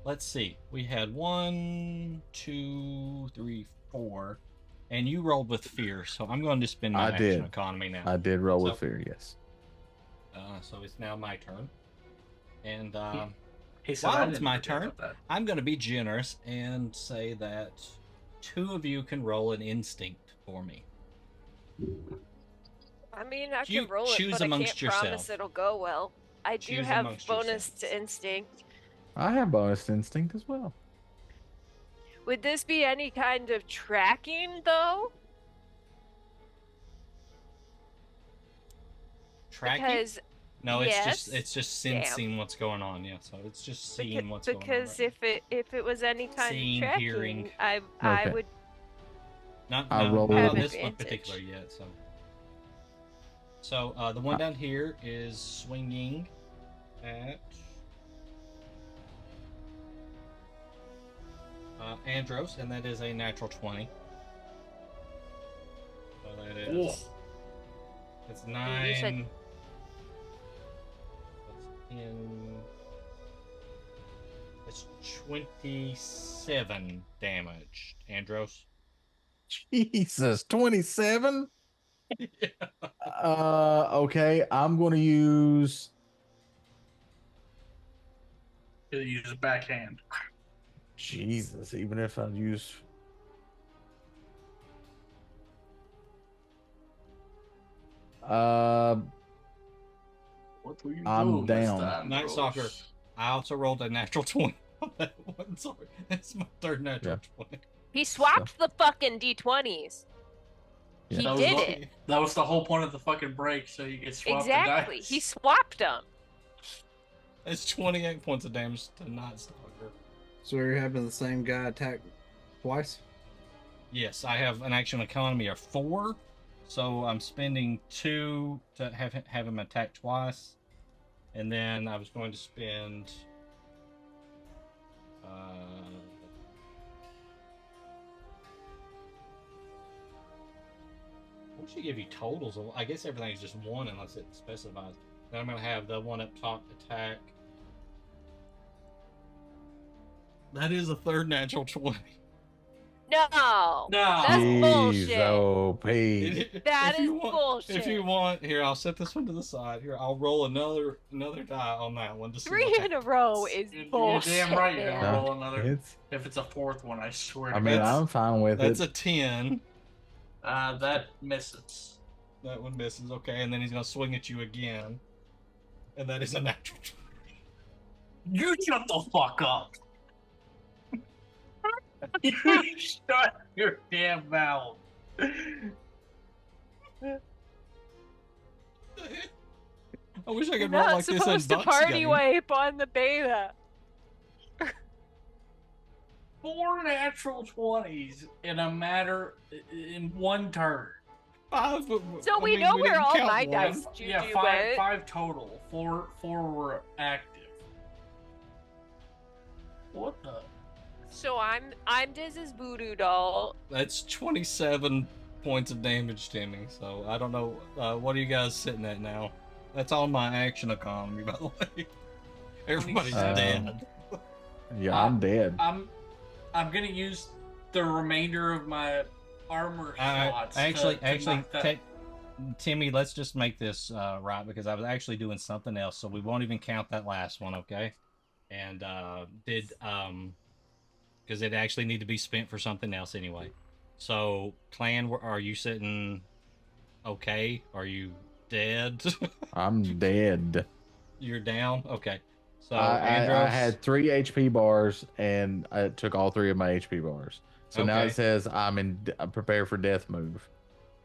let's see. We had 1, 2, 3, 4, and you rolled with fear. So I'm going to spend my I action did. economy now. I did roll with So- fear, yes. So it's now my turn, and He said, while "I it's didn't my forget turn, about that." I'm going to be generous and say that 2 of you can roll an instinct for me. I mean, I You can roll it, choose but I amongst can't promise yourself. it'll go well. I do Choose have amongst bonus yourselves. to instinct. I have bonus instinct as well. Would this be any kind of tracking, though? Tracking? Because No, yes, it's just damn. sensing what's going on. Yeah, so it's just seeing what's going on. because right if it was any kind Seeing, of tracking, hearing. I Okay. would now. I Not roll not with this one advantage. particular yet. So the one down here is swinging at Andros, and that is a natural 20. So that is. It's 9. you said- That's 10. It's 27 damage, Andros. Jesus, 27? Yeah. Okay, I'm going to use. He'll use his backhand. Jesus, even if I use. What were you I'm doing this down. time, Night Rose? Stalker. I also rolled a natural 20 on that one. Sorry. That's my third natural 20. he swapped the fucking d20s. Yeah. He That was did the- it That was the whole point of the fucking break, so you get swapped exactly. the dice. He swapped them. That's 28 points of damage to Night Stalker. So you're having the same guy attack twice? Yes, I have an action economy of 4, so I'm spending 2 to have him attack twice, and then I was going to spend. What should give you totals? I guess everything's just 1 unless it specifies. Then I'm going to have the one up top attack. That is a third natural 20. No, No. That's Jeez, bullshit. oh, Pete. That If you is want- bullshit. If you want, here, I'll set this one to the side. Here, I'll roll another die on that one to see. 3 what in a happens. row is You're bullshit. damn right you're man. gonna No, roll another. it's. If it's a fourth one, I swear. I to mean, God. I'm fine with That's it. a 10. That misses. That one misses. Okay, and then he's gonna swing at you again, and that is a natural. You shut the fuck up. You shut your damn mouth. I wish I You're could roll not like this in supposed to Bucks party game. wipe on the beta. 4 natural 20s in a matter in one turn. 5, but, So I we mean, know we where didn't all count my one. dice Yeah, juju five went. 5 total. Four were active. What the? So I'm Diz's voodoo doll. That's 27 points of damage to me. So I don't know. What are you guys sitting at now? That's on my action economy, by the way. Everybody's dead. Yeah, I'm dead. I'm gonna use the remainder of my armor slots. Actually, to knock that. Timmy, let's just make this right, because I was actually doing something else, so we won't even count that last one, okay? And because it actually need to be spent for something else anyway. So, Clan, are you sitting okay? Are you dead? I'm dead. You're down? Okay. So, I Andros, had 3 HP bars, and I took all 3 of my HP bars. So now Okay. it says I'm prepare for death move.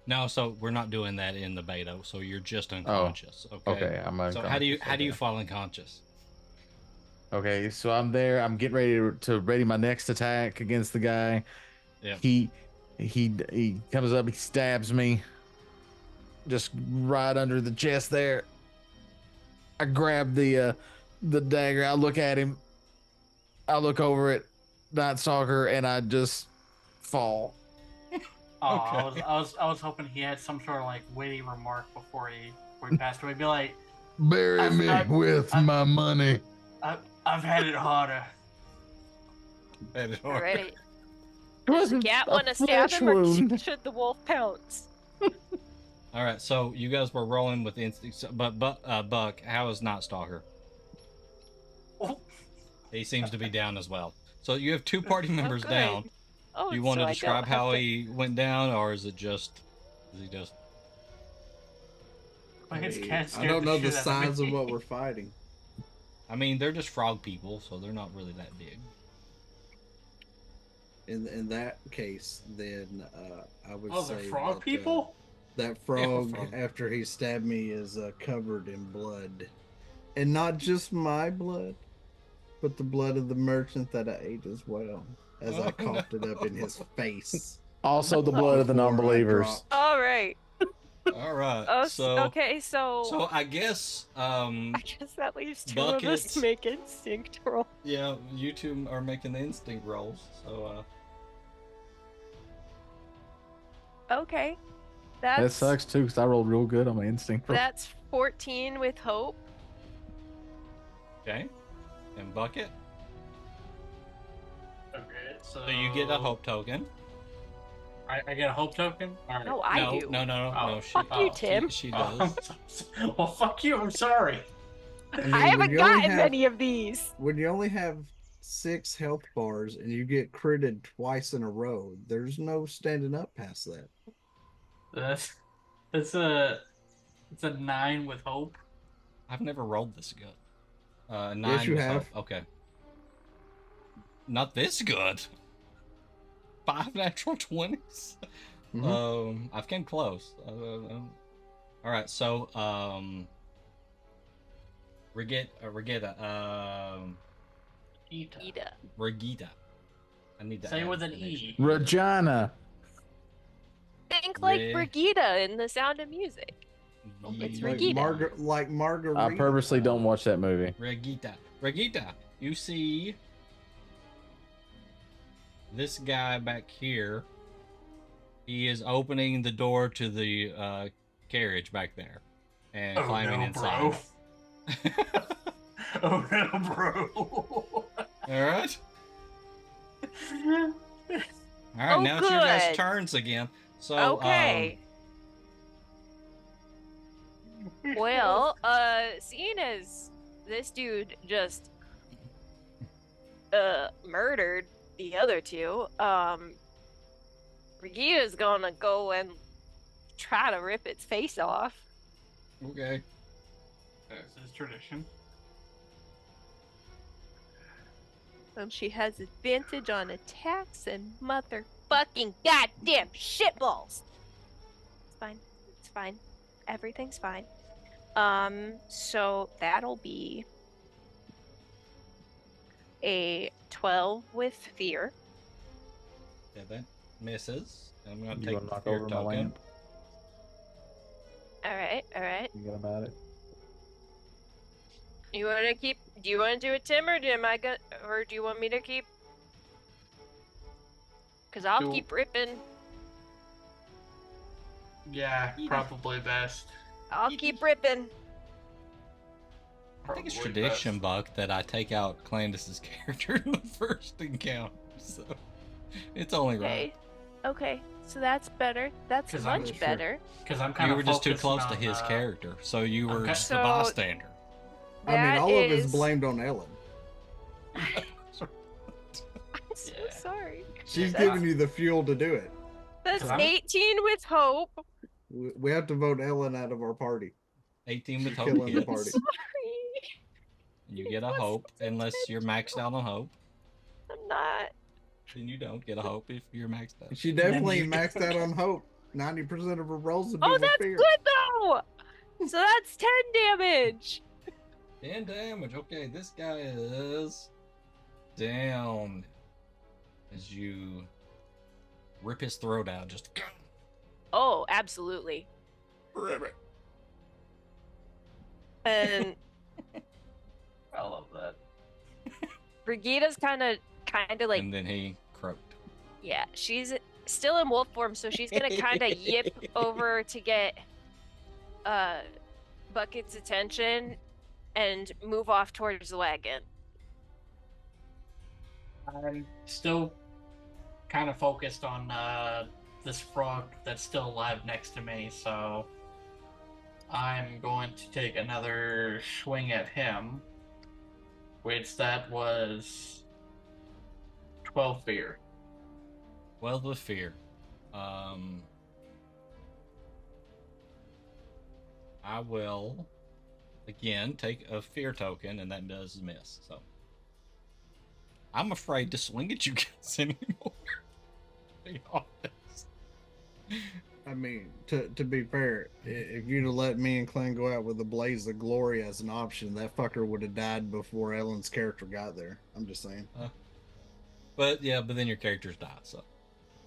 no, so we're not doing that in the beta, so you're just unconscious, okay? Okay, I'm So how do you okay. fall unconscious? Okay, so I'm there. I'm getting ready to ready my next attack against the guy. Yeah. He comes up. He stabs me, just right under the chest there. I grab the dagger. I look at him. I look over at Night Stalker, and I just fall. Oh, Okay. I was hoping he had some sort of like witty remark before he passed away. Be like, Bury me with my money. I've had it harder. All right. It Does the wasn't cat a want to stab flesh him, or wound. should the wolf pounce? All right, so you guys were rolling with instincts, but Buck, how is Night Stalker? Oh. He seems to be down as well. So you have 2 party members good. down. Oh, Do you want so to I describe don't have how to- he went down, or is it just? Is he just? Like his Hey, cat I scared don't know the shit out size me. of what we're fighting. I mean, they're just frog people, so they're not really that big. In that case, then I would Oh, say they're frog that, people? that frog, frog. after he stabbed me, is covered in blood, and not just my blood, but the blood of the merchant that I ate as well, as I coughed it up in his face. Also, the blood of the before I non-believers. dropped. All right. All right. Oh, so okay. So I guess I guess that leaves 2 of us Buckets. to make instinct roll. yeah, you two are making the instinct rolls. So Okay. That sucks too, because I rolled real good on my instinct roll. That's 14 with hope. okay, and Bucket. Okay, so So you get a hope token. I get a hope token. All right. No, I no, do. no. Fuck you, Tim. She Oh, does. well, fuck you. I'm sorry. mean, I when haven't you only gotten have- many of these. When you only have 6 health bars and you get critted twice in a row, there's no standing up past that. It's a 9 with hope. I've never rolled this good. 9 Yes, you with have. hope. Okay. Not this good. 5 natural 20s. I've came close. All right, so Regita. Ida. Regita. I need to Say add with an an E. Regina. Think like Re- Brigida in The Sound of Music. It's extra- Regita. Like Margarita. I purposely don't watch that movie. Regita, you see this guy back here. He is opening the door to the carriage back there and climbing inside. Bro. Oh no, bro. All right. All right, Oh, now it's your guys' good. turns again. So, Okay. Well, seeing as this dude just murdered the other 2, Brigita's gonna go and try to rip its face off. okay. This is tradition. She has advantage on attacks and motherfucking goddamn shitballs. It's fine. It's fine. Everything's fine. So that'll be a 12 with fear. Yeah, that misses. I'm gonna You take wanna the knock fear over my token. lamp? All right. You got about it? You want to keep? Do you want to do it, Tim, or or do you want me to keep? Cause I'll Do- keep ripping. Yeah, probably best. I'll keep ripping. I think it's Probably tradition, best. Buck, that I take out Clandis' character in the first encounter. So It's only right. Okay. Okay. So that's better. That's 'Cause much sure. better. Because I'm kind You of were just too focused close to on, his character, so you were okay. just So- a bystander. I mean, That all of it's is- blamed on Ellen. I'm so Yeah. sorry. She's Yeah, giving you the fuel to do it. That's I'm- 18 with hope. We have to vote Ellen out of our party. 18 with She's hope killing the hits. party. Sorry. And you get a It hope, wasn't unless you're maxed out on hope. I'm not. Then you don't get a hope if you're maxed out. She definitely you maxed don't out get- on hope. 90% of her rolls have been Oh, with that's fear. good though. So that's 10 damage. 10 damage. Okay, this guy is down as you rip his throat out. Just Oh, absolutely. rip it. And I love that. Brigida's kind of like, And then he croaked. yeah, she's still in wolf form, so she's gonna kind of yip over to get Bucket's attention and move off towards the wagon. I'm still kind of focused on this frog that's still alive next to me, so I'm going to take another swing at him, which that was 12 fear. 12 with fear. I will again take a fear token, and that does miss. So I'm afraid to swing at you guys anymore. To be honest. I mean, to be fair, if you'd have let me and Clan go out with the Blaze of Glory as an option, that fucker would have died before Ellen's character got there. I'm just saying. But yeah, but then your characters die, so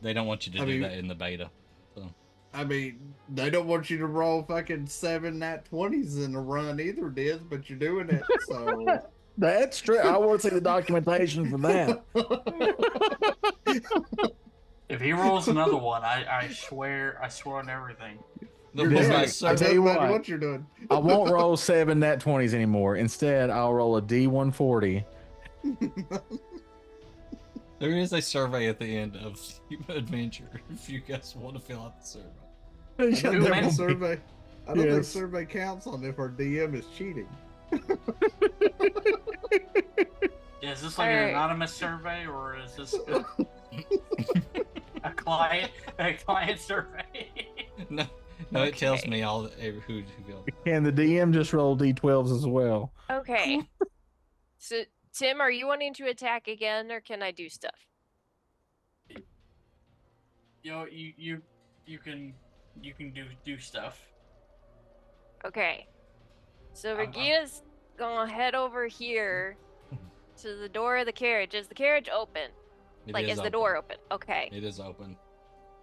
they don't want you to I do mean- that in the beta. So I mean, they don't want you to roll fucking 7 nat 20s in a run either, Diz, but you're doing it, so. That's true. I want to see the documentation for that. If he rolls another one, I swear on everything. the You're Yeah, book doing is it. so I It tell you doesn't matter what. what you're doing. I won't roll 7 nat 20s anymore. Instead, I'll roll a D140. There is a survey at the end of Adventure if you guys want to fill out the survey. I don't There think will be. survey. I don't think Yes. survey counts on if our DM is cheating. Yeah, is this like Alright. an anonymous survey, or is this a client survey? No, it tells Okay. me all who goes. Can the DM just roll D12s as well? Okay. So, Tim, are you wanting to attack again, or can I do stuff? Yo, you can do stuff. Okay. So I'm- Regina's gonna head over here to the door of the carriage. Is the carriage open? It Like, is the open. door open? Okay. It is open.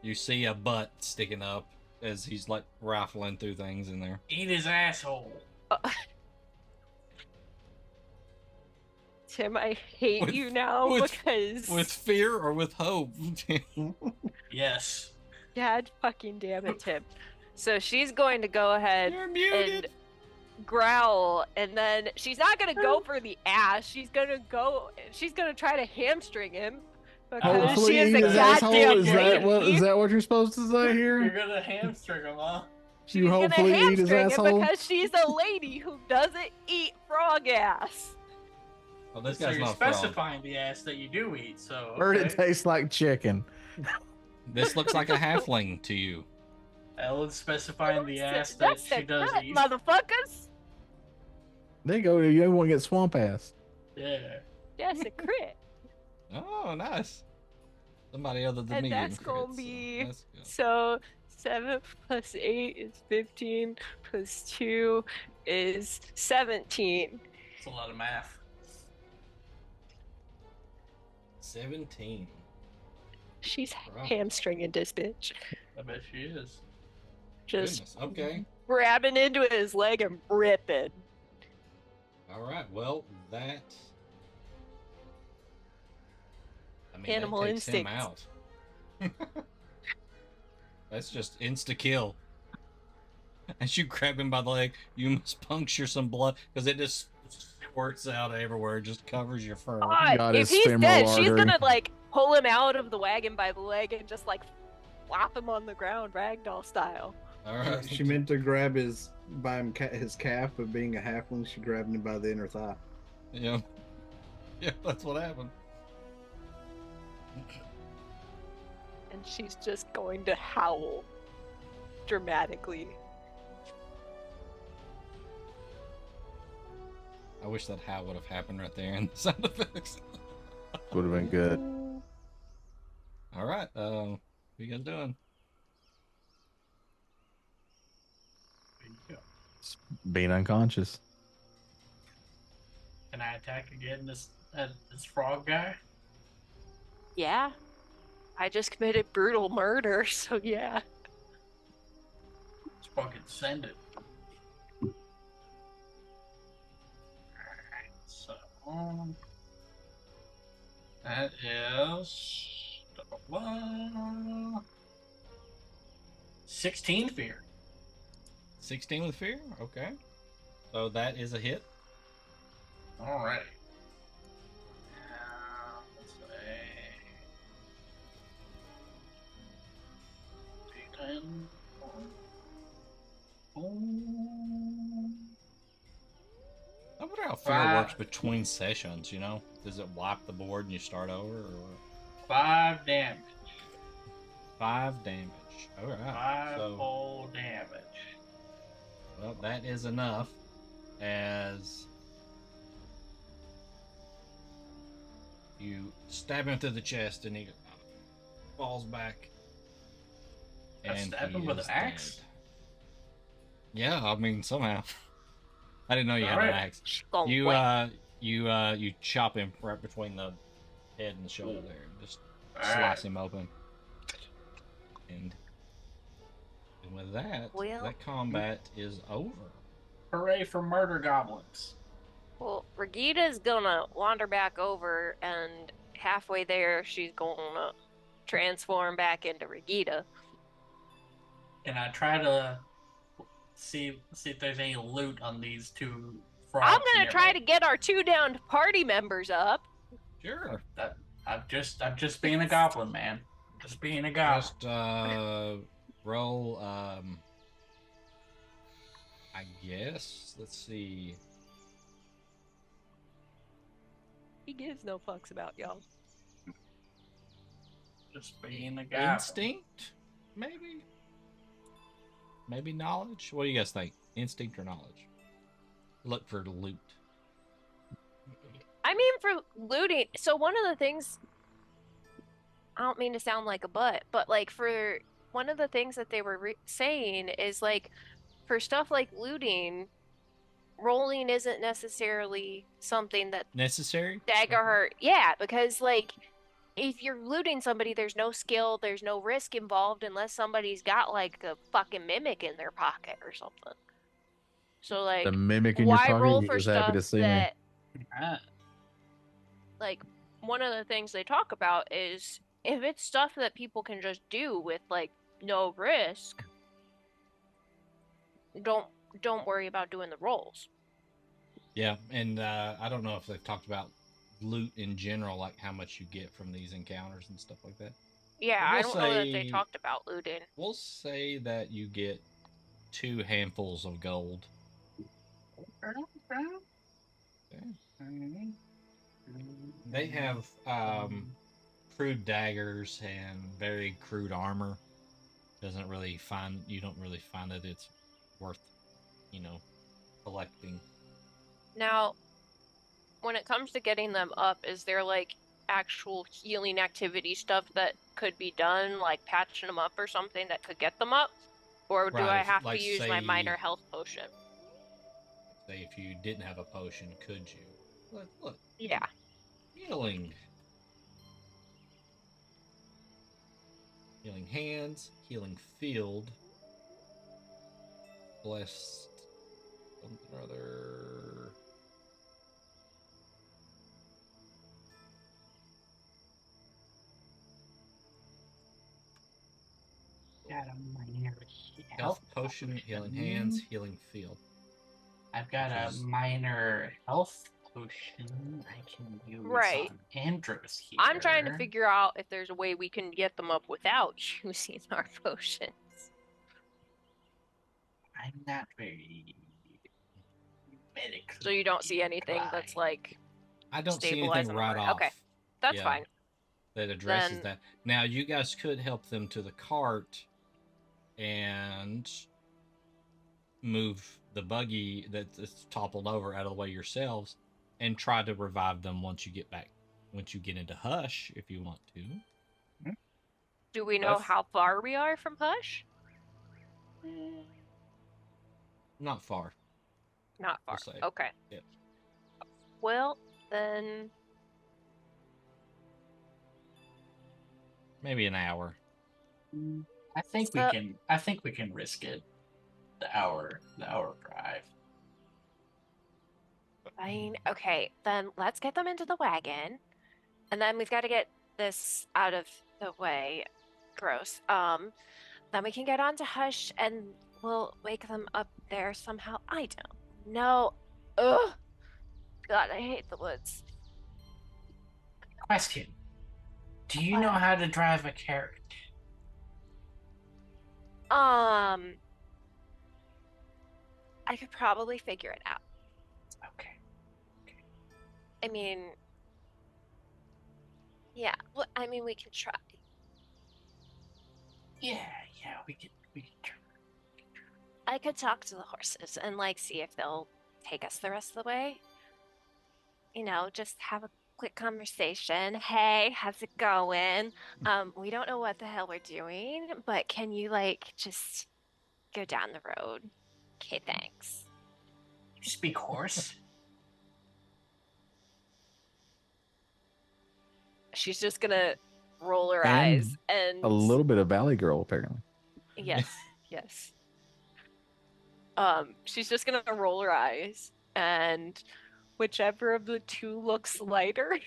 You see a butt sticking up as he's like rifling through things in there. Eat his asshole. Tim, I hate With- you now with- because With fear or with hope? Yes. God fucking damn it, Tim. So she's going to go ahead You're and muted. growl, and then she's not gonna go for the ass. She's gonna try to hamstring him because Hopefully, she is eat a his asshole. goddamn Is that what you're supposed to say You're here? gonna hamstring him, huh? She's You gonna hopefully eat his hamstring him asshole? because she's a lady who doesn't eat frog ass. Oh, this So guy's you're not a frog. specifying the ass that you do eat. So Heard it okay. tastes like chicken. This looks like a halfling to you. Ellen's specifying the ass that That's she the does cut, eat. motherfuckers. There you go. You want to get swamp ass. Yeah. That's a crit. Oh, nice. Somebody other than And me that's getting gonna crits, be- so that's good. So 7 plus 8 is 15 plus 2 is 17. It's a lot of math. 17. She's Wow. hamstringing this bitch. I bet she is. Just Goodness. Okay. grabbing into his leg and ripping. All right. Well, that. I mean, Animal that takes him instincts. out. That's just insta kill. As you grab him by the leg, you must puncture some blood because it just squirts out everywhere. It just covers your fur. God, got if his he's femoral dead, she's artery. gonna like pull him out of the wagon by the leg and just like flop him on the ground, ragdoll style. All right. She meant to grab his his calf, but being a halfling, she grabbed him by the inner thigh. Yeah. Yeah, that's what happened. And she's just going to howl dramatically. I wish that how would have happened right there in the sound effects. Would have been good. All right. What you guys doing? Being unconscious. Can I attack again this frog guy? Yeah. I just committed brutal murder, so yeah. Let's fucking send it. Alright, so that is 16 fear. 16 with fear? Okay. So that is a hit. Alright. Let's say D10. I wonder how fear works between sessions, you know? Does it wipe the board and you start over? Or 5 damage. 5 damage. Alright. 5 So, whole damage. well, that is enough as you stab him through the chest and he falls back. I stabbed him with an axe? Dead. Yeah, I mean, somehow. I didn't know you had an axe. You chop him right between the head and the shoulder there, and just slice him open. And with that, that combat is over. Hooray for murder goblins! Well, Regita's gonna wander back over, and halfway there, she's gonna transform back into Regita. Can I try to see if there's any loot on these 2 frogs? I'm gonna try to get our 2 downed party members up. Sure. I'm just being a goblin, man. Just being a goblin. Just roll. I guess. Let's see. He gives no fucks about y'all. Just being a goblin. Instinct, maybe. Maybe knowledge. What do you guys think? Instinct or knowledge? Look for loot. I mean, for looting. So one of the things, I don't mean to sound like a butt, but like for one of the things that they were saying is like for stuff like looting, rolling isn't necessarily something that Necessary? Daggerheart. Yeah, because like if you're looting somebody, there's no skill, there's no risk involved unless somebody's got like a fucking mimic in their pocket or something. So like, The mimic in your why pocket. roll He for was happy stuff to see me. that, like, one of the things they talk about is if it's stuff that people can just do with like no risk, don't worry about doing the rolls. Yeah, and I don't know if they've talked about loot in general, like how much you get from these encounters and stuff like that. Yeah, I don't know that they talked about looting. We'll say that you get 2 handfuls of gold. Okay. They have crude daggers and very crude armor. You don't really find that it's worth, collecting. Now, when it comes to getting them up, is there like actual healing activity stuff that could be done, like patching them up or something that could get them up? Or do I have to use my minor health potion? Say if you didn't have a potion, could you? Look. Yeah. Healing. Healing hands, healing field. Blessed something or other. Got a minor Health potion, healing hands, healing field. I've got a minor health potion I can use Right. on Andros here. I'm trying to figure out if there's a way we can get them up without using our potions. I'm not very medically So you don't see anything that's inclined. like I don't see anything stabilize them right over. Okay, off. that's Yeah, fine. that addresses Then that. Now, you guys could help them to the cart and move the buggy that's toppled over out of the way yourselves and try to revive them once you get into Hush, if you want to. do we know That's- how far we are from Hush? Not far, Not we'll far. say. Okay. Yep. Well, then Maybe an hour. I think we So- can. I think we can risk it. The hour drive. fine. Okay, then let's get them into the wagon. And then we've got to get this out of the way. Gross. Then we can get on to Hush and we'll wake them up there somehow. I don't know. Ugh. God, I hate the woods. Question: do you know how to drive a carriage? I could probably figure it out. Okay. I mean, yeah. Well, I mean, we can try. Yeah, we can try. I could talk to the horses and like see if they'll take us the rest of the way. You know, just have a quick conversation. Hey, how's it going? We don't know what the hell we're doing, but can you like just go down the road? Okay, thanks. You speak horse? She's just gonna roll her And eyes and a little bit of Valley Girl, apparently. yes, yes. She's just gonna roll her eyes, and whichever of the two looks lighter,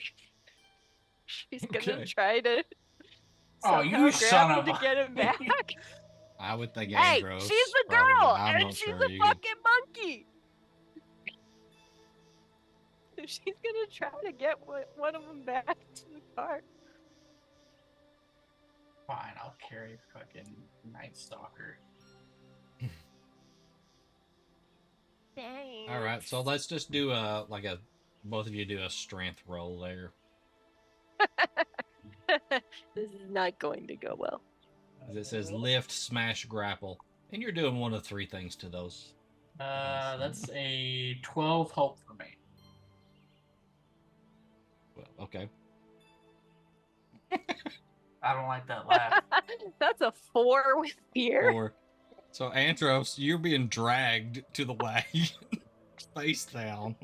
she's gonna Okay. try to Oh, somehow you son grapple of to a- get him back. I would think Hey, Andros. she's the probably. girl, I'm and not she's sure. a You fucking monkey. So she's gonna try to get one of them back to the car. Fine, I'll carry fucking Night Stalker. Thanks. All right, so let's just do both of you do a strength roll there. This is not going to go well. It says lift, smash, grapple, and you're doing one of three things to those. That's a 12 hope for me. Well, okay. I don't like that laugh. That's a 4 with fear. Or so Andros, you're being dragged to the wagon, face down.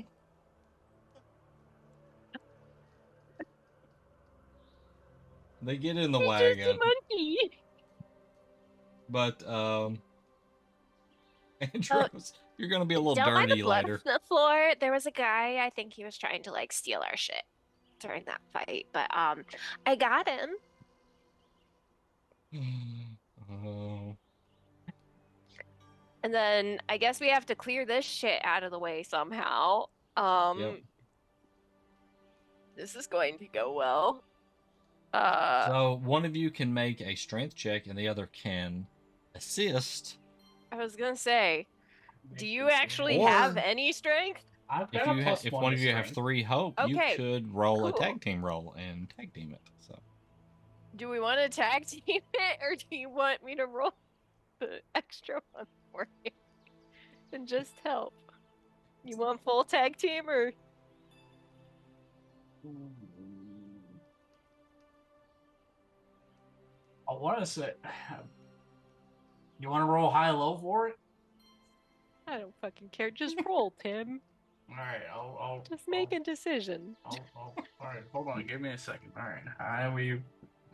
They get in the It's just a wagon, monkey. but Andros, you're gonna be a little Don't mind the dirty blood later. on the floor. There was a guy, I think he was trying to like steal our shit during that fight, but I got him. Oh. And then I guess we have to clear this shit out of the way somehow. Yep. This is going to go well. So one of you can make a strength check, and the other can assist. I was gonna say, do you actually Or- have any strength? I've If got you a plus if one one to of you have strength. 3 hope, you Okay, could roll a cool. tag team roll and tag team it. So Do we want to tag team it, or do you want me to roll the extra one for you and just help? You want full tag team, or I want to say, you want to roll high low for it? I don't fucking care. Just roll, Tim. All right, I'll Just make a decision. all right, hold on, give me a second. All right,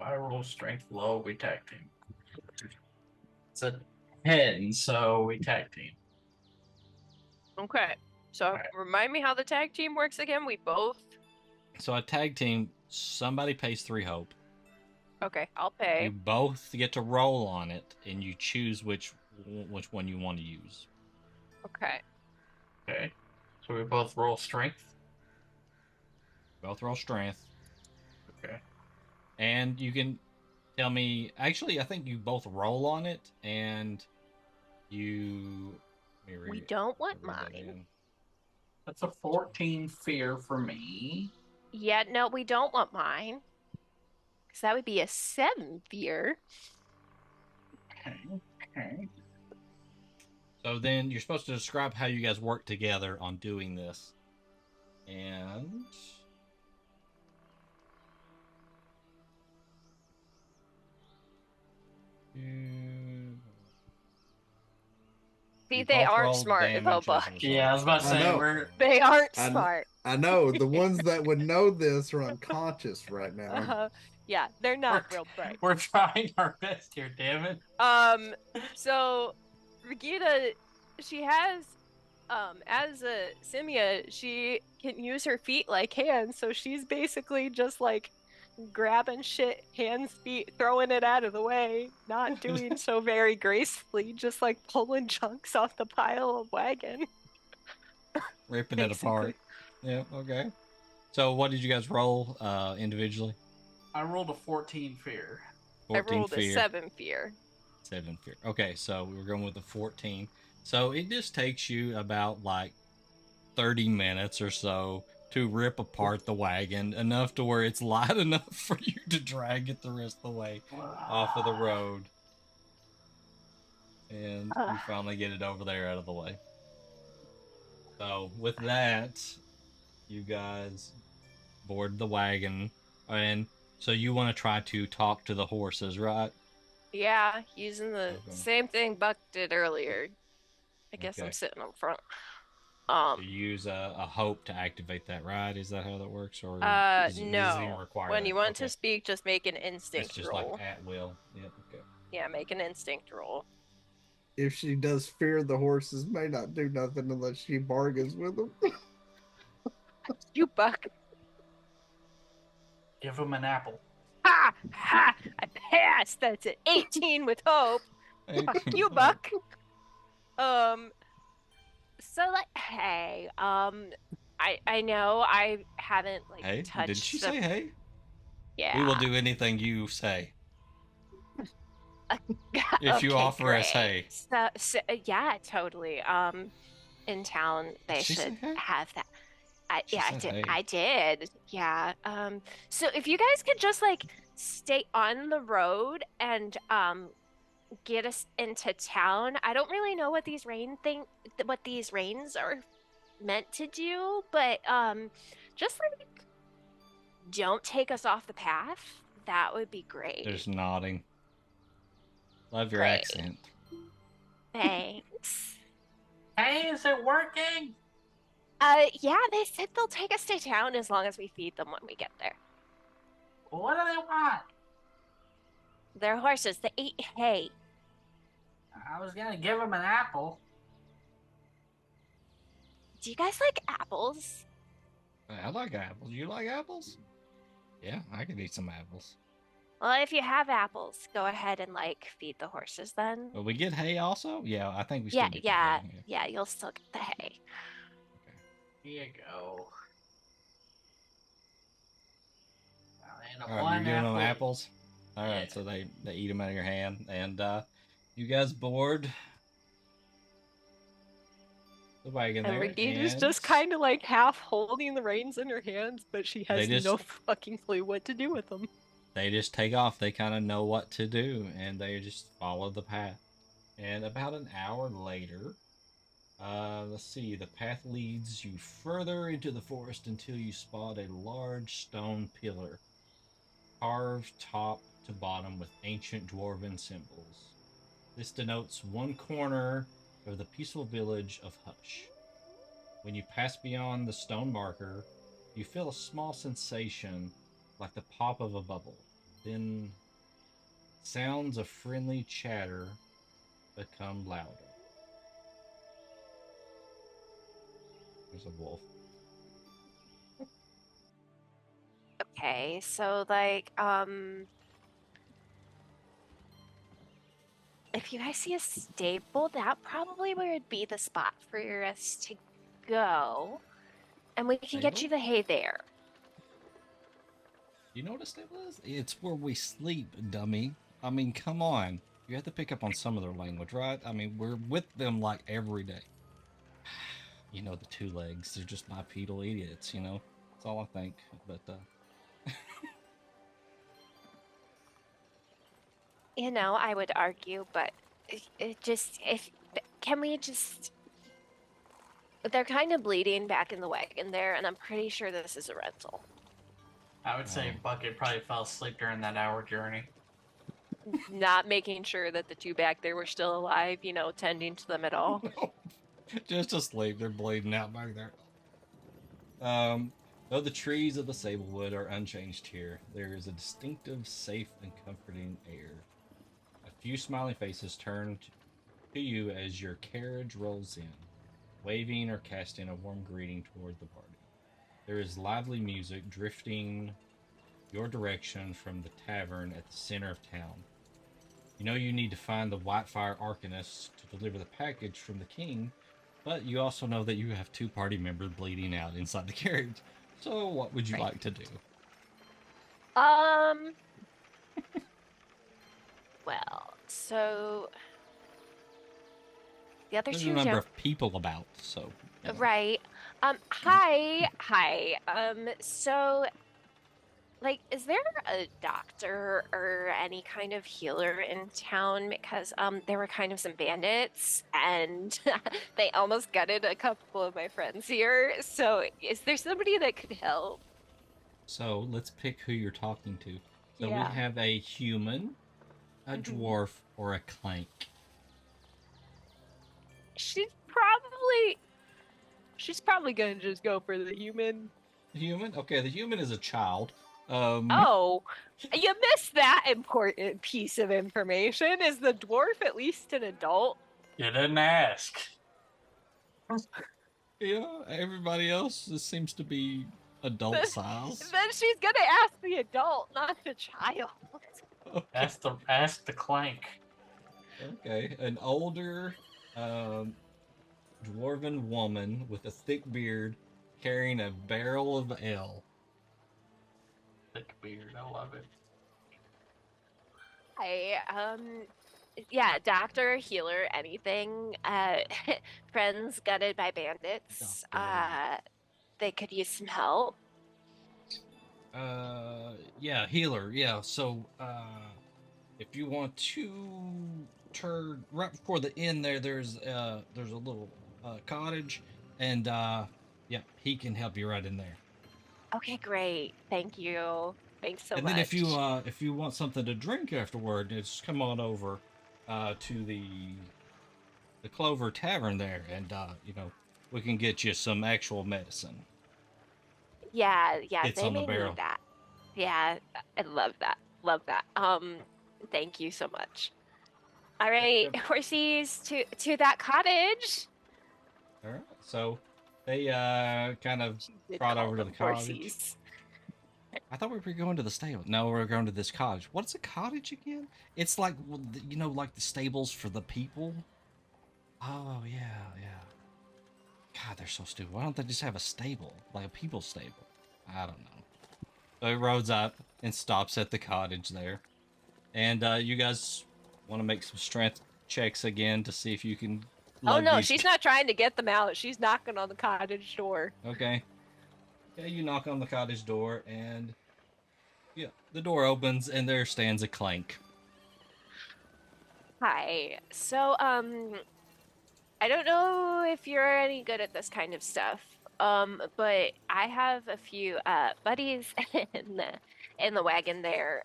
I roll strength low, we tag team. It's a 10, so we tag team. Okay. So Alright. remind me how the tag team works again. We both. So a tag team, somebody pays 3 hope. Okay, I'll pay. You both get to roll on it, and you choose which one you want to use. Okay. Okay, so we both roll strength. Both roll strength. Okay. And you can tell me. Actually, I think you both roll on it, and you. We don't want read that mine. in. That's a 14 fear for me. Yeah, no, we don't want mine. Because that would be a 7 fear. Okay. So then you're supposed to describe how you guys work together on doing this. And See, you they both aren't roll smart, though, damage as a Buck. result. Yeah, I was about to I say know. we're They aren't I, smart. I know the ones that would know this are unconscious right now. Yeah, they're we're, not real bright. we're trying our best here, damn it. So Regina, she has as a Simia, she can use her feet like hands, so she's basically just like grabbing shit, hands, feet, throwing it out of the way, not doing so very gracefully, just like pulling chunks off the pile of wagon. Ripping it apart. Yeah, okay. So what did you guys roll individually? I rolled a 14 fear. 14 I rolled fear. a 7 fear. 7 fear. Okay, so we were going with the 14. So it just takes you about like 30 minutes or so to rip apart the wagon enough to where it's light enough for you to drag it the rest of the way off of the road. And you finally get it over there out of the way. So with that, you guys board the wagon. And so you want to try to talk to the horses, right? Yeah, using the Okay. same thing Buck did earlier. I guess I'm Okay. sitting up front. So you use a hope to activate that, right? Is that how that works, or does it even No. require When that? you want Okay. to speak, just make an It's instinct just roll. like at will. Yep. Okay. Yeah, make an instinct roll. If she does fear the horses, may not do nothing unless she bargains with them. You Buck. Give him an apple. Ha! Ha! I passed! That's an 18 with hope. Fuck you, Buck. So like, hey, I know I haven't like Hey, touched did she the say hey? yeah. We will do anything you say. If you Okay, offer us great. hey. So yeah, totally. In town they she say should hey? have that. She Yeah, said hey. I did. Yeah. So if you guys could just like stay on the road and get us into town. I don't really know what these rains are meant to do, but just like don't take us off the path. That would be great. There's nodding. Love your Great. accent. Thanks. Hey, is it working? Yeah, they said they'll take us to town as long as we feed them when we get there. What do they want? They're horses. They eat hay. I was gonna give them an apple. Do you guys like apples? I like apples. You like apples? Yeah, I could eat some apples. Well, if you have apples, go ahead and like feed the horses then. Will we get hay also? Yeah, I think we still get the Yeah, hay. yeah, you'll still get the hay. Okay. Here you go. And All right, you're one giving them apple. apples. All right, Yeah. so they eat them out of your hand, and you guys board the wagon And there. Regina's and just kind of like half holding the reins in her hands, but she has They just- no fucking clue what to do with them. they just take off. They kind of know what to do, and they just follow the path. And about an hour later, let's see, the path leads you further into the forest until you spot a large stone pillar, carved top to bottom with ancient dwarven symbols. This denotes one corner of the peaceful village of Hush. When you pass beyond the stone marker, you feel a small sensation like the pop of a bubble. Then sounds of friendly chatter become louder. There's a wolf. Okay, so like, if you guys see a stable, that probably would be the spot for us to go. And we can get you Stable? the hay there. You know what a stable is? It's where we sleep, dummy. I mean, come on. You have to pick up on some of their language, right? I mean, we're with them like every day. You know, the two legs, they're just bipedal idiots, you know? That's all I think. But, You know, I would argue, but it just if can we just they're kind of bleeding back in the wagon there, and I'm pretty sure this is a rental. I would say Oh. Bucket probably fell asleep during that hour journey. Not making sure that the two back there were still alive, you know, tending to them at all. Just asleep. They're bleeding out back there. Though the trees of the Sablewood are unchanged here, there is a distinctive, safe, and comforting air. A few smiling faces turn to you as your carriage rolls in, waving or casting a warm greeting toward the party. There is lively music drifting your direction from the tavern at the center of town. You know you need to find the Whitefire Arcanist to deliver the package from the king, but you also know that you have two party members bleeding out inside the carriage. So what would you Right. like to do? Um, well, so the other There's a two number don't. of people about, so you know. Right. Hi. So, like, is there a doctor or any kind of healer in town? Because there were kind of some bandits, and they almost gutted a couple of my friends here. So, is there somebody that could help? So let's pick who you're talking to. So we Yeah. have a human, a Mhm. dwarf, or a clank. She's probably gonna just go for the human. Human? Okay, the human is a child. Um, Oh, you missed that important piece of information. Is the dwarf at least an adult? You didn't ask. yeah, everybody else seems to be adult size. Then she's gonna ask the adult, not the child. Okay. Ask the clank. Okay, an older um, dwarven woman with a thick beard carrying a barrel of ale. Thick beard, I love it. Yeah, doctor, healer, anything. Friends gutted by bandits. Doctor. They could use some help. Yeah, healer. Yeah, so if you want to turn right before the inn there, there's a little cottage, and yeah, he can help you right in there. Okay, great. Thank you. Thanks so And much. then if you want something to drink afterward, just come on over to the Clover Tavern there, and you know, we can get you some actual medicine. Yeah, It's they on the may need barrel. that. Yeah, I love that. Love that. Thank you so much. All right, horsies to that cottage. All right. So they kind of She did trot call over to the them cottage. horsies. I thought we were going to the stable. No, we're going to this cottage. What's a cottage again? It's like you know, like the stables for the people. Oh yeah. God, they're so stupid. Why don't they just have a stable, like a people stable? I don't know. So he roads up and stops at the cottage there, and you guys want to make some strength checks again to see if you can Oh lug no, these. she's not trying to get them out. She's knocking on the cottage door. Okay. Yeah, you knock on the cottage door, and yeah, the door opens, and there stands a clank. Hi. So, I don't know if you're any good at this kind of stuff. But I have a few buddies in the wagon there.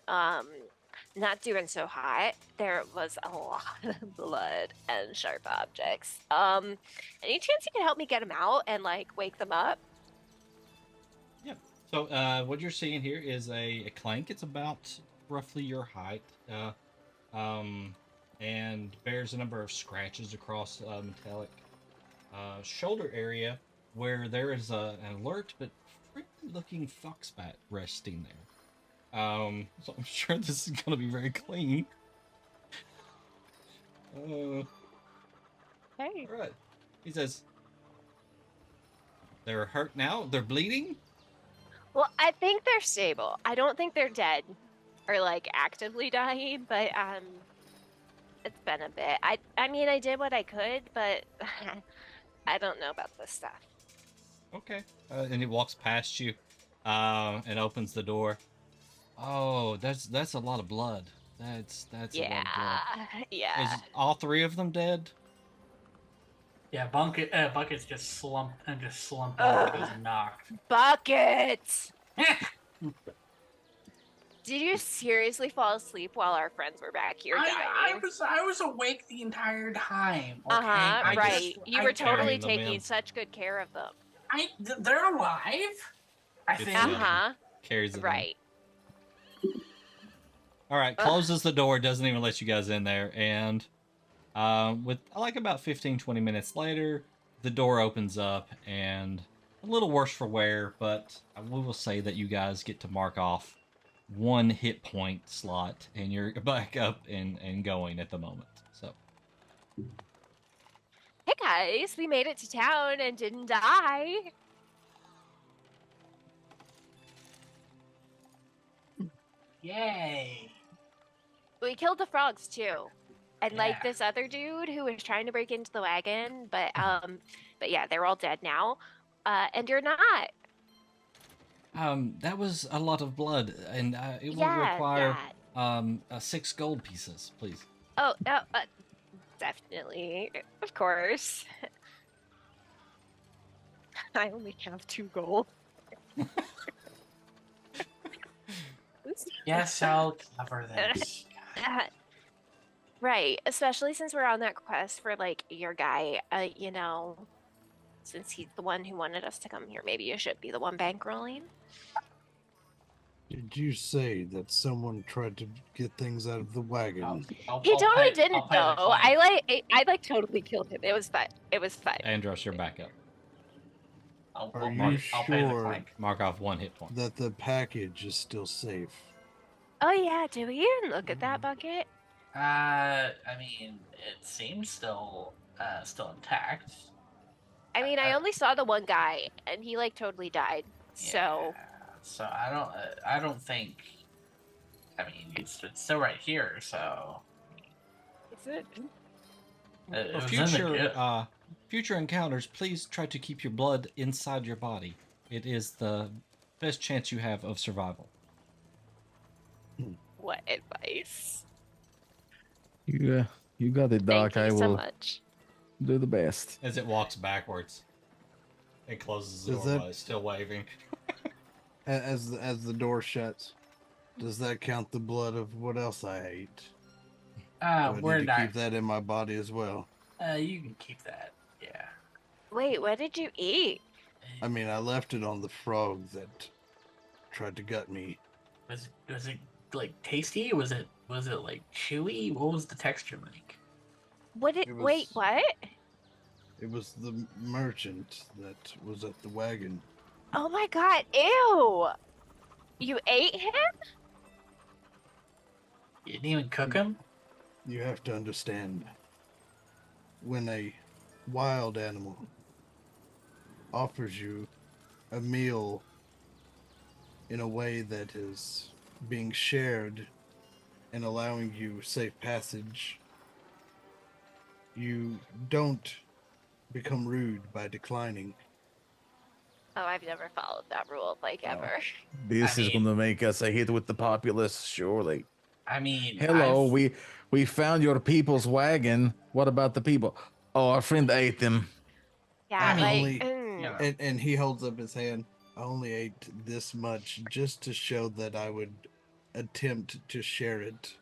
Not doing so hot. There was a lot of blood and sharp objects. Any chance you can help me get them out and like wake them up? Yeah. So what you're seeing here is a clank. It's about roughly your height, and bears a number of scratches across metallic shoulder area where there is an alert but friendly looking foxbat resting there. So I'm sure this is going to be very clean. Hey. All right. He says, they're hurt now. They're bleeding. Well, I think they're stable. I don't think they're dead or like actively dying, but it's been a bit. I mean, I did what I could, but I don't know about this stuff. Okay. And he walks past you, and opens the door. Oh, that's a lot of blood. That's a Yeah, lot of blood. yeah. Is all three of them dead? Yeah, Bucket's just slumped back, Ugh. just knocked. Bucket! Did you seriously fall asleep while our friends were back here dying? I was awake the entire time. Okay, Uh-huh, right. You were totally carrying them taking in. such good care of them. They're alive. I Good think. for them. Uh-huh, Carries it in. right. All right, Ugh. closes the door, doesn't even let you guys in there, and with like about 15, 20 minutes later, the door opens up, and a little worse for wear, but we will say that you guys get to mark off 1 hit point slot, and you're back up and going at the moment. So Hey guys, we made it to town and didn't die. Yay. We killed the frogs too. And like Yeah. this other dude who was trying to break into the wagon, but yeah, they're all dead now. And you're not. that was a lot of blood, and it will Yeah, require yeah. 6 gold pieces, please. Oh, definitely. Of course. I only have 2 gold. Yes, I'll cover this. Right, especially since we're on that quest for like your guy, you know, since he's the one who wanted us to come here, maybe you should be the one bankrolling. Did you say that someone tried to get things out of the wagon? He totally didn't I'll pay the though. fine. I like totally killed him. It was fun. It was fun. Andros, you're back up. I'll Are pay- you I'll pay the sure clank. Mark off 1 hit point. that the package is still safe? Oh yeah, did we even look at that bucket? I mean, it seems still intact. I mean, I only saw the one guy, and he like totally died. So Yeah, so I don't think. I mean, it's still right here. So is it? it For was in the future future encounters, please try to keep your blood inside your body. It is the best chance you have of survival. What advice? You got it, Doc. Thank I you so will much. do the best. As it walks backwards, it closes the Does door that- while it's still waving. As the door shuts, does that count the blood of what else I ate? Do I we're need to not. keep that in my body as well? You can keep that. Yeah. Wait, what did you eat? I mean, I left it on the frog that tried to gut me. Was it like tasty? Was it like chewy? What was the texture like? What did? It Wait, was- what? It was the merchant that was at the wagon. Oh my god! Ew! You ate him? You didn't even cook them? You have to understand, when a wild animal offers you a meal in a way that is being shared and allowing you safe passage, you don't become rude by declining. Oh, I've never followed that rule like ever. This I is mean- going to make us a hit with the populace, surely. I mean, Hello, I've- we found your people's wagon. What about the people? Oh, our friend ate them. Yeah, I like only- mm. you know, And he holds up his hand. I only ate this much just to show that I would attempt to share it.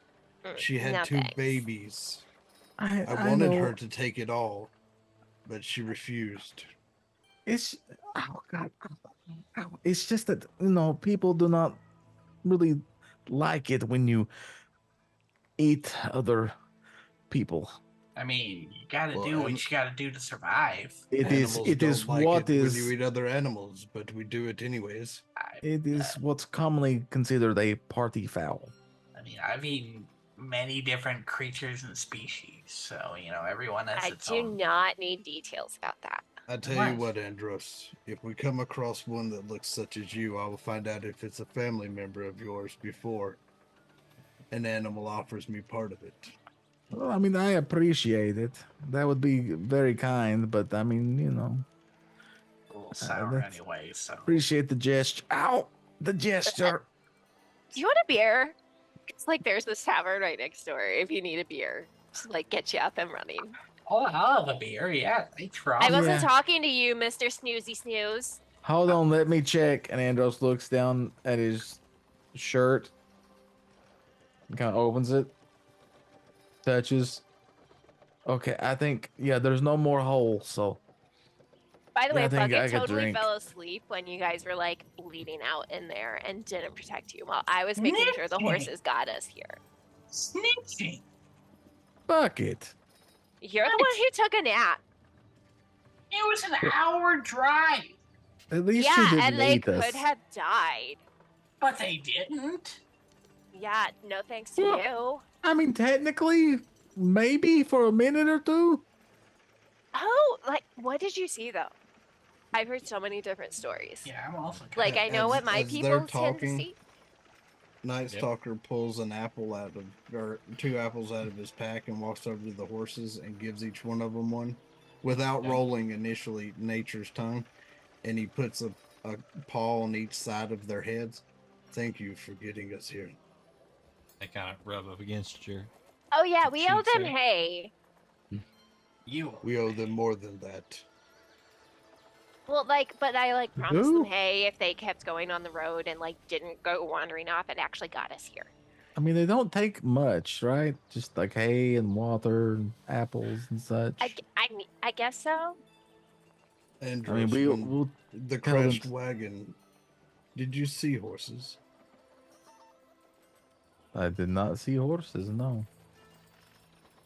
She had No 2 thanks. babies. I I wanted know. her to take it all, but she refused. It's oh god, it's just that people do not really like it when you eat other people. I mean, you gotta Well, do what and- you gotta do to survive. It is Animals it is don't like what it is when you eat other animals, but we do it anyways. it is what's commonly considered a party foul. I mean, I've eaten many different creatures and species, so everyone has I its do own. not need details about that. I tell you what, Andros, if we come across one that looks such as you, I will find out if it's a family member of yours before an animal offers me part of it. Well, I mean, I appreciate it. That would be very kind, but I mean, A little sour that's anyway, so. appreciate the gesture. Ow, the gesture. Do you want a beer? It's like there's this tavern right next door if you need a beer. Just like get you up and running. Oh, I love a beer. Yeah, thanks for I offering. wasn't Yeah. talking to you, Mr. Snoozy Snooze. Hold on, let me check. And Andros looks down at his shirt, kind of opens it, touches. Okay, I think there's no more holes. So By the Yeah, I way, think I Bucket could totally drink. fell asleep when you guys were like bleeding out in there and didn't protect you while I was making sure the Sneaky. horses got us here. Sneaky. Bucket. You're the one who took a nap. It was an hour drive, At least you Yeah, didn't and they eat us. could have died. but they didn't. Yeah, no thanks to Well- you. I mean, technically, maybe for a minute or two. Oh, like, what did you see though? I've heard so many different stories. Yeah, I'm also kind Like, I know what my as people they're tend to talking, see. Night Yep. Stalker pulls an apple or 2 apples out of his pack and walks over to the horses and gives each one of them one, without Okay. rolling initially nature's tongue, and he puts a paw on each side of their heads. Thank you for getting us here. They kind of rub up against your. Oh yeah, we owe Cheats them there. hay. you. We owe them more than that. Well, like, but I like promised them Do? hay if they kept going on the road and like didn't go wandering off and actually got us here. I mean, they don't take much, right? Just like hay and water and apples and such. I guess so. And I mean, we'll the tell them- crashed wagon. Did you see horses? I did not see horses, no.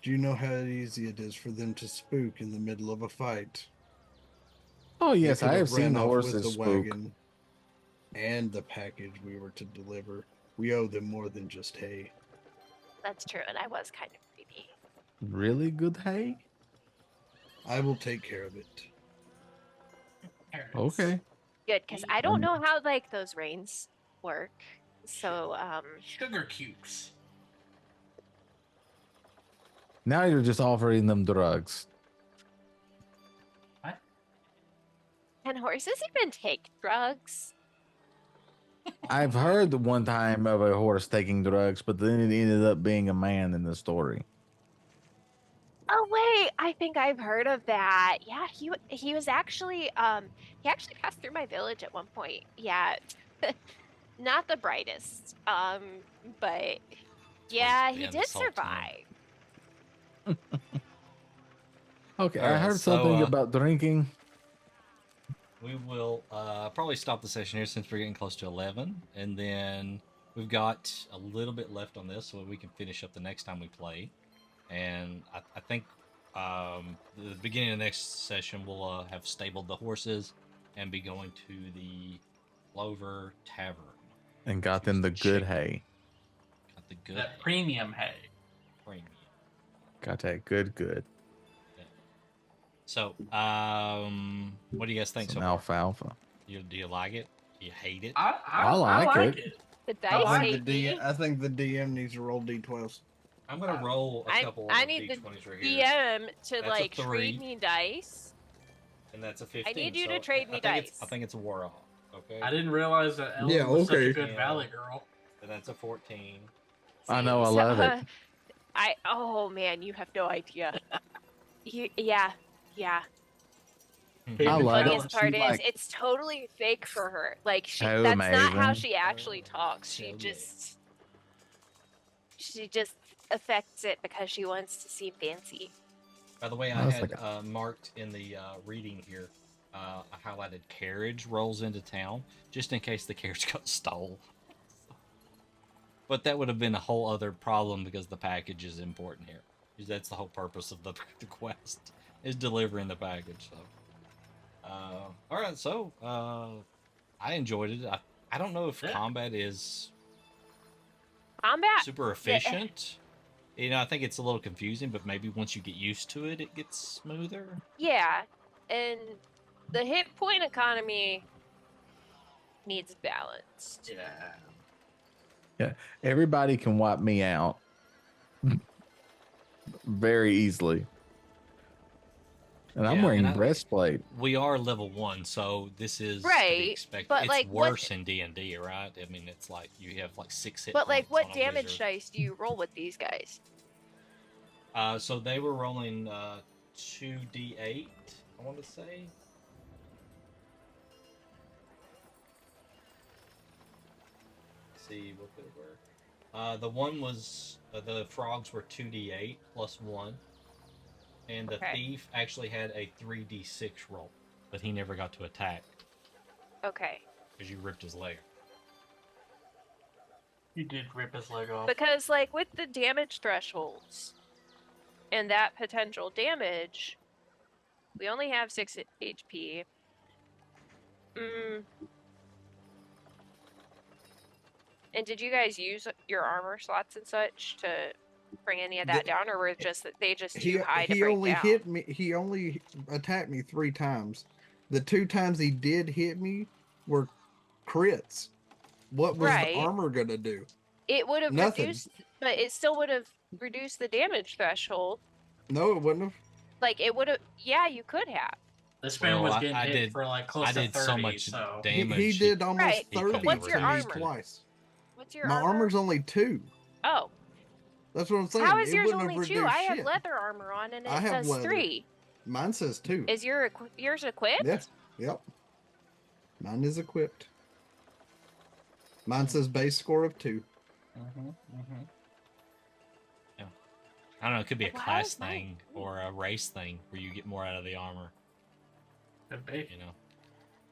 Do you know how easy it is for them to spook in the middle of a fight? Oh, They yes, could I have ran seen off with horses the spook. wagon and the package we were to deliver. We owe them more than just hay. That's true, and I was kind of greedy. Really good hay? I will take care of it. Parents. Okay. Good, because I don't know how like those reins work. So, Sugar cubes. Now you're just offering them drugs. can horses even take drugs? I've heard one time of a horse taking drugs, but then it ended up being a man in the story. Oh wait, I think I've heard of that. Yeah, he was actually he actually passed through my village at one point. Yeah. Not the brightest. But yeah, he being did the Sultan. survive. Okay, I Alright, heard so, something about drinking. We will probably stop the session here since we're getting close to 11. And then we've got a little bit left on this so we can finish up the next time we play. And I think the beginning of the next session we'll have stabled the horses and be going to the Clover Tavern. And got them the good hay. Got the good That hay, premium hay. premium. Got that good. So, what do you guys think Some so far? alfalfa. Do you like it? Do you hate it? I like like it. it. The I dice like hate me. I think the DM needs to roll d12s. I'm gonna roll a couple I of need the D20s right here, DM to That's a like 3. trade me dice. and that's a 15. need you so to trade me I think dice. I think it's a war off. Okay. I didn't realize that Ellen Yeah, was such okay. a good Yeah. valley girl. And that's a 14. I know, I So, love it. Oh man, you have no idea. Yeah. I Favorite like it. Funniest part She is like- it's totally fake for her. Like Oh, that's not how amazing. she actually talks. She So just affects it because she wants to seem fancy. By the way, I I was had like marked in the reading here. I highlighted carriage rolls into town just in case the carriage got stole. But that would have been a whole other problem because the package is important here. Because that's the whole purpose of the quest is delivering the package. So, all right. So, I enjoyed it. I don't know if Yeah. combat is Combat. super efficient. You know, I think it's a little confusing, but maybe once you get used to it, it gets smoother. Yeah. And the hit point economy needs balanced. Yeah. Yeah, everybody can wipe me out very easily, and I'm Yeah, and wearing breastplate. we are level 1, so this is to be Right, expected. but It's like what? worse in D&D, right? I mean, it's like you have like 6 hit But like, points what on a damage wizard. dice do you roll with these guys? So they were rolling 2d8, I want to say. Let's see, what could it work? The one was the frogs were 2d8 plus 1, and the Okay. thief actually had a 3d6 roll, but he never got to attack Okay. because you ripped his leg. You did rip his leg off. Because like with the damage thresholds and that potential damage, we only have 6 HP. And did you guys use your armor slots and such to bring any of that down, or were they just too high to he break only down? hit me. He only attacked me 3 times. The 2 times he did hit me were crits. What was the Right. armor gonna do? It would have Nothing. reduced, but it still would have reduced the damage threshold. No, it wouldn't have. Like it would have. Yeah, you could have. This man was getting hit did, for like close I to did 30, so much so damage. He did almost Right, but 30 what's your to me armor? twice. What's your My armor? armor's only 2. Oh, That's what I'm saying. how is It yours wouldn't only have 2? reduced I have shit. leather armor on, and I it have says leather. 3. Mine says 2. Is yours equipped? Yeah. Yep. Mine is equipped. Mine says base score of 2. Yeah. I don't know. It could be a Well, how class is mine? thing or a race thing where you get more out of the armor. could be. You know.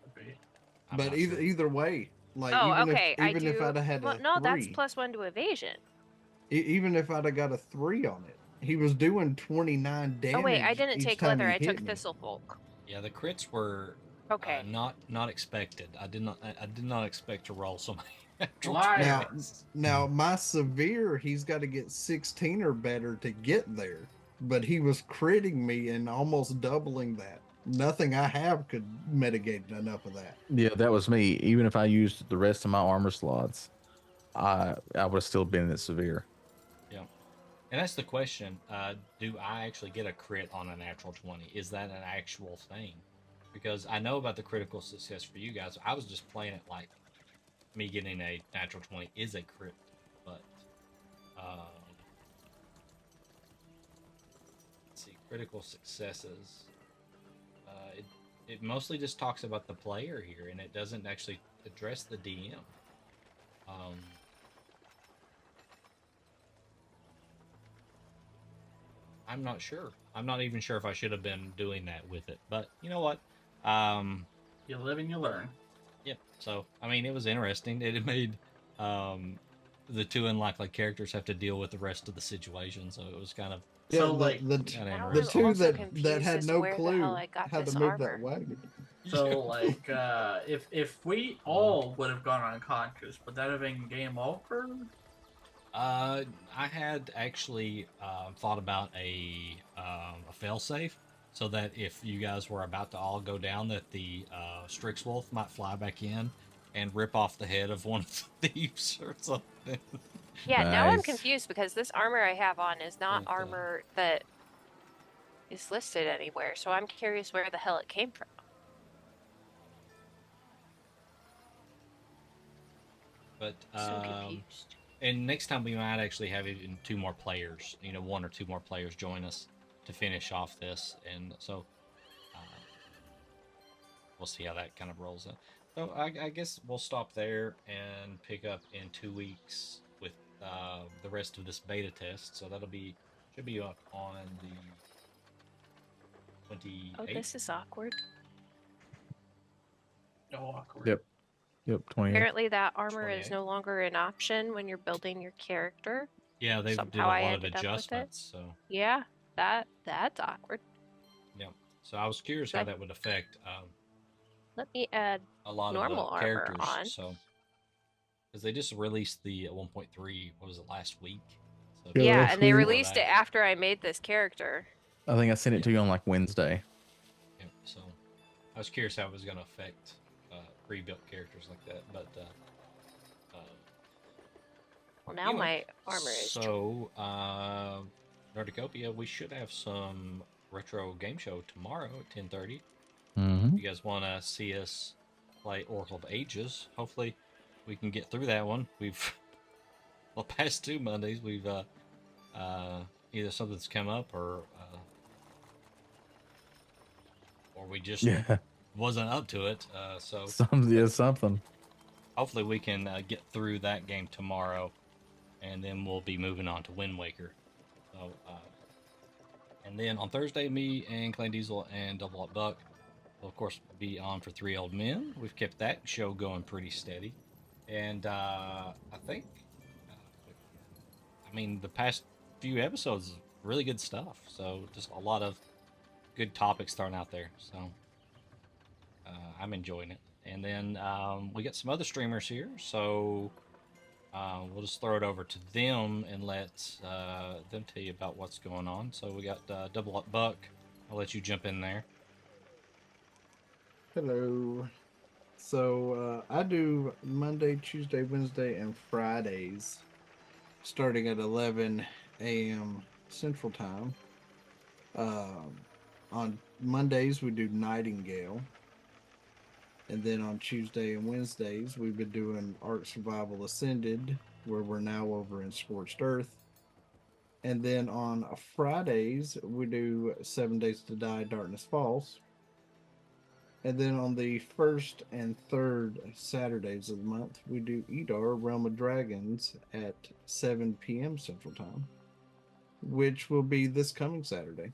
Could be. I'm But not either sure. either way, like Oh, even okay. if if I'd have had Well, a no, that's 3, +1 to evasion. even if I'd have got a 3 on it, he was doing 29 damage. Oh wait, I didn't each take time leather. he I took hit me. thistlefolk. Yeah, the crits were Okay. not expected. I did not expect to roll so many. natural Liar. 20s. Now my severe, he's got to get 16 or better to get there, but he was critting me and almost doubling that. Nothing I have could mitigate enough of that. Yeah, that was me. Even if I used the rest of my armor slots, I would have still been at severe. Yeah, and that's the question. Do I actually get a crit on a natural 20? Is that an actual thing? Because I know about the critical success for you guys. I was just playing it like me getting a natural 20 is a crit, but let's see, critical successes. It mostly just talks about the player here, and it doesn't actually address the DM. I'm not sure. I'm not even sure if I should have been doing that with it, but you know what? You live and you learn. Yep. So I mean, it was interesting. It made the 2 unlikely characters have to deal with the rest of the situation, so it was kind of Yeah, So, like, kinda Now the I'm interesting. 2 also that confused had as to no where the clue hell I got how to this move armor. that wagon. So like if we all would have gone unconscious, would that have been game over? I had actually thought about a failsafe so that if you guys were about to all go down, that the Strixwolf might fly back in and rip off the head of one of the thieves or something. Yeah, now I'm Nice. confused because this armor I have on is not But, armor that is listed anywhere. So I'm curious where the hell it came from. But So confused. and next time we might actually have even 2 more players. 1 or 2 more players join us to finish off this, and so we'll see how that kind of rolls out. So I guess we'll stop there and pick up in 2 weeks with the rest of this beta test. So should be up on the 28th. Oh, this is awkward. No awkward. Yep, 28. Apparently that armor is 28. no longer an option when you're building your character. Yeah, they did a Somehow I lot of ended up with it. adjustments. So Yeah, that's awkward. yeah, so I was curious how Okay. that would affect Let me add a lot normal of the armor characters. on. So because they just released the 1.3, what was it, last week? So Yeah, Yeah, last and they week. released it after I made this character. I think I sent it to you on like Wednesday. Yep, so I was curious how it was going to affect pre-built characters like that, but Well, now anyway. my armor is. So, Nerdicopia, we should have some retro game show tomorrow at 10:30. Mm-hmm. If you guys want to see us play Oracle of Ages, hopefully we can get through that one. We've the past 2 Mondays we've either something's come up or we just Yeah. wasn't up to it. So Something. hopefully we can get through that game tomorrow, and then we'll be moving on to Wind Waker. So, and then on Thursday, me and Clan Diesel and Double Up Buck will, of course, be on for Three Old Men. We've kept that show going pretty steady. And I think, the past few episodes, really good stuff. So just a lot of good topics thrown out there. So I'm enjoying it. And then we got some other streamers here. So we'll just throw it over to them and let them tell you about what's going on. So we got Double Up Buck. I'll let you jump in there. Hello. So I do Monday, Tuesday, Wednesday, and Fridays, starting at 11 a.m. Central Time. On Mondays we do Nightingale, and then on Tuesday and Wednesdays we've been doing Ark Survival Ascended, where we're now over in Scorched Earth. And then on Fridays we do 7 Days to Die, Darkness Falls. And then on the first and third Saturdays of the month, we do Edar, Realm of Dragons at 7 p.m. Central Time, which will be this coming Saturday.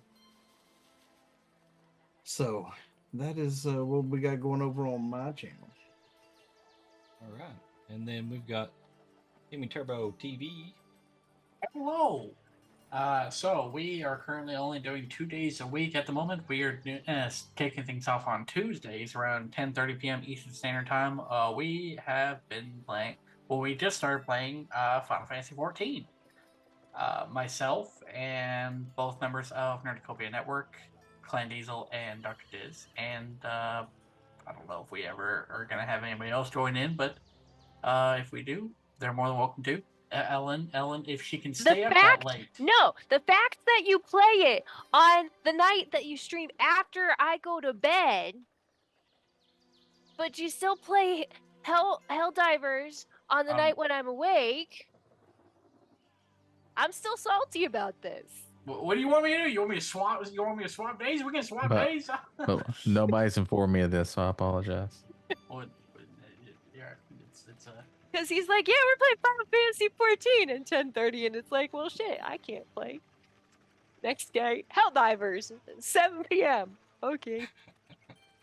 So that is what we got going over on my channel. All right. And then we've got Gaming Turbo TV. Hello. So we are currently only doing 2 days a week at the moment. We are taking things off on Tuesdays around 10:30 p.m. Eastern Standard Time. We have been playing. Well, we just started playing Final Fantasy XIV. Myself and both members of Nerdicopia Network, Clan Diesel and Dr. Diz, and I don't know if we ever are gonna have anybody else join in, but if we do, they're more than welcome to. Ellen, if she can stay up that late. No, the fact that you play it on the night that you stream after I go to bed, but you still play Helldivers on the night when I'm awake. I'm still salty about this. What do you want me to do? You want me to swap? You want me to swap days? We can swap days. But nobody's informed me of this, so I apologize. Well, yeah, it's Because he's like, yeah, we're playing Final Fantasy 14 at 10:30, and it's like, well, shit, I can't play. Next day, Helldivers, 7 p.m. Okay.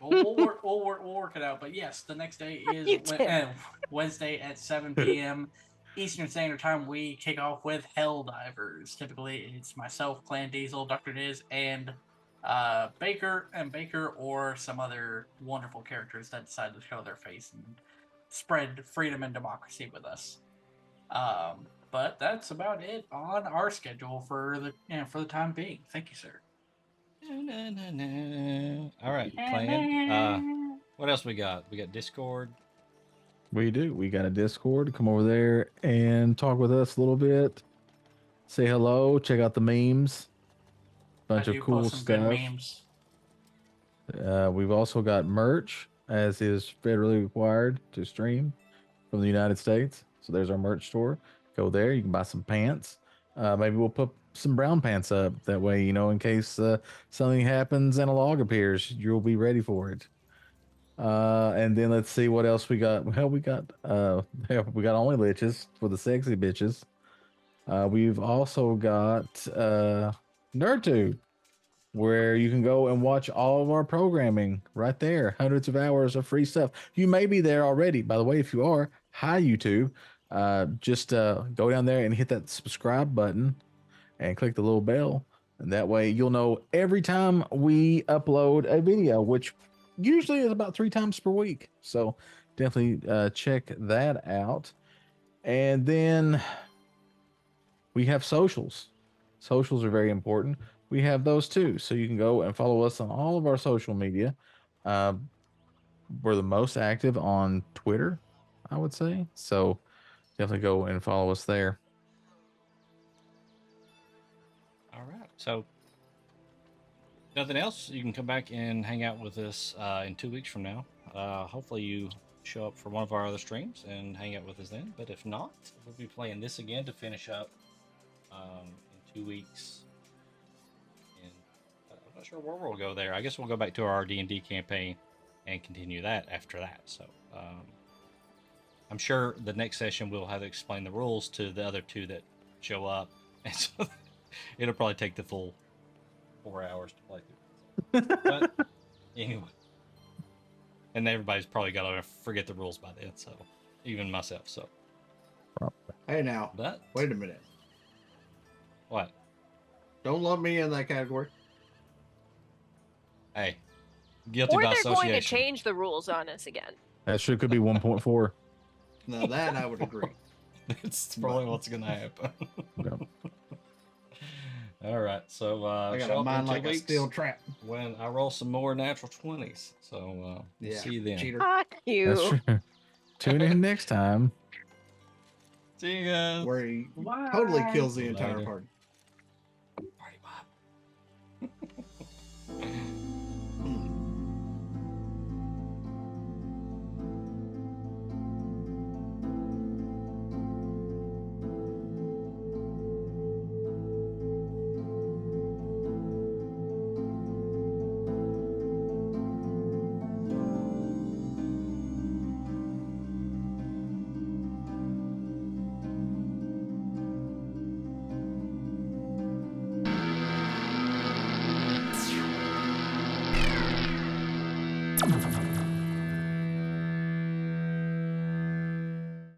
we'll work it out. But yes, the next day is Wednesday at 7 p.m. Eastern Standard Time. We kick off with Helldivers. Typically, it's myself, Clan Diesel, Dr. Diz, and Baker, or some other wonderful characters that decide to show their face and spread freedom and democracy with us. But that's about it on our schedule for the time being. Thank you, sir. All right, Clan. What else we got? We got Discord. We do. We got a Discord. Come over there and talk with us a little bit. Say hello. Check out the memes. Bunch of cool stuff. Good memes. We've also got merch, as is federally required to stream from the United States. So there's our merch store. Go there. You can buy some pants. Maybe we'll put some brown pants up. That way, in case something happens and a log appears, you'll be ready for it. And then let's see what else we got. Well, we got only liches for the sexy bitches. We've also got NerdTube, where you can go and watch all of our programming right there. Hundreds of hours of free stuff. You may be there already. By the way, if you are, hi YouTube. Just go down there and hit that subscribe button and click the little bell. And that way you'll know every time we upload a video, which usually is about 3 times per week. So definitely check that out. And then we have socials. Socials are very important. We have those too. So you can go and follow us on all of our social media. we're the most active on Twitter, I would say. So definitely go and follow us there. All right. So, nothing else. You can come back and hang out with us in 2 weeks from now. Hopefully, you show up for one of our other streams and hang out with us then. But if not, we'll be playing this again to finish up in 2 weeks. And I'm not sure where we'll go there. I guess we'll go back to our D&D campaign and continue that after that. So, I'm sure the next session we'll have to explain the rules to the other two that show up, and so it'll probably take the full 4 hours to play through. But anyway, and everybody's probably got to forget the rules by then. So even myself. So Hey, now, but wait a minute. what? Don't lump me in that category. Hey, guilty Or by they're going to association. change the rules on us again. That sure could be 1.4. Now that I would agree. That's probably what's going to happen. Yep. All right, so I got show a up in mind 2 like a weeks steel trap. when I roll some more natural 20s. So we'll Yeah, see you then. cheater. Fuck you. That's true. Tune in next time. See you guys. Where he totally kills the Later. entire party. Party Bob. Thank you.